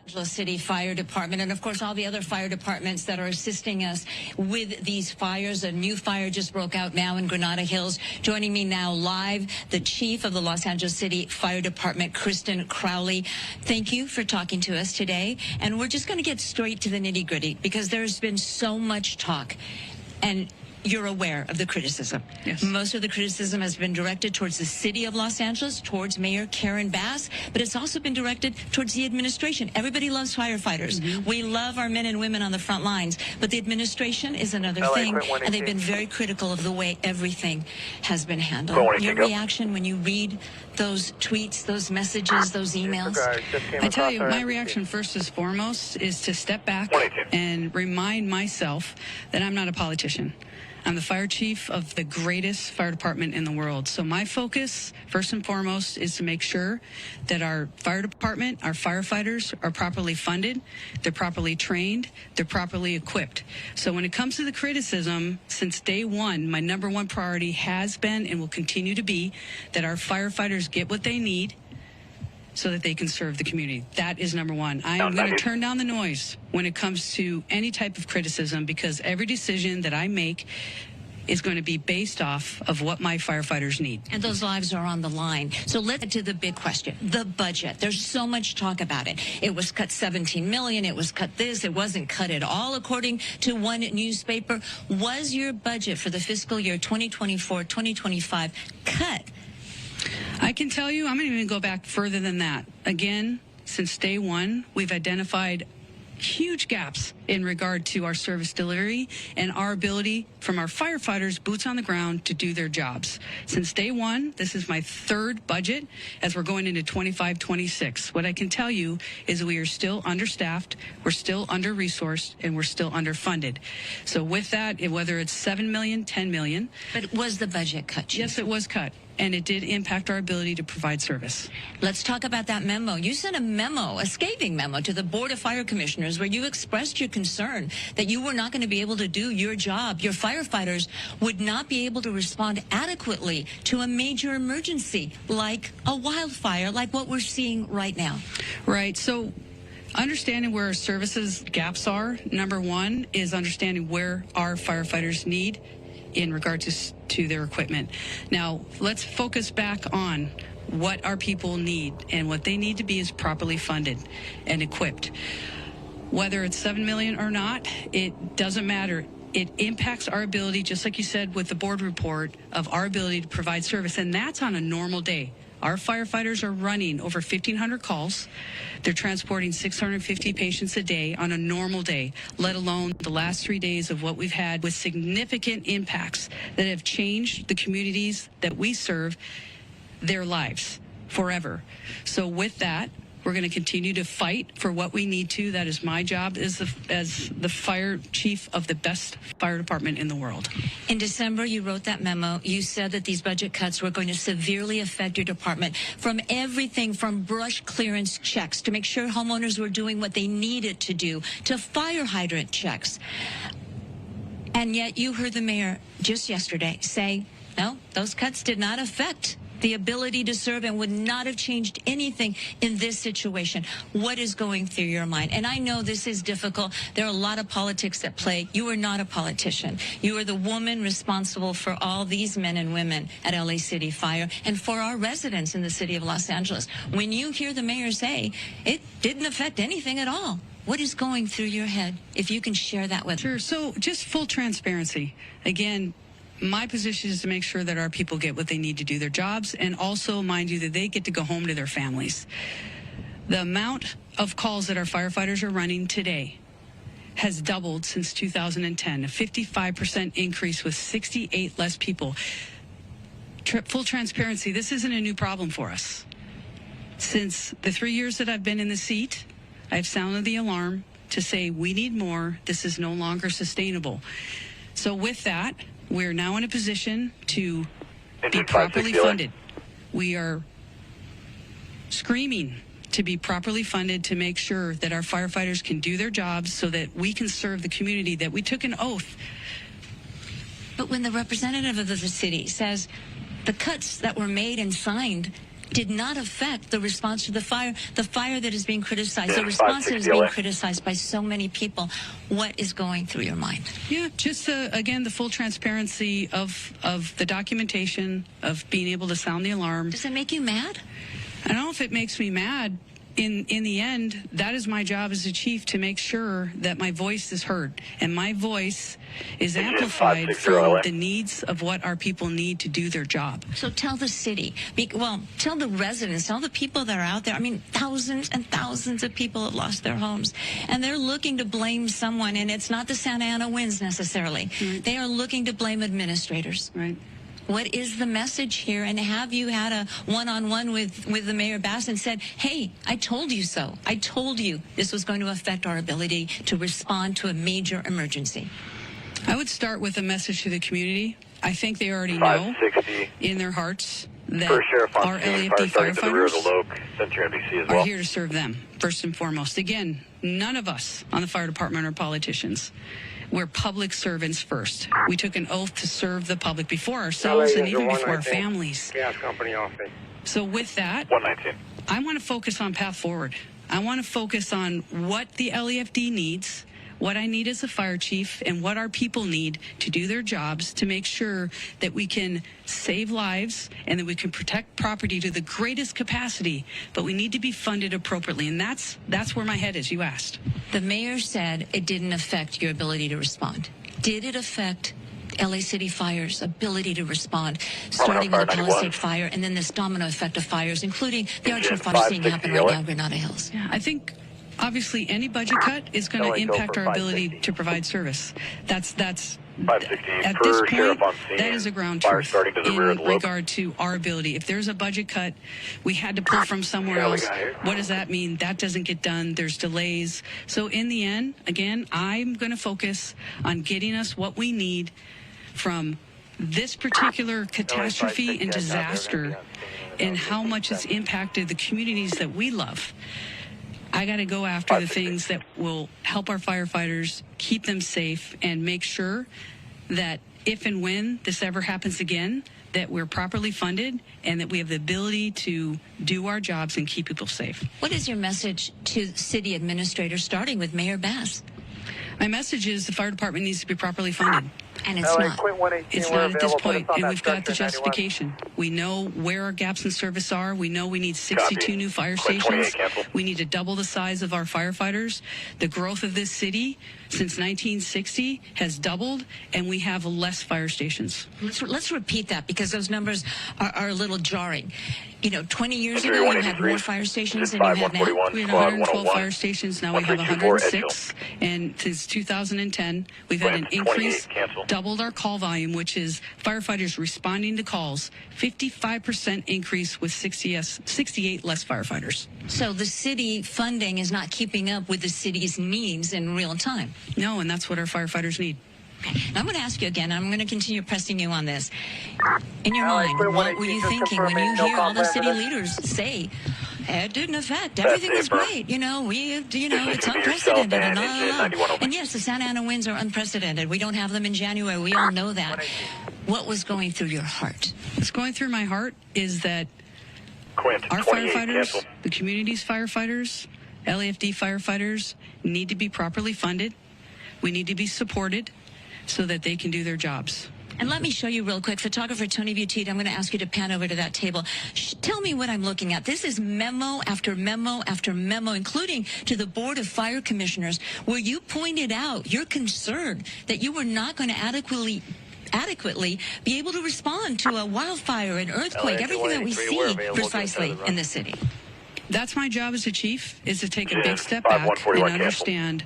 Los Angeles City Fire Department, and of course all the other fire departments that are assisting us with these fires. A new fire just broke out now in Granada Hills. Joining me now live, the chief of the Los Angeles City Fire Department, Kristen Crowley. Thank you for talking to us today. And we're just going to get straight to the nitty-gritty because there's been so much talk. And you're aware of the criticism. Yes. Most of the criticism has been directed towards the city of Los Angeles, towards Mayor Karen Bass, but it's also been directed towards the administration. Everybody loves firefighters. We love our men and women on the front lines, but the administration is another thing, and they've been very critical of the way everything has been handled. Your reaction when you read those tweets, those messages, those emails? I tell you, my reaction first and foremost is to step back and remind myself that I'm not a politician. I'm the fire chief of the greatest fire department in the world. So my focus, first and foremost, is to make sure that our fire department, our firefighters are properly funded, they're properly trained, they're properly equipped. So when it comes to the criticism, since day one, my number one priority has been and will continue to be that our firefighters get what they need so that they can serve the community. That is number one. I am going to turn down the noise when it comes to any type of criticism because every decision that I make is going to be based off of what my firefighters need. And those lives are on the line. So let's get to the big question, the budget. There's so much talk about it. It was cut 17 million. It was cut this. It wasn't cut at all, according to one newspaper. Was your budget for the fiscal year 2024-2025 cut? I can tell you, I'm going to even go back further than that. Again, since day one, we've identified huge gaps in regard to our service delivery and our ability from our firefighters, boots on the ground, to do their jobs. Since day one, this is my third budget as we're going into 25-26. What I can tell you is we are still understaffed, we're still under-resourced, and we're still underfunded. So with that, whether it's 7 million, 10 million. But was the budget cut, Chief? Yes, it was cut. And it did impact our ability to provide service. Let's talk about that memo. You sent a memo, a scathing memo, to the Board of Fire Commissioners where you expressed your concern that you were not going to be able to do your job. Your firefighters would not be able to respond adequately to a major emergency like a wildfire, like what we're seeing right now. Right. So understanding where our services gaps are, number one, is understanding where our firefighters need in regard to their equipment. Now, let's focus back on what our people need, and what they need to be is properly funded and equipped. Whether it's 7 million or not, it doesn't matter. It impacts our ability, just like you said with the board report, of our ability to provide service, and that's on a normal day. Our firefighters are running over 1,500 calls. They're transporting 650 patients a day on a normal day, let alone the last 3 days of what we've had with significant impacts that have changed the communities that we serve, their lives forever. So with that, we're going to continue to fight for what we need to. That is my job as the fire chief of the best fire department in the world. In December, you wrote that memo. You said that these budget cuts were going to severely affect your department, from everything from brush clearance checks to make sure homeowners were doing what they needed to do, to fire hydrant checks. And yet you heard the mayor just yesterday say, no, those cuts did not affect the ability to serve and would not have changed anything in this situation. What is going through your mind? And I know this is difficult. There are a lot of politics at play. You are not a politician. You are the woman responsible for all these men and women at LA City Fire and for our residents in the city of Los Angeles. When you hear the mayor say it didn't affect anything at all, what is going through your head? If you can share that with us. Sure. So just full transparency. Again, my position is to make sure that our people get what they need to do their jobs, and also, mind you, that they get to go home to their families. The amount of calls that our firefighters are running today has doubled since 2010, a 55% increase with 68 less people. Full transparency, this isn't a new problem for us. Since the 3 years that I've been in the seat, I've sounded the alarm to say we need more. This is no longer sustainable. So with that, we're now in a position to be properly funded. We are screaming to be properly funded to make sure that our firefighters can do their jobs so that we can serve the community that we took an oath. But when the representative of the city says the cuts that were made and signed did not affect the response to the fire that is being criticized, the response that is being criticized by so many people, what is going through your mind? Yeah, just again, the full transparency of the documentation, of being able to sound the alarm. Does it make you mad? I don't know if it makes me mad. In the end, that is my job as a chief, to make sure that my voice is heard. And my voice is amplified from the needs of what our people need to do their job. So tell the city, tell the residents, tell the people that are out there. I mean, thousands and thousands of people have lost their homes, and they're looking to blame someone, and it's not the Santa Ana winds necessarily. Right. They are looking to blame administrators. Right. What is the message here? And have you had a one-on-one with the Mayor Bass and said, hey, I told you so. I told you this was going to affect our ability to respond to a major emergency? I would start with a message to the community. I think they already know in their hearts that our LAFD firefighters are here to serve them, first and foremost. Again, none of us on the fire department are politicians. We're public servants first. We took an oath to serve the public before ourselves and even before our families. Gas company office. So with that, 119. I want to focus on path forward. I want to focus on what the LAFD needs, what I need as a fire chief, and what our people need to do their jobs to make sure that we can save lives and that we can protect property to the greatest capacity, but we need to be funded appropriately. And that's where my head is, you asked. The mayor said it didn't affect your ability to respond. Did it affect LA City Fire's ability to respond, starting with the Palisade fire and then this domino effect of fires, incling the Archer fire seeing happen right now in Granada Hills? Yeah, I think obviously any budget cut is going to impact our ability to provide service. That's at this point, that is a ground truth in regard to our ability. If there's a budget cut, we had to pull from somewhere else. What does that mean? That doesn't get done. There's delays. So in the end, again, I'm going to focus on getting us what we need from this particular catastrophe and disaster and how much it's impacted the communities that we love. I got to go after the things that will help our firefighters, keep them safe, and make sure that if and when this ever happens again, that we're properly funded and that we have the ability to do our jobs and keep people safe. What is your message to city administrators, starting with Mayor Bass? My message is the fire department needs to be properly funded. And it's not. It's not at this point, and we've got the justification. We know where our gaps in service are. We know we need 62 new fire stations. We need to double the size of our firefighters. The growth of this city since 1960 has doubled, and we have less fire stations. Let's repeat that, because those numbers are a little jarring. You know, 20 years ago, you had more fire stations than you have now. We had 112 fire stations. Now we have 106. And since 2010, we've had an increase, doubled our call volume, which is firefighters responding to calls, 55% increase with 68 less firefighters. So the city funding is not keeping up with the city's needs in real time. No, and that's what our firefighters need. Okay. I'm going to ask you again. I'm going to continue pressing you on this. In your mind, what were you thinking when you hear all the city leaders say It didn't affect. Everything was great. It's unprecedented. And yes, the Santa Ana winds are unprecedented. We don't have them in January. We all know that. What was going through your heart? What's going through my heart is that Quint, our 28, firefighters, cancel. the community's firefighters, LAFD firefighters need to be properly funded. We need to be supported so that they can do their jobs. And let me show you real quick. Photographer Tony Buttigieg, I'm going to ask you to pan over to that table. Tell me what I'm looking at. This is memo after memo after memo, including to the Board of Fire Commissioners, where you pointed out your concern that you were not going to adequately be able to respond to a wildfire, an earthquake, everything that we see precisely in the city. That's my job as a chief, is to take a big step back and understand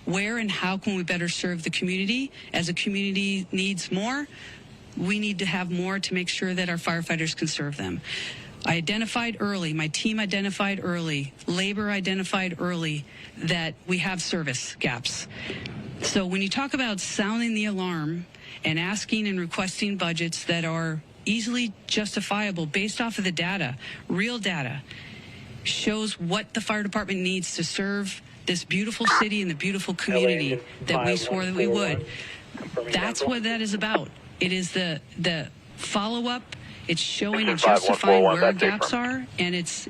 where and how can we better serve the community. As a community needs more, we need to have more to make sure that our firefighters can serve them. I identified early, my team identified early, labor identified early that we have service gaps. So when you talk about sounding the alarm and asking and requesting budgets that are easily justifiable based off of the data, real data, shows what the fire department needs to serve this beautiful city and the beautiful community that we swore that we would. That's what that is about. It is the follow-up. It's showing and justifying where our gaps are, and it's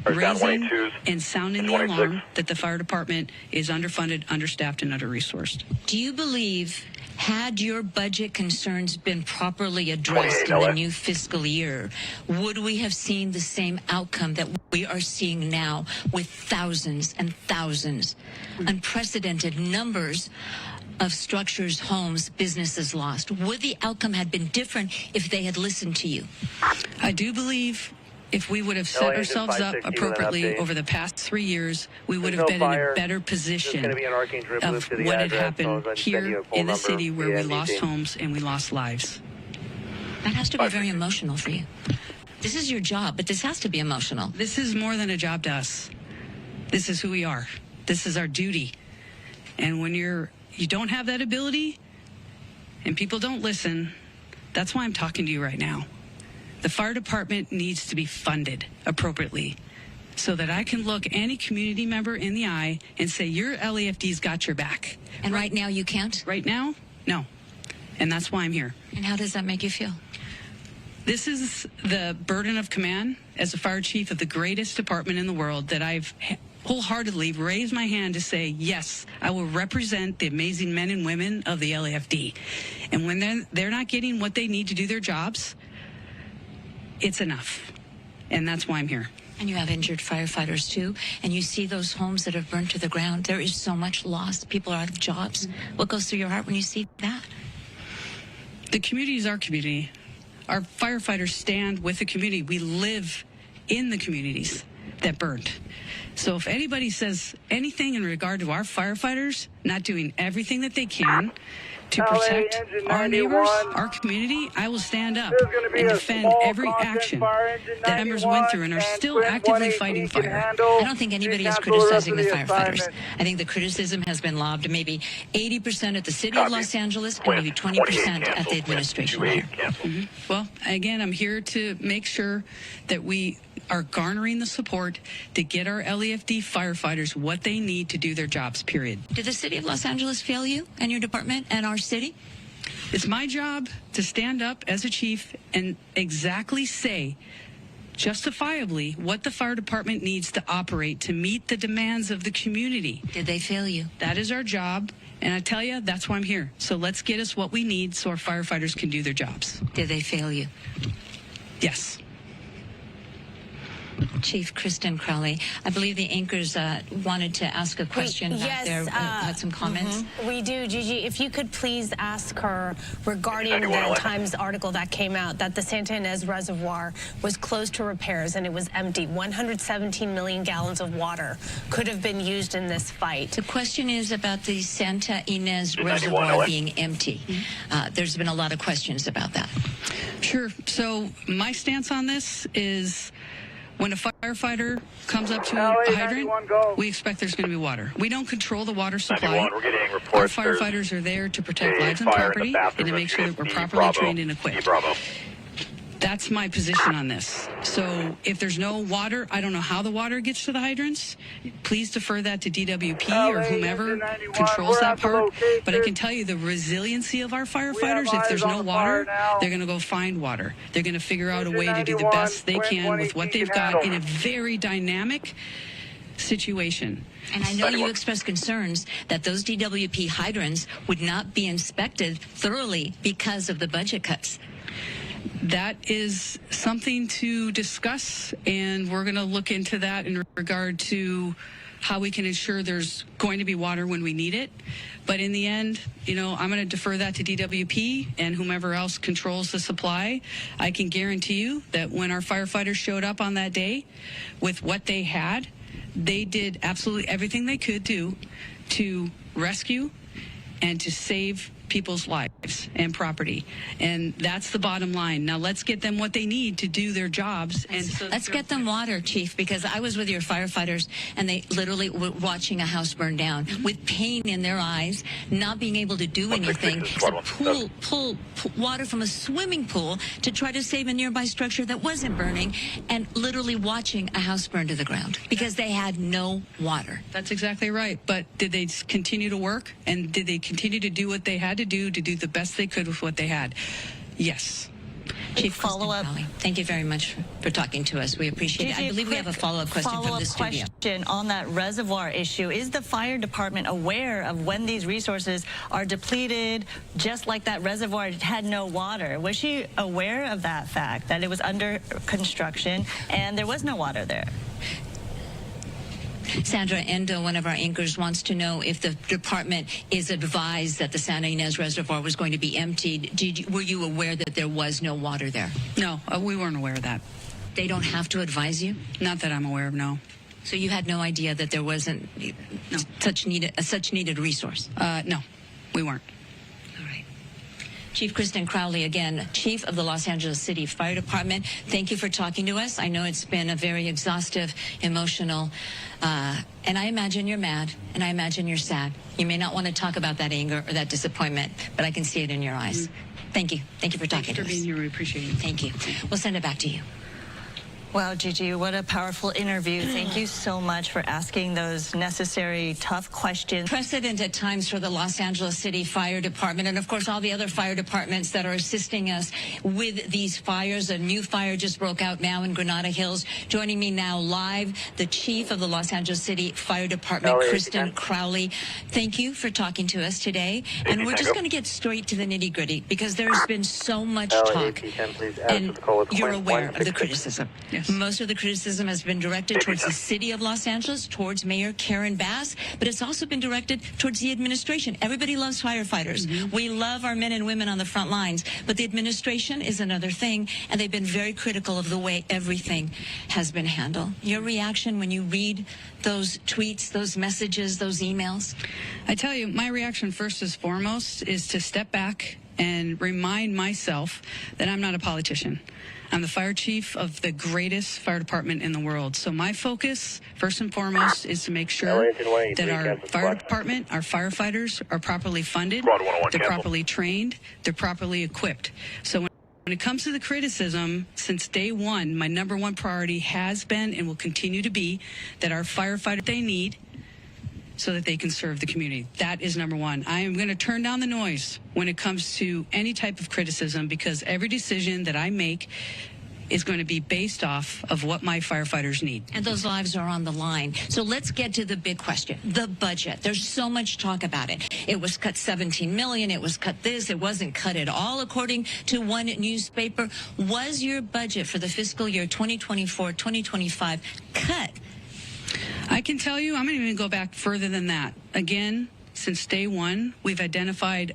raising and sounding the alarm that the fire department is underfunded, understaffed, and under-resourced. Do you believe, had your budget concerns been properly addressed in the new fiscal year, would we have seen the same outcome that we are seeing now with thousands and thousands, unprecedented numbers of structures, homes, businesses lost? Would the outcome have been different if they had listened to you? I do believe if we would have set ourselves up appropriately over the past 3 years, we would have been in a better position of what had happened here in the city where we lost homes and we lost lives. That has to be very emotional for you. This is your job, but this has to be emotional. This is more than a job to us. This is who we are. This is our duty. And when you don't have that ability and people don't listen, that's why I'm talking to you right now. The fire department needs to be funded appropriately so that I can look any community member in the eye and say, your LAFD's got your back. And right now you can't? Right now, no. And that's why I'm here. And how does that make you feel? This is the burden of command as a fire chief of the greatest department in the world that I've wholeheartedly raised my hand to say, yes, I will represent the amazing men and women of the LAFD. And when they're not getting what they need to do their jobs, it's enough. And that's why I'm here. And you have injured firefighters too, and you see those homes that have burned to the ground. There is so much loss. People are out of jobs. What goes through your heart when you see that? The community is our community. Our firefighters stand with the community. We live in the communities that burned. So if anybody says anything in regard to our firefighters not doing everything that they can to protect our neighbors, our community, I will stand up and defend every action that members went through and are still actively fighting fire. I don't think anybody is criticizing the firefighters. I think the criticism has been lobbed maybe 80% at the city of Los Angeles and maybe 20% at the administration here. Well, again, I'm here to make sure that we are garnering the support to get our LAFD firefighters what they need to do their jobs, period. Did the city of Los Angeles fail you and your department and our city? It's my job to stand up as a chief and exactly say justifiably what the fire department needs to operate to meet the demands of the community. Did they fail you? That is our job. And I tell you, that's why I'm here. So let's get us what we need so our firefighters can do their jobs. Did they fail you? Yes. Chief Kristen Crowley, I believe the anchors wanted to ask a question back there, had some comments. We do, Gigi. If you could please ask her regarding the Times article that came out that the Santa Ynez Reservoir was closed to repairs and it was empty. 117 million gallons of water could have been used in this fight. The question is about the Santa Ynez Reservoir being empty. There's been a lot of questions about that. Sure. So my stance on this is, when a firefighter comes up to a hydrant, we expect there's going to be water. We don't control the water supply. Our firefighters are there to protect lives and property and to make sure that we're properly trained and equipped. That's my position on this. So if there's no water, I don't know how the water gets to the hydrants. Please defer that to DWP or whomever controls that part. But I can tell you the resiliency of our firefighters, if there's no water, they're going to go find water. They're going to figure out a way to do the best they can with what they've got in a very dynamic situation. And I know you expressed concerns that those DWP hydrants would not be inspected thoroughly because of the budget cuts. That is something to discuss, and we're going to look into that in regard to how we can ensure there's going to be water when we need it. But in the end, you know, I'm going to defer that to DWP and whomever else controls the supply. I can guarantee you that when our firefighters showed up on that day with what they had, they did absolutely everything they could do to rescue and to save people's lives and property. And that's the bottom line. Now let's get them what they need to do their jobs. And so let's get them water, Chief, because I was with your firefighters and they literally were watching a house burn down with pain in their eyes, not being able to do anything except pull water from a swimming pool to try to save a nearby structure that wasn't burning, and literally watching a house burn to the ground because they had no water. That's exactly right. But did they continue to work, and did they continue to do what they had to do the best they could with what they had? Yes. Chief, follow-up. Thank you very much for talking to us. We appreciate it. I believe we have a follow-up question from the studio. Question on that reservoir issue. Is the fire department aware of when these resources are depleted, just like that reservoir had no water? Was she aware of that fact, that it was under construction and there was no water there? Sandra Endo, one of our anchors, wants to know if the department is advised that the Santa Ynez Reservoir was going to be emptied. Were you aware that there was no water there? No, we weren't aware of that. They don't have to advise you? Not that I'm aware of, no. So you had no idea that there wasn't such needed resource? No, we weren't. Chief Kristen Crowley, again, Chief of the Los Angeles City Fire Department, thank you for talking to us. I know it's been a very exhaustive, emotional, and I imagine you're mad, and I imagine you're sad. You may not want to talk about that anger or that disappointment, but I can see it in your eyes. Thank you. Thank you for talking to us. Thank you for being here. We appreciate it. Thank you. We'll send it back to you. Wow, Gigi, what a powerful interview. Thank you so much for asking those necessary, tough questions. Precedent at times for the Los Angeles City Fire Department, and of course all the other fire departments that are assisting us with these fires. A new fire just broke out now in Granada Hills. Joining me now live, the Chief of the Los Angeles City Fire Department, Kristen Crowley. Thank you for talking to us today. And we're just going to get straight to the nitty-gritty because there's been so much talk, and you're aware of the criticism. Yes. Most of the criticism has been directed towards the city of Los Angeles, towards Mayor Karen Bass, but it's also been directed towards the administration. Everybody loves firefighters. We love our men and women on the front lines, but the administration is another thing, and they've been very critical of the way everything has been handled. Your reaction when you read those tweets, those messages, those emails? I tell you, my reaction first and foremost is to step back and remind myself that I'm not a politician. I'm the fire chief of the greatest fire department in the world. So my focus, first and foremost, is to make sure that our fire department, our firefighters are properly funded, they're properly trained, they're properly equipped. So when it comes to the criticism, since day one, my number one priority has been and will continue to be that our firefighters they need so that they can serve the community. That is number one. I am going to turn down the noise when it comes to any type of criticism because every decision that I make is going to be based off of what my firefighters need. And those lives are on the line. So let's get to the big question, the budget. There's so much talk about it. It was cut $17 million. It was cut this. It wasn't cut at all, according to one newspaper. Was your budget for the fiscal year 2024-2025 cut? I can tell you, I'm going to even go back further than that. Again, since day one, we've identified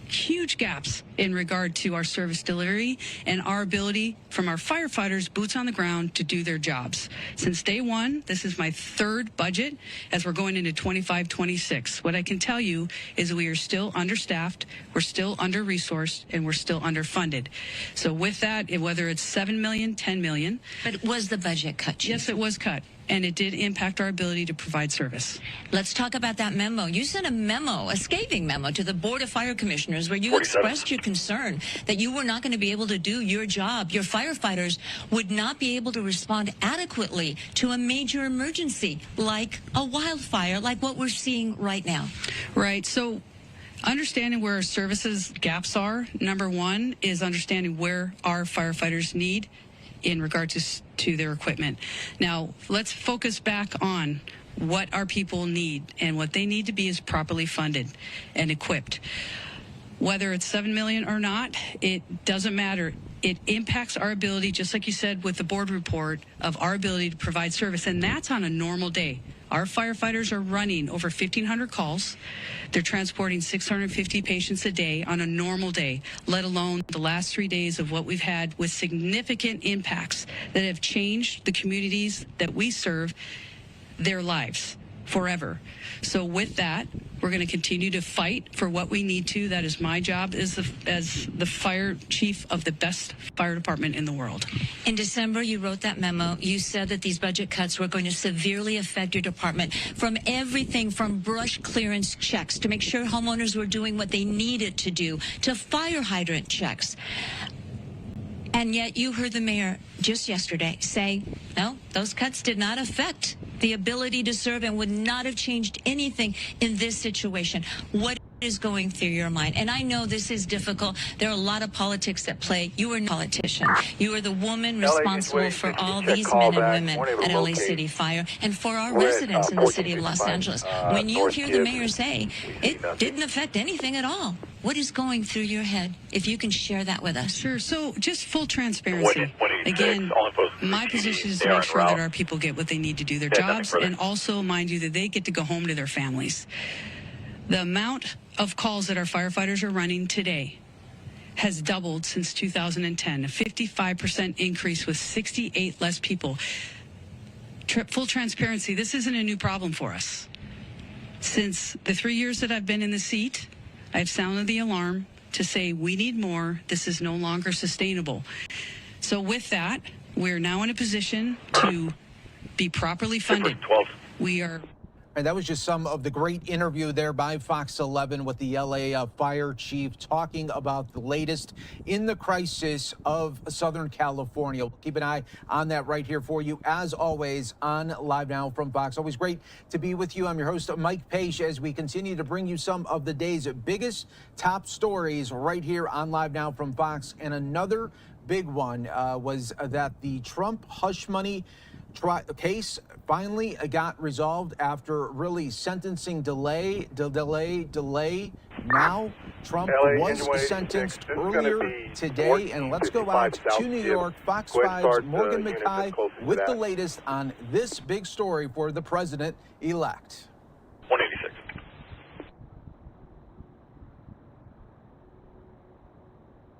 huge gaps in regard to our service delivery and our ability from our firefighters, boots on the ground, to do their jobs. Since day one, this is my third budget as we're going into 25-26. What I can tell you is we are still understaffed, we're still under-resourced, and we're still underfunded. So with that, whether it's $7 million, $10 million. But was the budget cut, Chief? Yes, it was cut. and it did impact our ability to provide service. Let's talk about that memo. You sent a memo, a scathing memo, to the Board of Fire Commissioners where you expressed your concern that you were not going to be able to do your job. Your firefighters would not be able to respond adequately to a major emergency like a wildfire, like what we're seeing right now. Right. So understanding where our services gaps are, number one, is understanding where our firefighters need in regard to their equipment. Now, let's focus back on what our people need, and what they need to be is properly funded and equipped. Whether it's $7 million or not, it doesn't matter. It impacts our ability, just like you said with the board report, of our ability to provide service, and that's on a normal day. Our firefighters are running over 1,500 calls. They're transporting 650 patients a day on a normal day, let alone the last 3 days of what we've had with significant impacts that have changed the communities that we serve, their lives forever. So with that, we're going to continue to fight for what we need to. That is my job as the fire chief of the best fire department in the world. In December, you wrote that memo. You said that these budget cuts were going to severely affect your department, from everything from brush clearance checks to make sure homeowners were doing what they needed to do, to fire hydrant checks. And yet you heard the mayor just yesterday say, no, those cuts did not affect the ability to serve and would not have changed anything in this situation. What is going through your mind? And I know this is difficult. There are a lot of politics at play. You are a politician. You are the woman responsible for all these men and women at LA City Fire and for our residents in the city of Los Angeles. When you hear the mayor say it didn't affect anything at all, what is going through your head? If you can share that with us. Sure. So just full transparency. Again, my position is to make sure that our people get what they need to do their jobs, and also, mind you, that they get to go home to their families. The amount of calls that our firefighters are running today has doubled since 2010, a 55% increase with 68 less people. Full transparency, this isn't a new problem for us. Since the 3 years that I've been in the seat, I've sounded the alarm to say we need more. This is no longer sustainable. So with that, we're now in a position to be properly funded. We are... And that was just some of the great interview there by Fox 11 with the LA fire chief talking about the latest in the crisis of Southern California. We'll keep an eye on that right here for you, as always, on Live Now from Fox. Always great to be with you. I'm your host, Mike Page, as we continue to bring you some of the day's biggest top stories right here on Live Now from Fox. And another big one was that the Trump hush money case finally got resolved after really sentencing delay. Now, Trump was sentenced earlier today. And let's go out to New York. Fox 5's Morgan McKay with the latest on this big story for the president-elect. 186.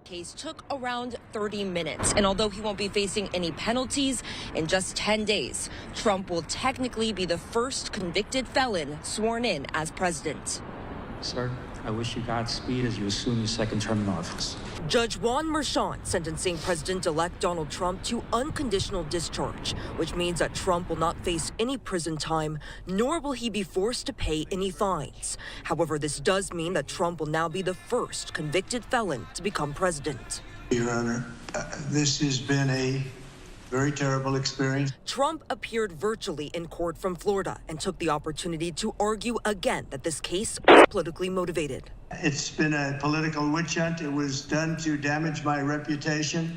Case took around 30 minutes, and although he won't be facing any penalties in just 10 days, Trump will technically be the first convicted felon sworn in as president. Sir, I wish you Godspeed as you assume your second term in office. Judge Juan Merchan sentencing President-elect Donald Trump to unconditional discharge, which means that Trump will not face any prison time, nor will he be forced to pay any fines. However, this does mean that Trump will now be the first convicted felon to become president. Your Honor, this has been a very terrible experience. Trump appeared virtually in court from Florida and took the opportunity to argue again that this case was politically motivated. It's been a political witch hunt. It was done to damage my reputation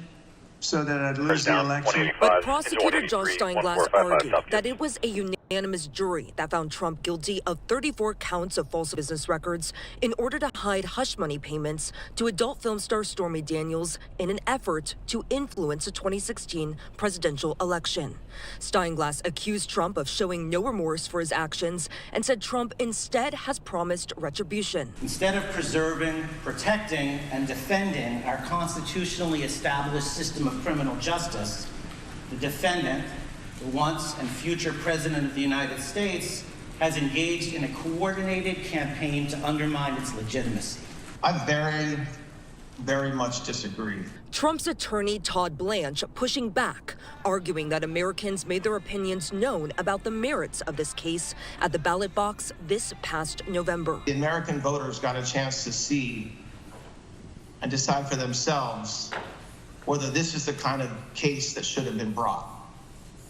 so that I'd lose the election. But prosecutor John Steinglass argued that it was a unanimous jury that found Trump guilty of 34 counts of false business records in order to hide hush money payments to adult film star Stormy Daniels in an effort to influence the 2016 presidential election. Steinglass accused Trump of showing no remorse for his actions and said Trump instead has promised retribution. Instead of preserving, protecting, and defending our constitutionally established system of criminal justice, the defendant, the once and future President of the United States, has engaged in a coordinated campaign to undermine its legitimacy. I'm very very much disagree. Trump's attorney, Todd Blanche, pushing back, arguing that Americans made their opinions known about the merits of this case at the ballot box this past November. The American voters got a chance to see and decide for themselves whether this is the kind of case that should have been brought.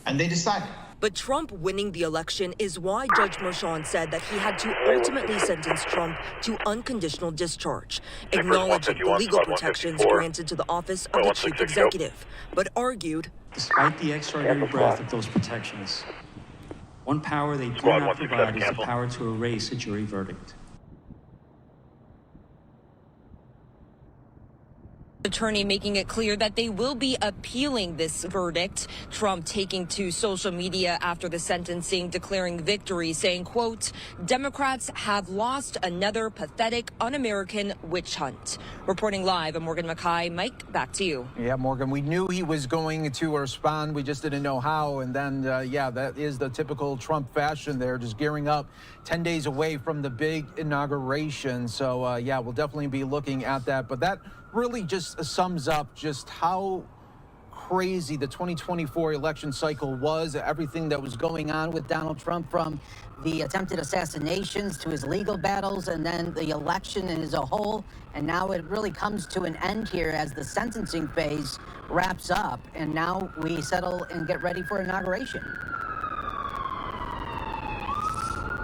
And they decided. But Trump winning the election is why Judge Merchan said that he had to ultimately sentence Trump to unconditional discharge, acknowledging the legal protections granted to the office of the chief executive, but argued, despite the extraordinary breadth of those protections, one power they do not provide is the power to erase a jury verdict. Attorney making it clear that they will be appealing this verdict. Trump taking to social media after the sentencing, declaring victory, saying, quote, Democrats have lost another pathetic, un-American witch hunt. Reporting live, I'm Morgan Mackay. Mike, back to you. Yeah, Morgan, we knew he was going to respond. We just didn't know how. And then, yeah, that is the typical Trump fashion there, just gearing up 10 days away from the big inauguration. So, yeah, we'll definitely be looking at that. But that really just sums up just how crazy the 2024 election cycle was, everything that was going on with Donald Trump, from the attempted assassinations to his legal battles and then the election as a whole. And now it really comes to an end here as the sentencing phase wraps up. And now we settle and get ready for inauguration.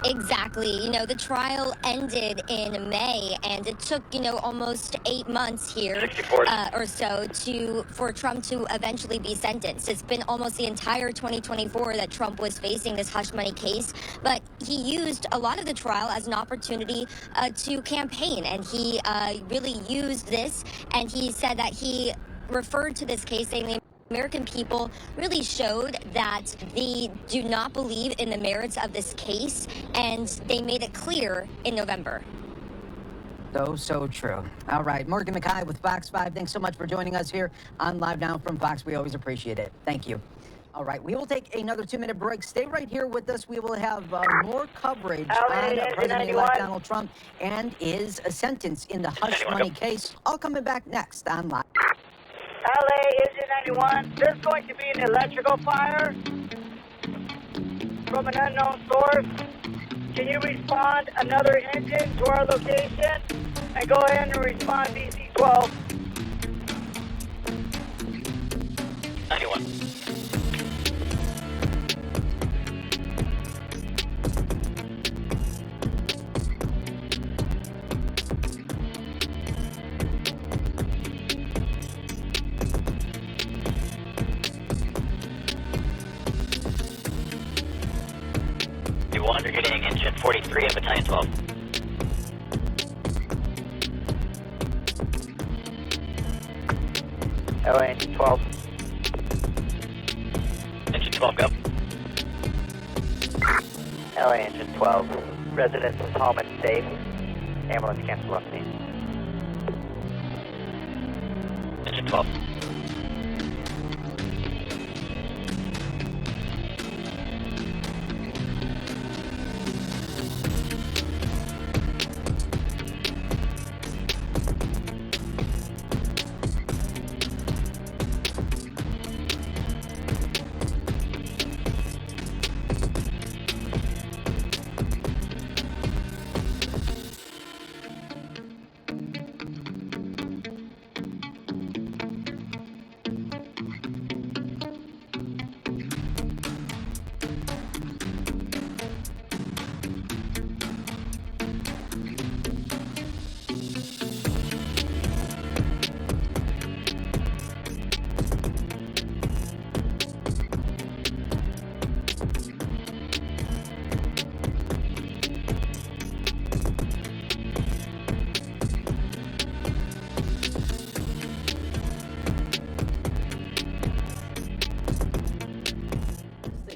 Exactly. You know, the trial ended in May, and it took, almost 8 months here or so for Trump to eventually be sentenced. It's been almost the entire 2024 that Trump was facing this hush money case, but he used a lot of the trial as an opportunity to campaign, and he really used this, and he said that he referred to this case saying the American people really showed that they do not believe in the merits of this case, and they made it clear in November. So true. All right, Morgan Mackay with Fox 5. Thanks so much for joining us here on Live Now from Fox. We always appreciate it. Thank you. All right, we will take another 2-minute break. Stay right here with us. We will have more coverage on President-elect Donald Trump and his sentence in the hush money case. All coming back next on Live. LA Engine 91, there's going to be an electrical fire from an unknown source. Can you respond another engine to our location and go ahead and respond DC 12? 91. You're getting engine 43 of Battalion 12. LA engine 12. Engine 12, go. LA engine 12. Residence is home and safe. Ambulance cancel on scene. Engine 12.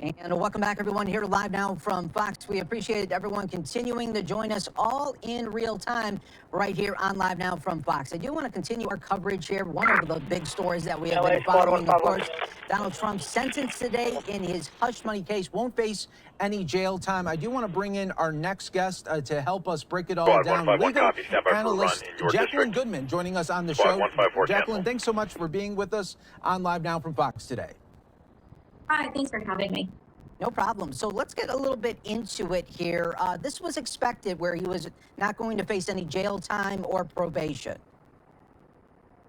And welcome back, everyone, here live now from Fox. We appreciate everyone continuing to join us all in real time right here on Live Now from Fox. I do want to continue our coverage here. One of the big stories that we have been following, of course, Donald Trump sentenced today in his hush money case, won't face any jail time. I do want to bring in our next guest to help us break it all down. Legal analyst Jacqueline Goodman joining us on the show. Jacqueline, thanks so much for being with us on Live Now from Fox today. Hi, thanks for having me. No problem. So let's get a little bit into it here. This was expected where he was not going to face any jail time or probation.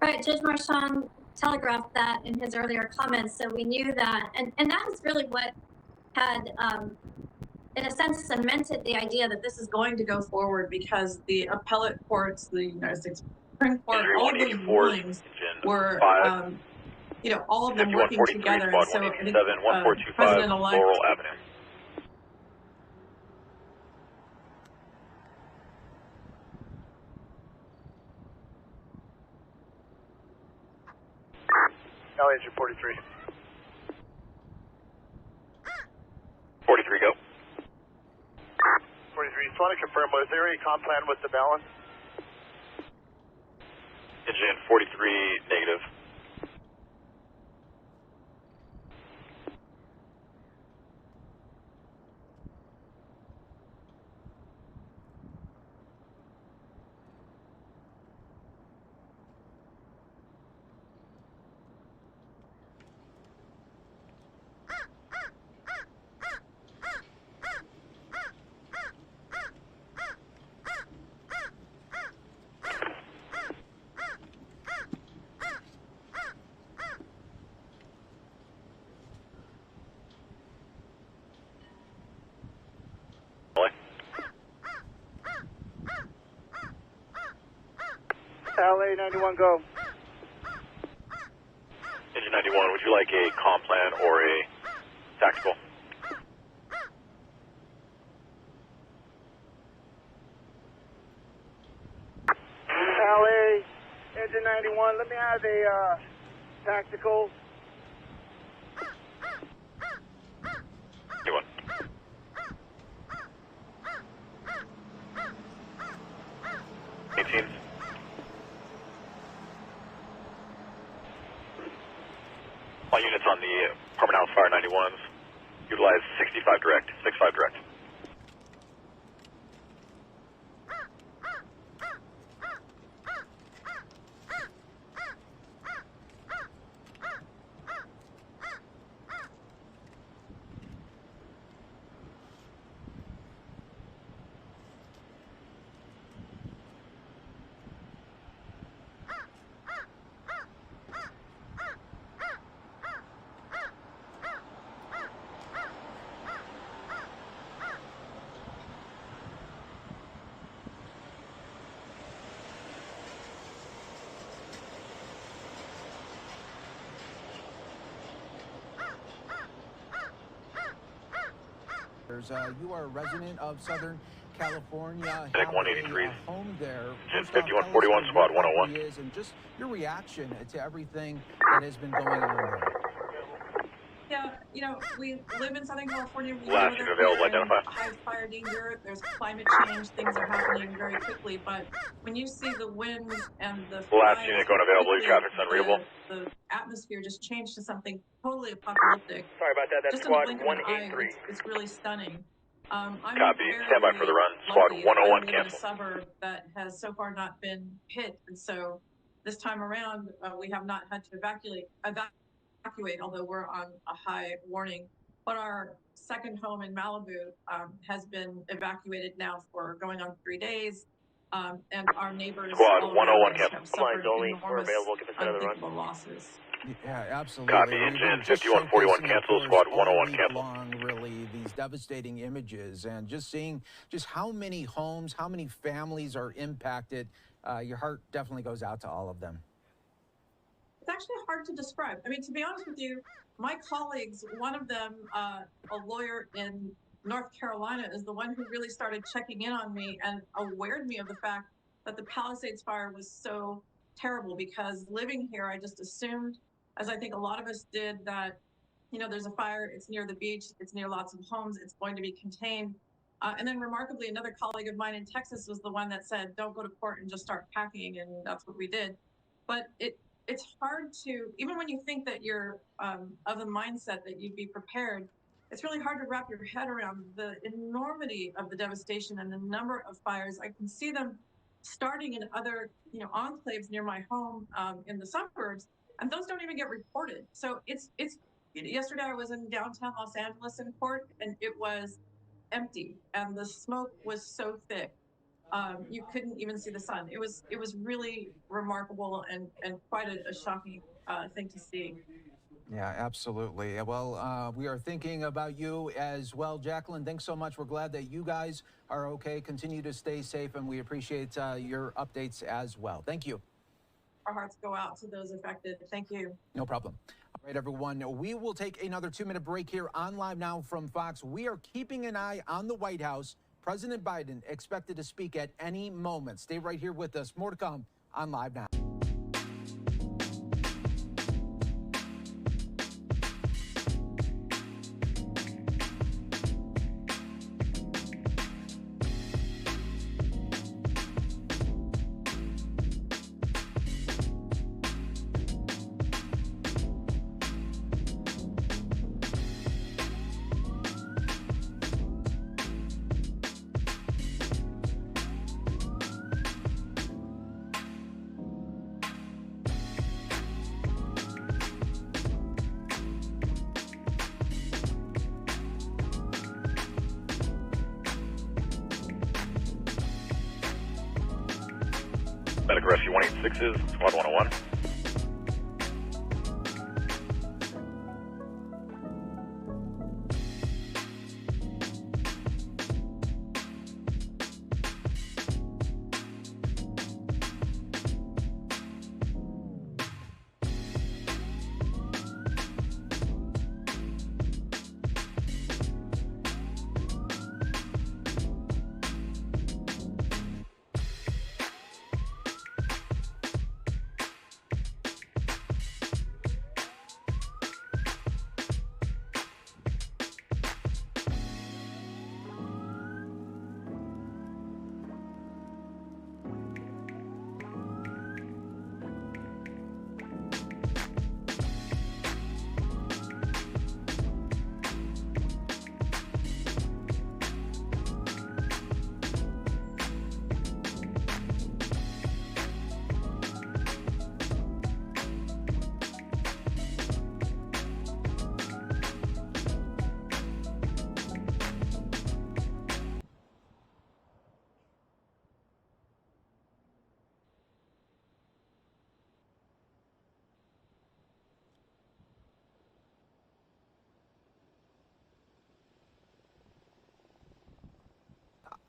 Right, Judge Marchand telegraphed that in his earlier comments, so we knew that. And that was really what had, in a sense, cemented the idea that this is going to go forward, because the appellate courts, the United States Supreme Court, all of those rulings were, all of them working together. And so I think President-elect Laurel Avenue. Now engine 43. 43, go. 43, just want to confirm, was there a comp plan with the balance? Engine 43, negative. LA 91, go. Engine 91, would you like a comp plan or a tactical? LA engine 91, let me have a tactical. You want? All units on the Apartment House Fire 91s, utilize 65 direct, 65 direct. You are a resident of Southern California. Deck 183. Home there. Engine 5141, squad 101. And just your reaction to everything that has been going on there. Yeah, we live in Southern California. We Last unit available, identify. High fire danger. There's climate change. Things are happening very quickly. But when you see the wind and the last unit going available, traffic's unreadable. The atmosphere just changed to something totally apocalyptic. Sorry about that. That's just squad in the blink of an eye, 183. it's really stunning. I'm Copy. very, Stand by for the run. Squad lucky. 101 I live in a cancel. suburb that has so far not been hit, and so this time around we have not had to evacuate, although we're on a high warning. But our second home in Malibu has been evacuated now for going on 3 days, and our neighbors Squad all 101 around us cancel. have suffered only. enormous, We're available. Give us another run. unthinkable losses. Yeah, absolutely. Copy. Engine 5141 cancel. Squad 101 cancel. Long, really, these devastating images, and just seeing just how many homes, how many families are impacted. Your heart definitely goes out to all of them. It's actually hard to describe. I mean, to be honest with you, my colleagues, one of them, a lawyer in North Carolina, is the one who really started checking in on me and awared me of the fact that the Palisades fire was so terrible, because living here, I just assumed, as I think a lot of us did, that there's a fire, it's near the beach, it's near lots of homes, it's going to be contained. And then remarkably, another colleague of mine in Texas was the one that said, don't go to court and just start packing, and that's what we did. But it's hard to, even when you think that you're of the mindset that you'd be prepared, it's really hard to wrap your head around the enormity of the devastation and the number of fires. I can see them starting in other, enclaves near my home in the suburbs, and those don't even get reported. So it's yesterday I was in downtown Los Angeles in court, and it was empty, and the smoke was so thick you couldn't even see the sun. It was really remarkable and quite a shocking thing to see. Yeah, absolutely. Well, we are thinking about you as well, Jacqueline. Thanks so much. We're glad that you guys are okay. Continue to stay safe, and we appreciate your updates as well. Thank you. Our hearts go out to those affected. Thank you. No problem. All right, everyone. We will take another 2-minute break here on Live Now from Fox. We are keeping an eye on the White House. President Biden expected to speak at any moment. Stay right here with us. More to come on Live Now. Medic Rescue 186 Squad 101.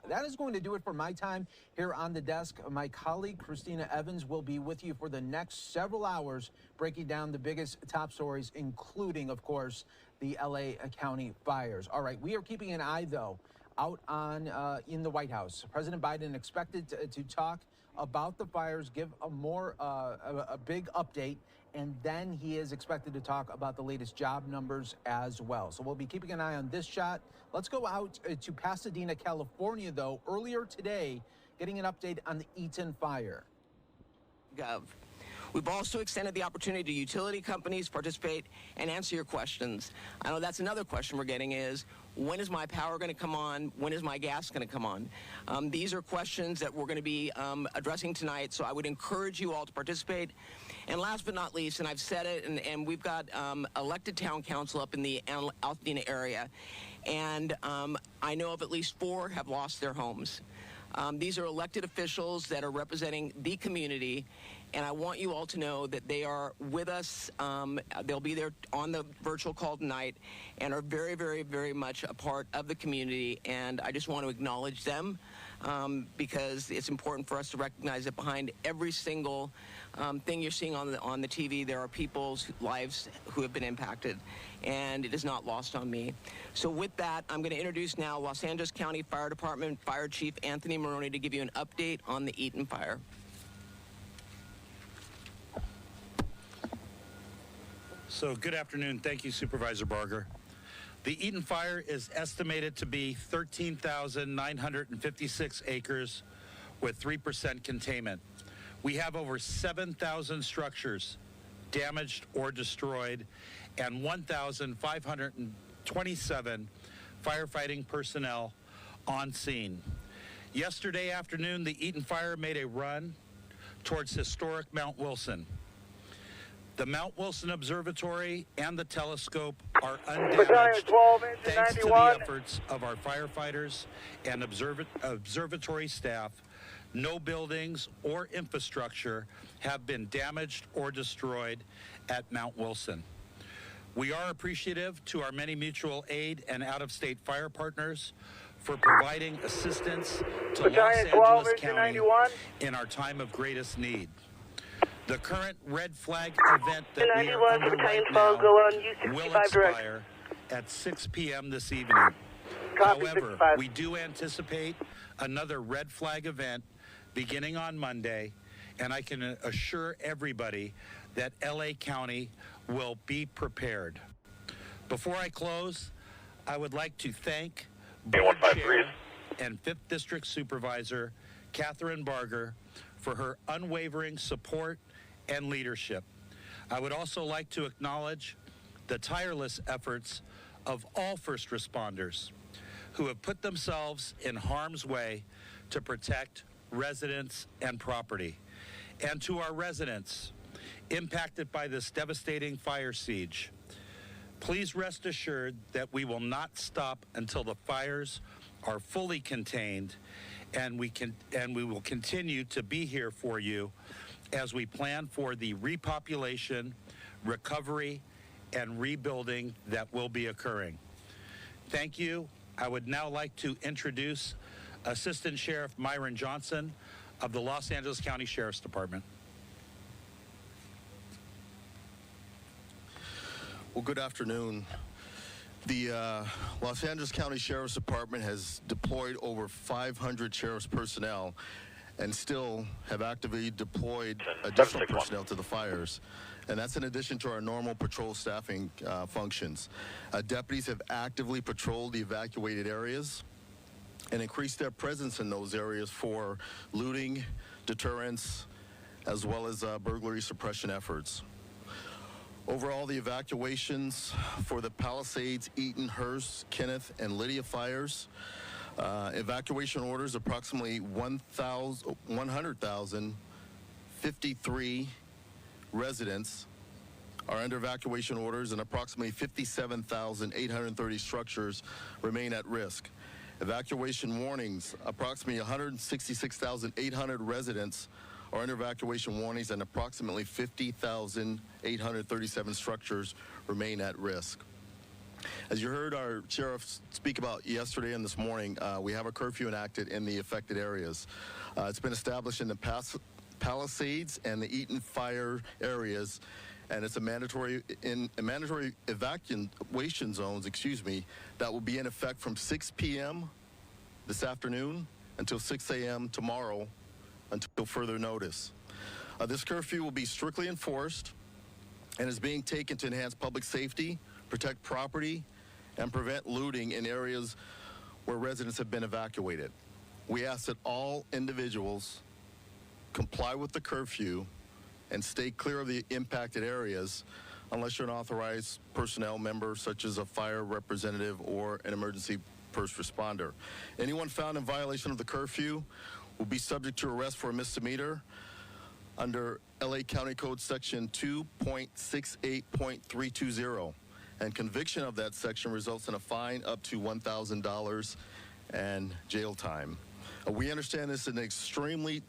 That is going to do it for my time here on the desk. My colleague, Christina Evans, will be with you for the next several hours, breaking down the biggest top stories, including, of course, the LA County fires. All right, we are keeping an eye, though, out on in the White House. President Biden expected to talk about the fires, give a big update, and then he is expected to talk about the latest job numbers as well. So we'll be keeping an eye on this shot. Let's go out to Pasadena, California, though. Earlier today, getting an update on the Eaton fire. We've also extended the opportunity to utility companies to participate and answer your questions. I know that's another question we're getting is, when is my power going to come on? When is my gas going to come on? These are questions that we're going to be addressing tonight, so I would encourage you all to participate. And last but not least, and I've said it, and we've got elected town council up in the Altadena area, and I know of at least 4 have lost their homes. These are elected officials that are representing the community, and I want you all to know that they are with us. They'll be there on the virtual call tonight and are very, very, very much a part of the community, and I just want to acknowledge them because it's important for us to recognize that behind every single thing you're seeing on the TV, there are people's lives who have been impacted, and it is not lost on me. So with that, I'm going to introduce now Los Angeles County Fire Department Fire Chief Anthony Maroney to give you an update on the Eaton fire. So good afternoon. Thank you, Supervisor Barger. The Eaton fire is estimated to be 13,956 acres with 3% containment. We have over 7,000 structures damaged or destroyed and 1,527 firefighting personnel on scene. Yesterday afternoon, the Eaton fire made a run towards historic Mount Wilson. The Mount Wilson Observatory and the telescope are undamaged thanks to the efforts of our firefighters and observatory staff. No buildings or infrastructure have been damaged or destroyed at Mount Wilson. We are appreciative to our many mutual aid and out-of-state fire partners for providing assistance to Los Angeles County in our time of greatest need. The current red flag event that we are under right now will expire at 6 p.m. this evening. However, we do anticipate another red flag event beginning on Monday, and I can assure everybody that LA County will be prepared. Before I close, I would like to thank Board Chair and 5th District Supervisor Catherine Barger for her unwavering support and leadership. I would also like to acknowledge the tireless efforts of all first responders who have put themselves in harm's way to protect residents and property. And to our residents impacted by this devastating fire siege, please rest assured that we will not stop until the fires are fully contained, and we will continue to be here for you as we plan for the repopulation, recovery, and rebuilding that will be occurring. Thank you. I would now like to introduce Assistant Sheriff Myron Johnson of the Los Angeles County Sheriff's Department. Well, good afternoon. The Los Angeles County Sheriff's Department has deployed over 500 sheriff's personnel and still have actively deployed additional personnel to the fires. And that's in addition to our normal patrol staffing functions. Deputies have actively patrolled the evacuated areas and increased their presence in those areas for looting, deterrence, as well as burglary suppression efforts. Overall, the evacuations for the Palisades, Eaton, Hearst, Kenneth, and Lydia fires, evacuation orders approximately 100,053 residents are under evacuation orders, and approximately 57,830 structures remain at risk. Evacuation warnings, approximately 166,800 residents are under evacuation warnings, and approximately 50,837 structures remain at risk. As you heard our sheriff speak about yesterday and this morning, we have a curfew enacted in the affected areas. It's been established in the Palisades and the Eaton fire areas, and it's a mandatory evacuation zones, that will be in effect from 6 p.m. this afternoon until 6 a.m. tomorrow until further notice. This curfew will be strictly enforced and is being taken to enhance public safety, protect property, and prevent looting in areas where residents have been evacuated. We ask that all individuals comply with the curfew and stay clear of the impacted areas unless you're an authorized personnel member, such as a fire representative or an emergency first responder. Anyone found in violation of the curfew will be subject to arrest for a misdemeanor under LA County Code Section 2.68.320. And conviction of that section results in a fine up to $1,000 and jail time. We understand this is an extremely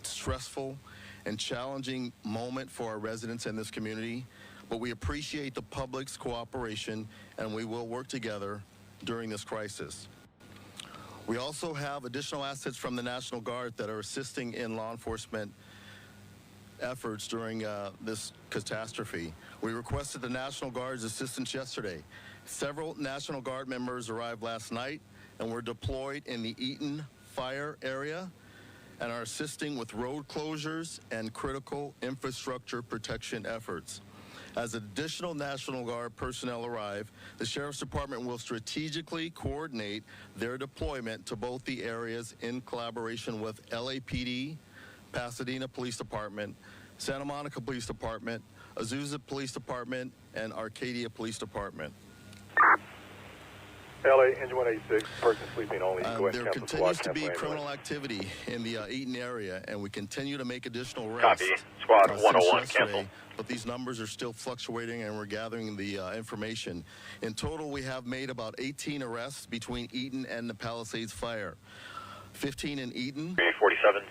stressful and challenging moment for our residents in this community, but we appreciate the public's cooperation, and we will work together during this crisis. We also have additional assets from the National Guard that are assisting in law enforcement efforts during this catastrophe. We requested the National Guard's assistance yesterday. Several National Guard members arrived last night and were deployed in the Eaton fire area and are assisting with road closures and critical infrastructure protection efforts. As additional National Guard personnel arrive, the Sheriff's Department will strategically coordinate their deployment to both the areas in collaboration with LAPD, Pasadena Police Department, Santa Monica Police Department, Azusa Police Department, and Arcadia Police Department. LA, engine 186, person sleeping only. Go ahead There and continues to be criminal activity in the Eaton area, and we continue to make additional Copy. arrests. Squad since 101, yesterday, cancel. but these numbers are still fluctuating, and we're gathering the information. In total, we have made about 18 arrests between Eaton and the Palisades fire. 15 in Eaton. 47.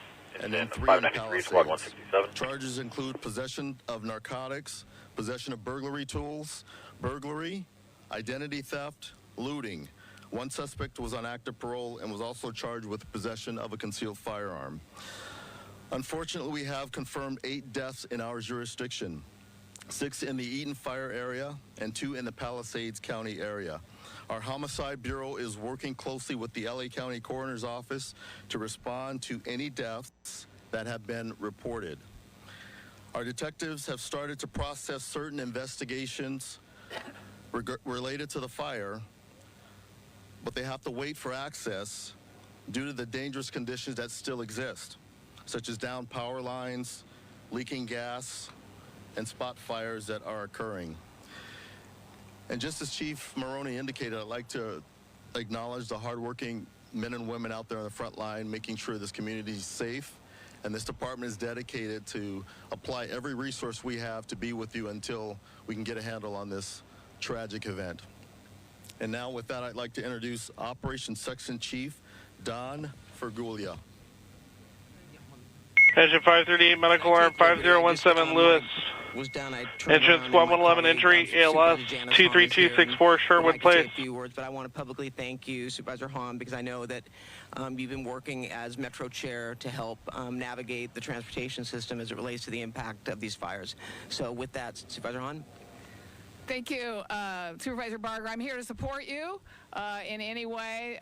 And then 3 in 593, squad Palisades. 167. Charges include possession of narcotics, possession of burglary tools, burglary, identity theft, looting. One suspect was on active parole and was also charged with possession of a concealed firearm. Unfortunately, we have confirmed 8 deaths in our jurisdiction, 6 in the Eaton fire area and 2 in the Palisades County area. Our Homicide Bureau is working closely with the LA County Coroner's Office to respond to any deaths that have been reported. Our detectives have started to process certain investigations related to the fire, but they have to wait for access due to the dangerous conditions that still exist, such as downed power lines, leaking gas, and spot fires that are occurring. And just as Chief Maroney indicated, I'd like to acknowledge the hardworking men and women out there on the front line, making sure this community is safe. And this department is dedicated to apply every resource we have to be with you until we can get a handle on this tragic event. And now with that, I'd like to introduce Operations Section Chief Don Fergulia. Engine 538, medical arm 5017 Lewis. Was done. Entrance squad 111 injury, ALS 23264 Sherwood Place. A few words, but I want to publicly thank you, Supervisor Hahn, because I know that you've been working as Metro Chair to help navigate the transportation system as it relates to the impact of these fires. So with that, Supervisor Hahn. Thank you, Supervisor Barger. I'm here to support you in any way.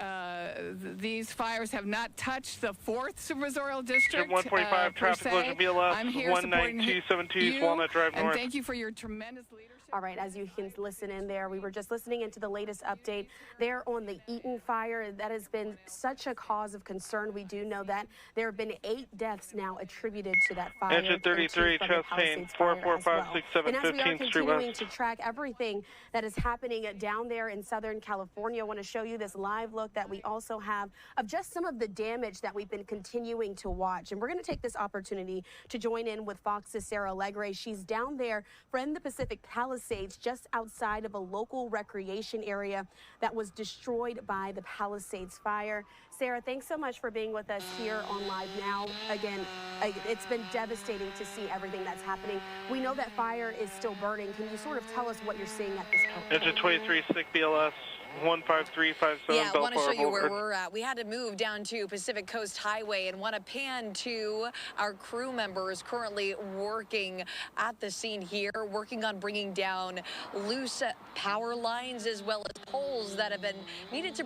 These fires have not touched the 4th Supervisorial District. 145 traffic collision BLS I'm here 19272 Walnut Drive and North. thank you for your tremendous leadership. All right, as you can listen in there, we were just listening into the latest update there on the Eaton fire. That has been such a cause of concern. We do know that there have been 8 deaths now attributed to that fire. Engine 33, chest pain, 44567 15th Street. And as we are 15th Street continuing West. to track everything that is happening down there in Southern California, I want to show you this live look that we also have of just some of the damage that we've been continuing to watch. And we're going to take this opportunity to join in with Fox's Sarah Legre. She's down there from the Pacific Palisades, just outside of a local recreation area that was destroyed by the Palisades fire. Sarah, thanks so much for being with us here on Live Now. Again, it's been devastating to see everything that's happening. We know that fire is still burning. Can you sort of tell us what you're seeing at this point? Engine 23, sick BLS 15357 Yeah, I want to Bellflower show you where Boulevard. we're at. We had to move down to Pacific Coast Highway and want to pan to our crew members currently working at the scene here, working on bringing down loose power lines as well as poles that have been needed to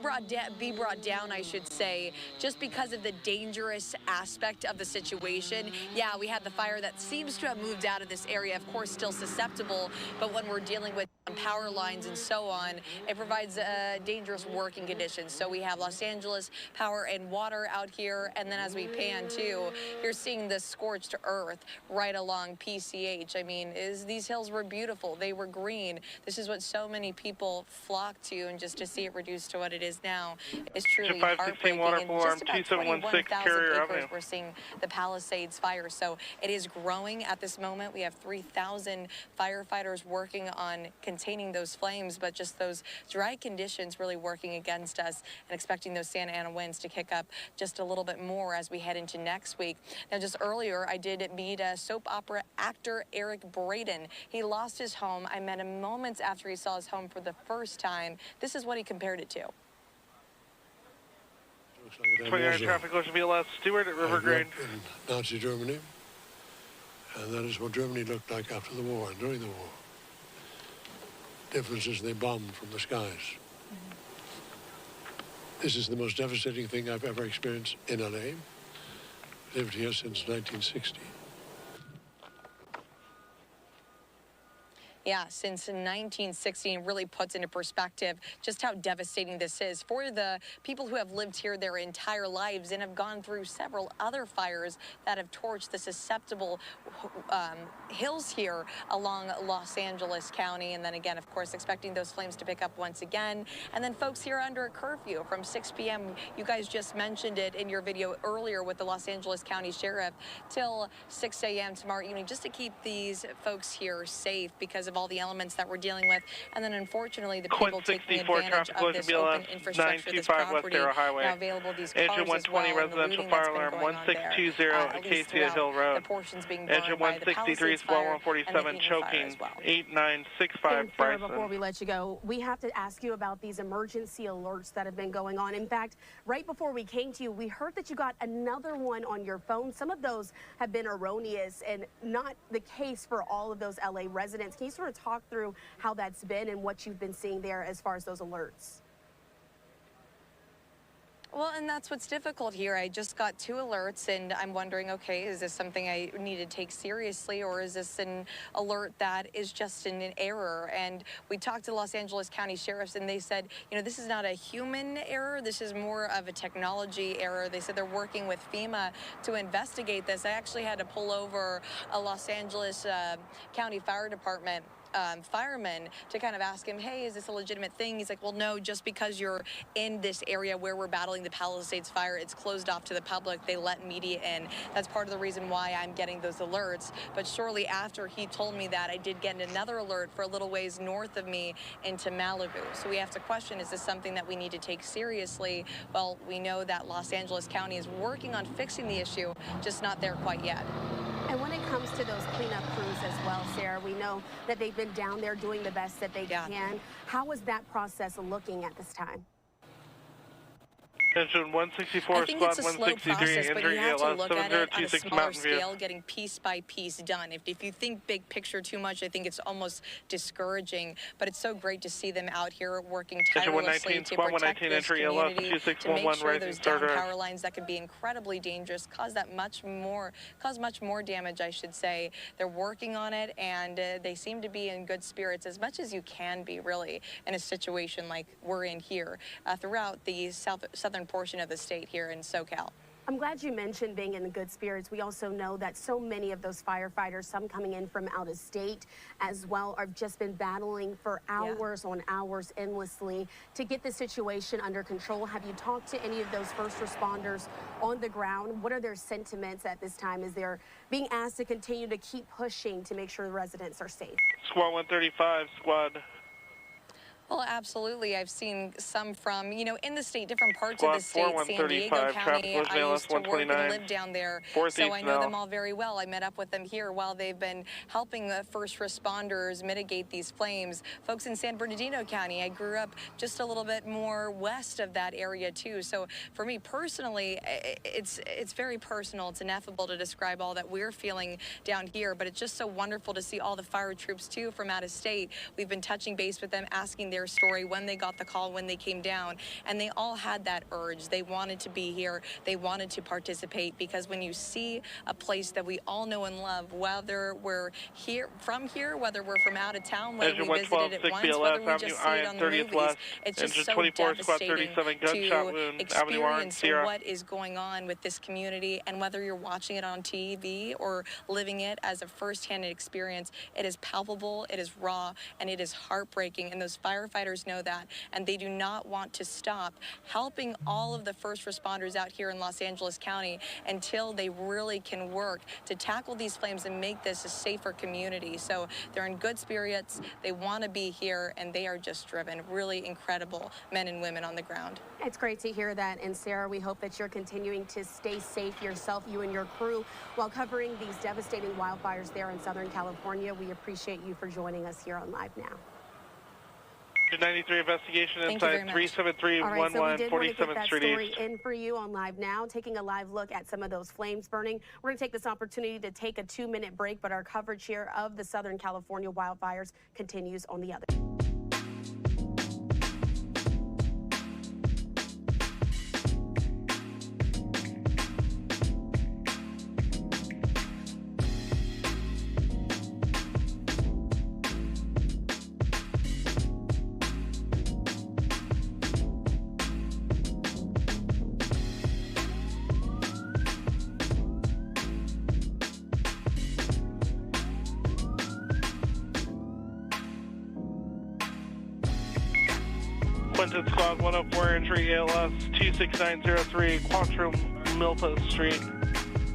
be brought down, I should say, just because of the dangerous aspect of the situation. Yeah, we had the fire that seems to have moved out of this area, of course, still susceptible, but when we're dealing with power lines and so on, it provides dangerous working conditions. So we have Los Angeles Power and Water out here, and then as we pan too, you're seeing the scorched earth right along PCH. I mean, these hills were beautiful. They were green. This is what so many people flock to, and just to see it reduced to what it is now is truly 516 heartbreaking. Water And Farm, just about 2716 21,000 Carrier acres Avenue. we're seeing the Palisades fire. So it is growing at this moment. We have 3,000 firefighters working on containing those flames, but just those dry conditions really working against us, and expecting those Santa Ana winds to kick up just a little bit more as we head into next week. Now, just earlier, I did meet soap opera actor Eric Braeden. He lost his home. I met him moments after he saw his home for the first time. This is what he compared it to. 29 traffic collision BLS Stewart at River Grade. In Nazi Germany, and that is what Germany looked like after the war and during the war. Difference is they bombed from the skies. This is the most devastating thing I've ever experienced in LA. Lived here since 1960. Yeah, since 1916 really puts into perspective just how devastating this is for the people who have lived here their entire lives and have gone through several other fires that have torched the susceptible hills here along Los Angeles County. And then again, of course, expecting those flames to pick up once again. And then folks here under a curfew from 6 p.m. You guys just mentioned it in your video earlier with the Los Angeles County Sheriff till 6 a.m. tomorrow evening, just to keep these folks here safe because of all the elements that we're dealing with. And then unfortunately, the people taking advantage of this open infrastructure, this property now available, these cars Engine 120 as well, residential fire alarm 1620 Acacia Hill Road. The portions being Engine 163 Swell 147 choking 8965 Bryson. Before we let you go, we have to ask you about these emergency alerts that have been going on. In fact, right before we came to you, we heard that you got another one on your phone. Some of those have been erroneous and not the case for all of those LA residents. Can you sort of talk through how that's been and what you've been seeing there as far as those alerts? Well, and that's what's difficult here. I just got 2 alerts, and I'm wondering, okay, is this something I need to take seriously, or is this an alert that is just an error? And we talked to Los Angeles County Sheriffs, and they said, you know, this is not a human error. This is more of a technology error. They said they're working with FEMA to investigate this. I actually had to pull over a Los Angeles County Fire Department fireman to kind of ask him, hey, is this a legitimate thing? He's like, well, no, just because you're in this area where we're battling the Palisades fire, it's closed off to the public. They let media in. That's part of the reason why I'm getting those alerts. But shortly after he told me that, I did get another alert for a little ways north of me into Malibu. So we have to question, is this something that we need to take seriously? Well, we know that Los Angeles County is working on fixing the issue, just not there quite yet. And when it comes to those cleanup crews as well, Sarah, we know that they've been down there doing the best that they can. How is that process looking at this time? Engine 164, I think squad it's a slow 163, process, but you have to look at it on a 7026 smaller Mountain View. scale, getting piece by piece done. If you think big picture too much, I think it's almost discouraging. But it's so great to see them out here working tirelessly to protect this community, to make sure those down power lines that could be incredibly dangerous, cause much more damage, I should say. They're working on it, and they seem to be in good spirits, as much as you can be, really, in a situation like we're in here throughout the southern portion of the state here in SoCal. I'm glad you mentioned being in good spirits. We also know that so many of those firefighters, some coming in from out of state as well, have just been battling for hours on hours endlessly to get the situation under control. Have you talked to any of those first responders on the ground? What are their sentiments at this time as they're being asked to continue to keep pushing to make sure the residents are safe? Squad 135, squad. Well, absolutely. I've seen some from, in the state, different parts of the state, San Diego County. I used to work and live down there, so I know them all very well. I met up with them here while they've been helping the first responders mitigate these flames. Folks in San Bernardino County, I grew up just a little bit more west of that area, too. So for me personally, it's very personal. It's ineffable to describe all that we're feeling down here, but it's just so wonderful to see all the fire troops, too, from out of state. We've been touching base with them, asking their story, when they got the call, when they came down, and they all had that urge. They wanted to be here. They wanted to participate, because when you see a place that we all know and love, whether we're whether we're from out of town, whether we visited it once, whether we just see it on the movies, it's just so devastating to experience what is going on with this community. And whether you're watching it on TV or living it as a first-hand experience, it is palpable, it is raw, and it is heartbreaking. And those firefighters know that, and they do not want to stop helping all of the first responders out here in Los Angeles County until they really can work to tackle these flames and make this a safer community. So they're in good spirits, they want to be here, and they are just driven. Really incredible men and women on the ground. It's great to hear that. And Sarah, we hope that you're continuing to stay safe yourself, you and your crew, while covering these devastating wildfires there in Southern California. We appreciate you for joining us here on Live Now. 93 investigation inside 37311 47th Street East. In for you on Live Now, taking a live look at some of those flames burning. We're going to take this opportunity to take a 2-minute break, but our coverage here of the Southern California wildfires continues on the other. Quinton Squad 104 entry ALS 26903 Quattro Milpa Street.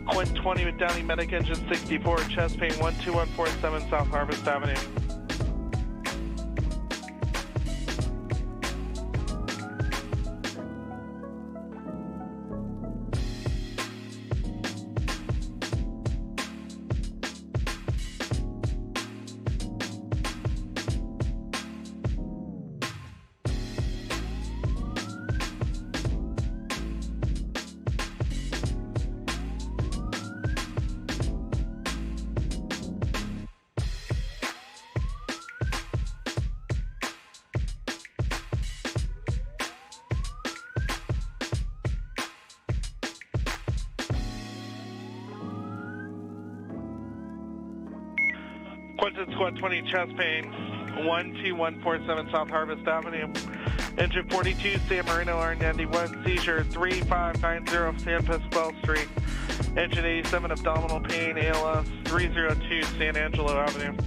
Quint 20 with Downey Medic Engine 64, chest pain 12147 South Harvest Avenue. Quinton Squad 20, chest pain, 12147 South Harvest Avenue. Engine 42, San Marino, R91, seizure 3590 San Pasquale Street. Engine 87, abdominal pain, ALS 302 San Angelo Avenue.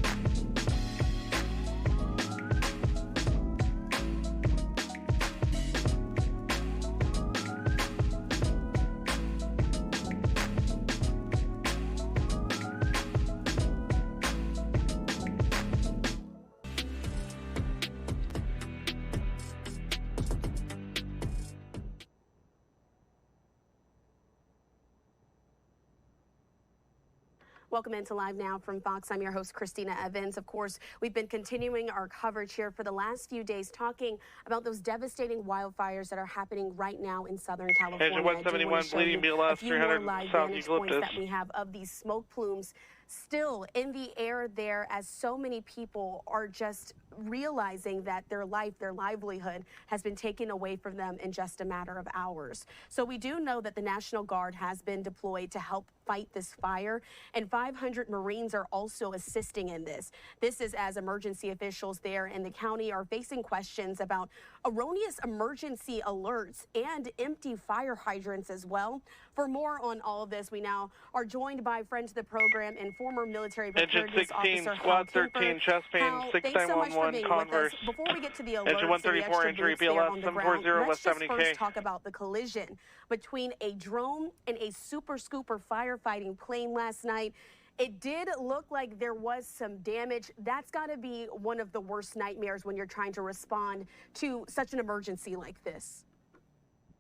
Welcome into Live Now from Fox. I'm your host, Christina Evans. Of course, we've been continuing our coverage here for the last few days, talking about those devastating wildfires that are happening right now in Southern California. Engine 171, bleeding BLS 300 South Eucalyptus. That we have of these smoke plumes still in the air there, as so many people are just realizing that their life, their livelihood has been taken away from them in just a matter of hours. So we do know that the National Guard has been deployed to help fight this fire, and 500 Marines are also assisting in this. This is as emergency officials there in the county are facing questions about erroneous emergency alerts and empty fire hydrants as well. For more on all of this, we now are joined by friend to the program and former military preparedness officer Squad 13, chest pain 6911 Converse. Before we get to the alerts, Engine 134 entry BLS 740 West 70K. Let's first talk about the collision between a drone and a super scooper firefighting plane last night. It did look like there was some damage. That's got to be one of the worst nightmares when you're trying to respond to such an emergency like this.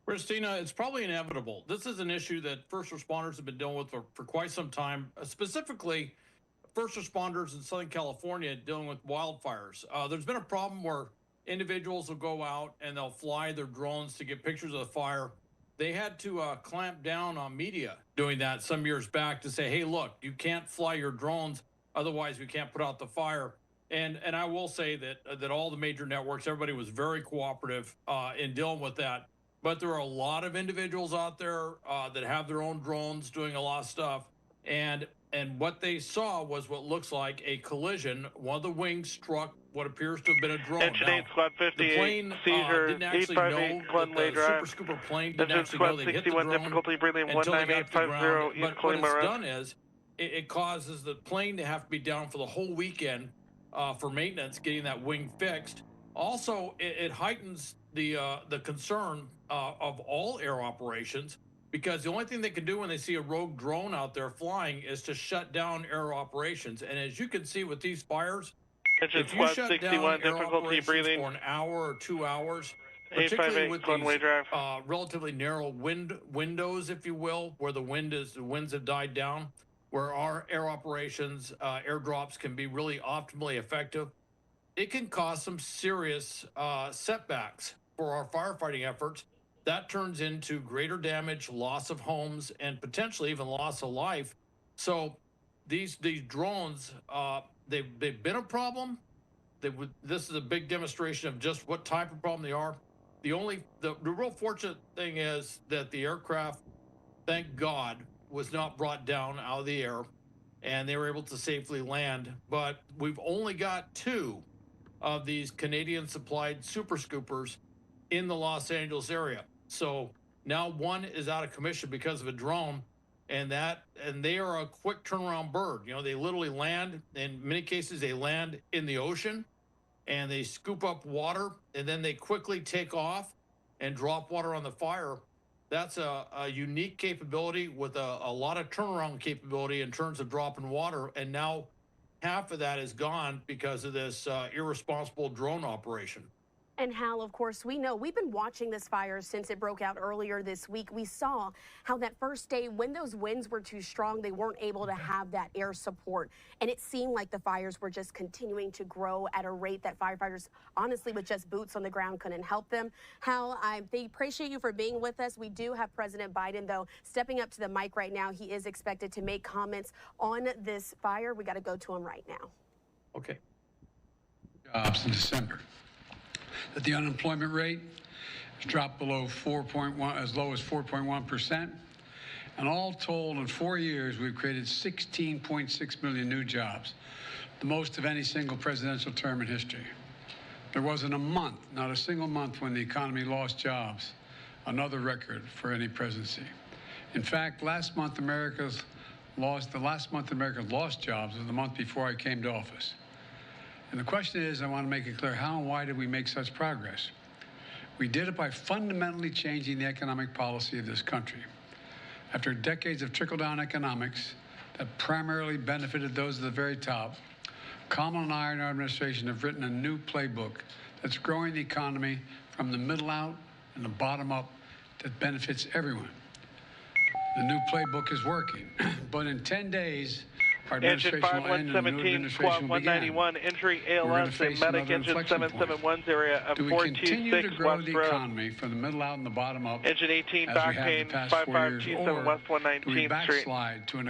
Christina, it's probably inevitable. This is an issue that first responders have been dealing with for quite some time, specifically first responders in Southern California dealing with wildfires. There's been a problem where individuals will go out and they'll fly their drones to get pictures of the fire. They had to clamp down on media doing that some years back to say, hey, look, you can't fly your drones, otherwise we can't put out the fire. And I will say that all the major networks, everybody was very cooperative in dealing with that. But there are a lot of individuals out there that have their own drones doing a lot of stuff. And what they saw was what looks like a collision. One of the wings struck what appears to have been a drone. Engine 8, Squad 58, the plane seizure, didn't actually 858, know that the Drive. super scooper plane didn't Engine actually Squad know they'd hit the 61, drone difficulty breathing until they got to the 19850 ground. East But what Colima it's Road. done is it causes the plane to have to be down for the whole weekend for maintenance, getting that wing fixed. Also, it heightens the concern of all air operations, because the only thing they can do when they see a rogue drone out there flying is to shut down air operations. And as you can see with these fires, Engine if you Squad shut 61, down air difficulty operations breathing for an hour or 2 hours, 858, particularly with Glenway these Drive. relatively narrow windows, if you will, where the winds have died down, where our air operations, airdrops can be really optimally effective, it can cause some serious setbacks for our firefighting efforts. That turns into greater damage, loss of homes, and potentially even loss of life. So these drones, they've been a problem. This is a big demonstration of just what type of problem they are. The real fortunate thing is that the aircraft, thank God, was not brought down out of the air, and they were able to safely land. But we've only got 2 of these Canadian-supplied super scoopers in the Los Angeles area. So now one is out of commission because of a drone, and they are a quick turnaround bird. You know, they literally land. In many cases, they land in the ocean, and they scoop up water, and then they quickly take off and drop water on the fire. That's a unique capability with a lot of turnaround capability in terms of dropping water. And now half of that is gone because of this irresponsible drone operation. And Hal, of course, we know we've been watching this fire since it broke out earlier this week. We saw how that first day, when those winds were too strong, they weren't able to have that air support. And it seemed like the fires were just continuing to grow at a rate that firefighters, honestly, with just boots on the ground, couldn't help them. Hal, I appreciate you for being with us. We do have President Biden, though, stepping up to the mic right now. He is expected to make comments on this fire. We got to go to him right now. Okay. Jobs in December. That the unemployment rate has dropped below 4.1, as low as 4.1%. And all told, in 4 years, we've created 16.6 million new jobs, the most of any single presidential term in history. There wasn't a month, not a single month, when the economy lost jobs, another record for any presidency. In fact, the last month America lost jobs was the month before I came to office. And the question is, I want to make it clear, how and why did we make such progress? We did it by fundamentally changing the economic policy of this country. After decades of trickle-down economics that primarily benefited those at the very top, Kamala and I and our administration have written a new playbook that's growing the economy from the middle out and the bottom up that benefits everyone. The new playbook is working, but in 10 days, our Engine administration will end and the new 5117, administration squad will begin. 191, entry We're going to ALS, face medic another engine inflection 771's area of Do we continue to 426 grow West the Road. economy from the middle out and the bottom up Engine 18, as back we have pain, the past 4 years, 5527 or West do we 119th Street. backslide to an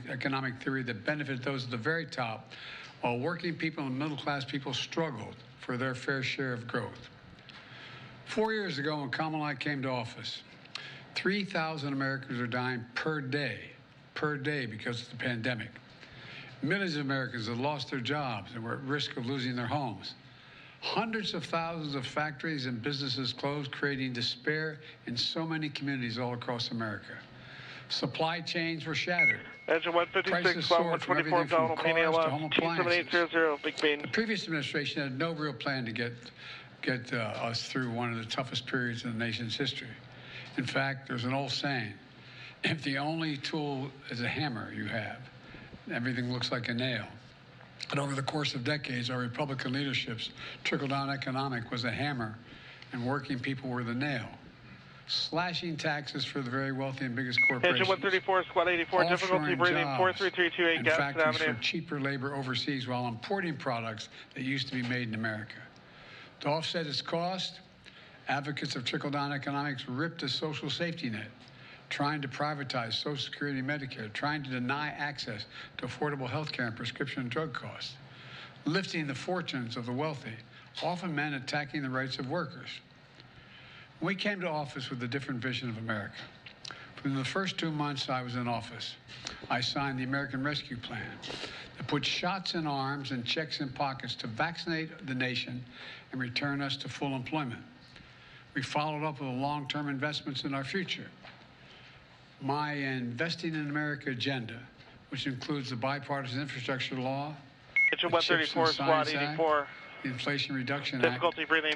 economic theory that benefited those at the very top, while working people and middle-class people struggled for their fair share of growth? 4 years ago, when Kamala and I came to office, 3,000 Americans are dying per day because of the pandemic. Millions of Americans have lost their jobs and were at risk of losing their homes. Hundreds of thousands of factories and businesses closed, creating despair in so many communities all across America. Supply chains were shattered. Engine 156, squad 124, Donald Payne ALS, T7800, Big Bean. The previous administration had no real plan to get us through one of the toughest periods in the nation's history. In fact, there's an old saying, if the only tool is a hammer you have, everything looks like a nail. And over the course of decades, our Republican leadership's trickle-down economic was a hammer, and working people were the nail. Slashing taxes for the very wealthy and biggest corporations. Engine 134, squad 84, difficulty breathing, 43328 and Gadsden factories Avenue. for cheaper labor overseas while importing products that used to be made in America. To offset its cost, advocates of trickle-down economics ripped a social safety net, trying to privatize Social Security and Medicare, trying to deny access to affordable health care and prescription drug costs. Lifting the fortunes of the wealthy often meant attacking the rights of workers. We came to office with a different vision of America. From the first 2 months I was in office, I signed the American Rescue Plan that put shots in arms and checks in pockets to vaccinate the nation and return us to full employment. We followed up with long-term investments in our future. My Investing in America agenda, which includes the bipartisan infrastructure law, Engine the CHIPS 134, and squad Science Act, 84, the Inflation Reduction difficulty Act, breathing.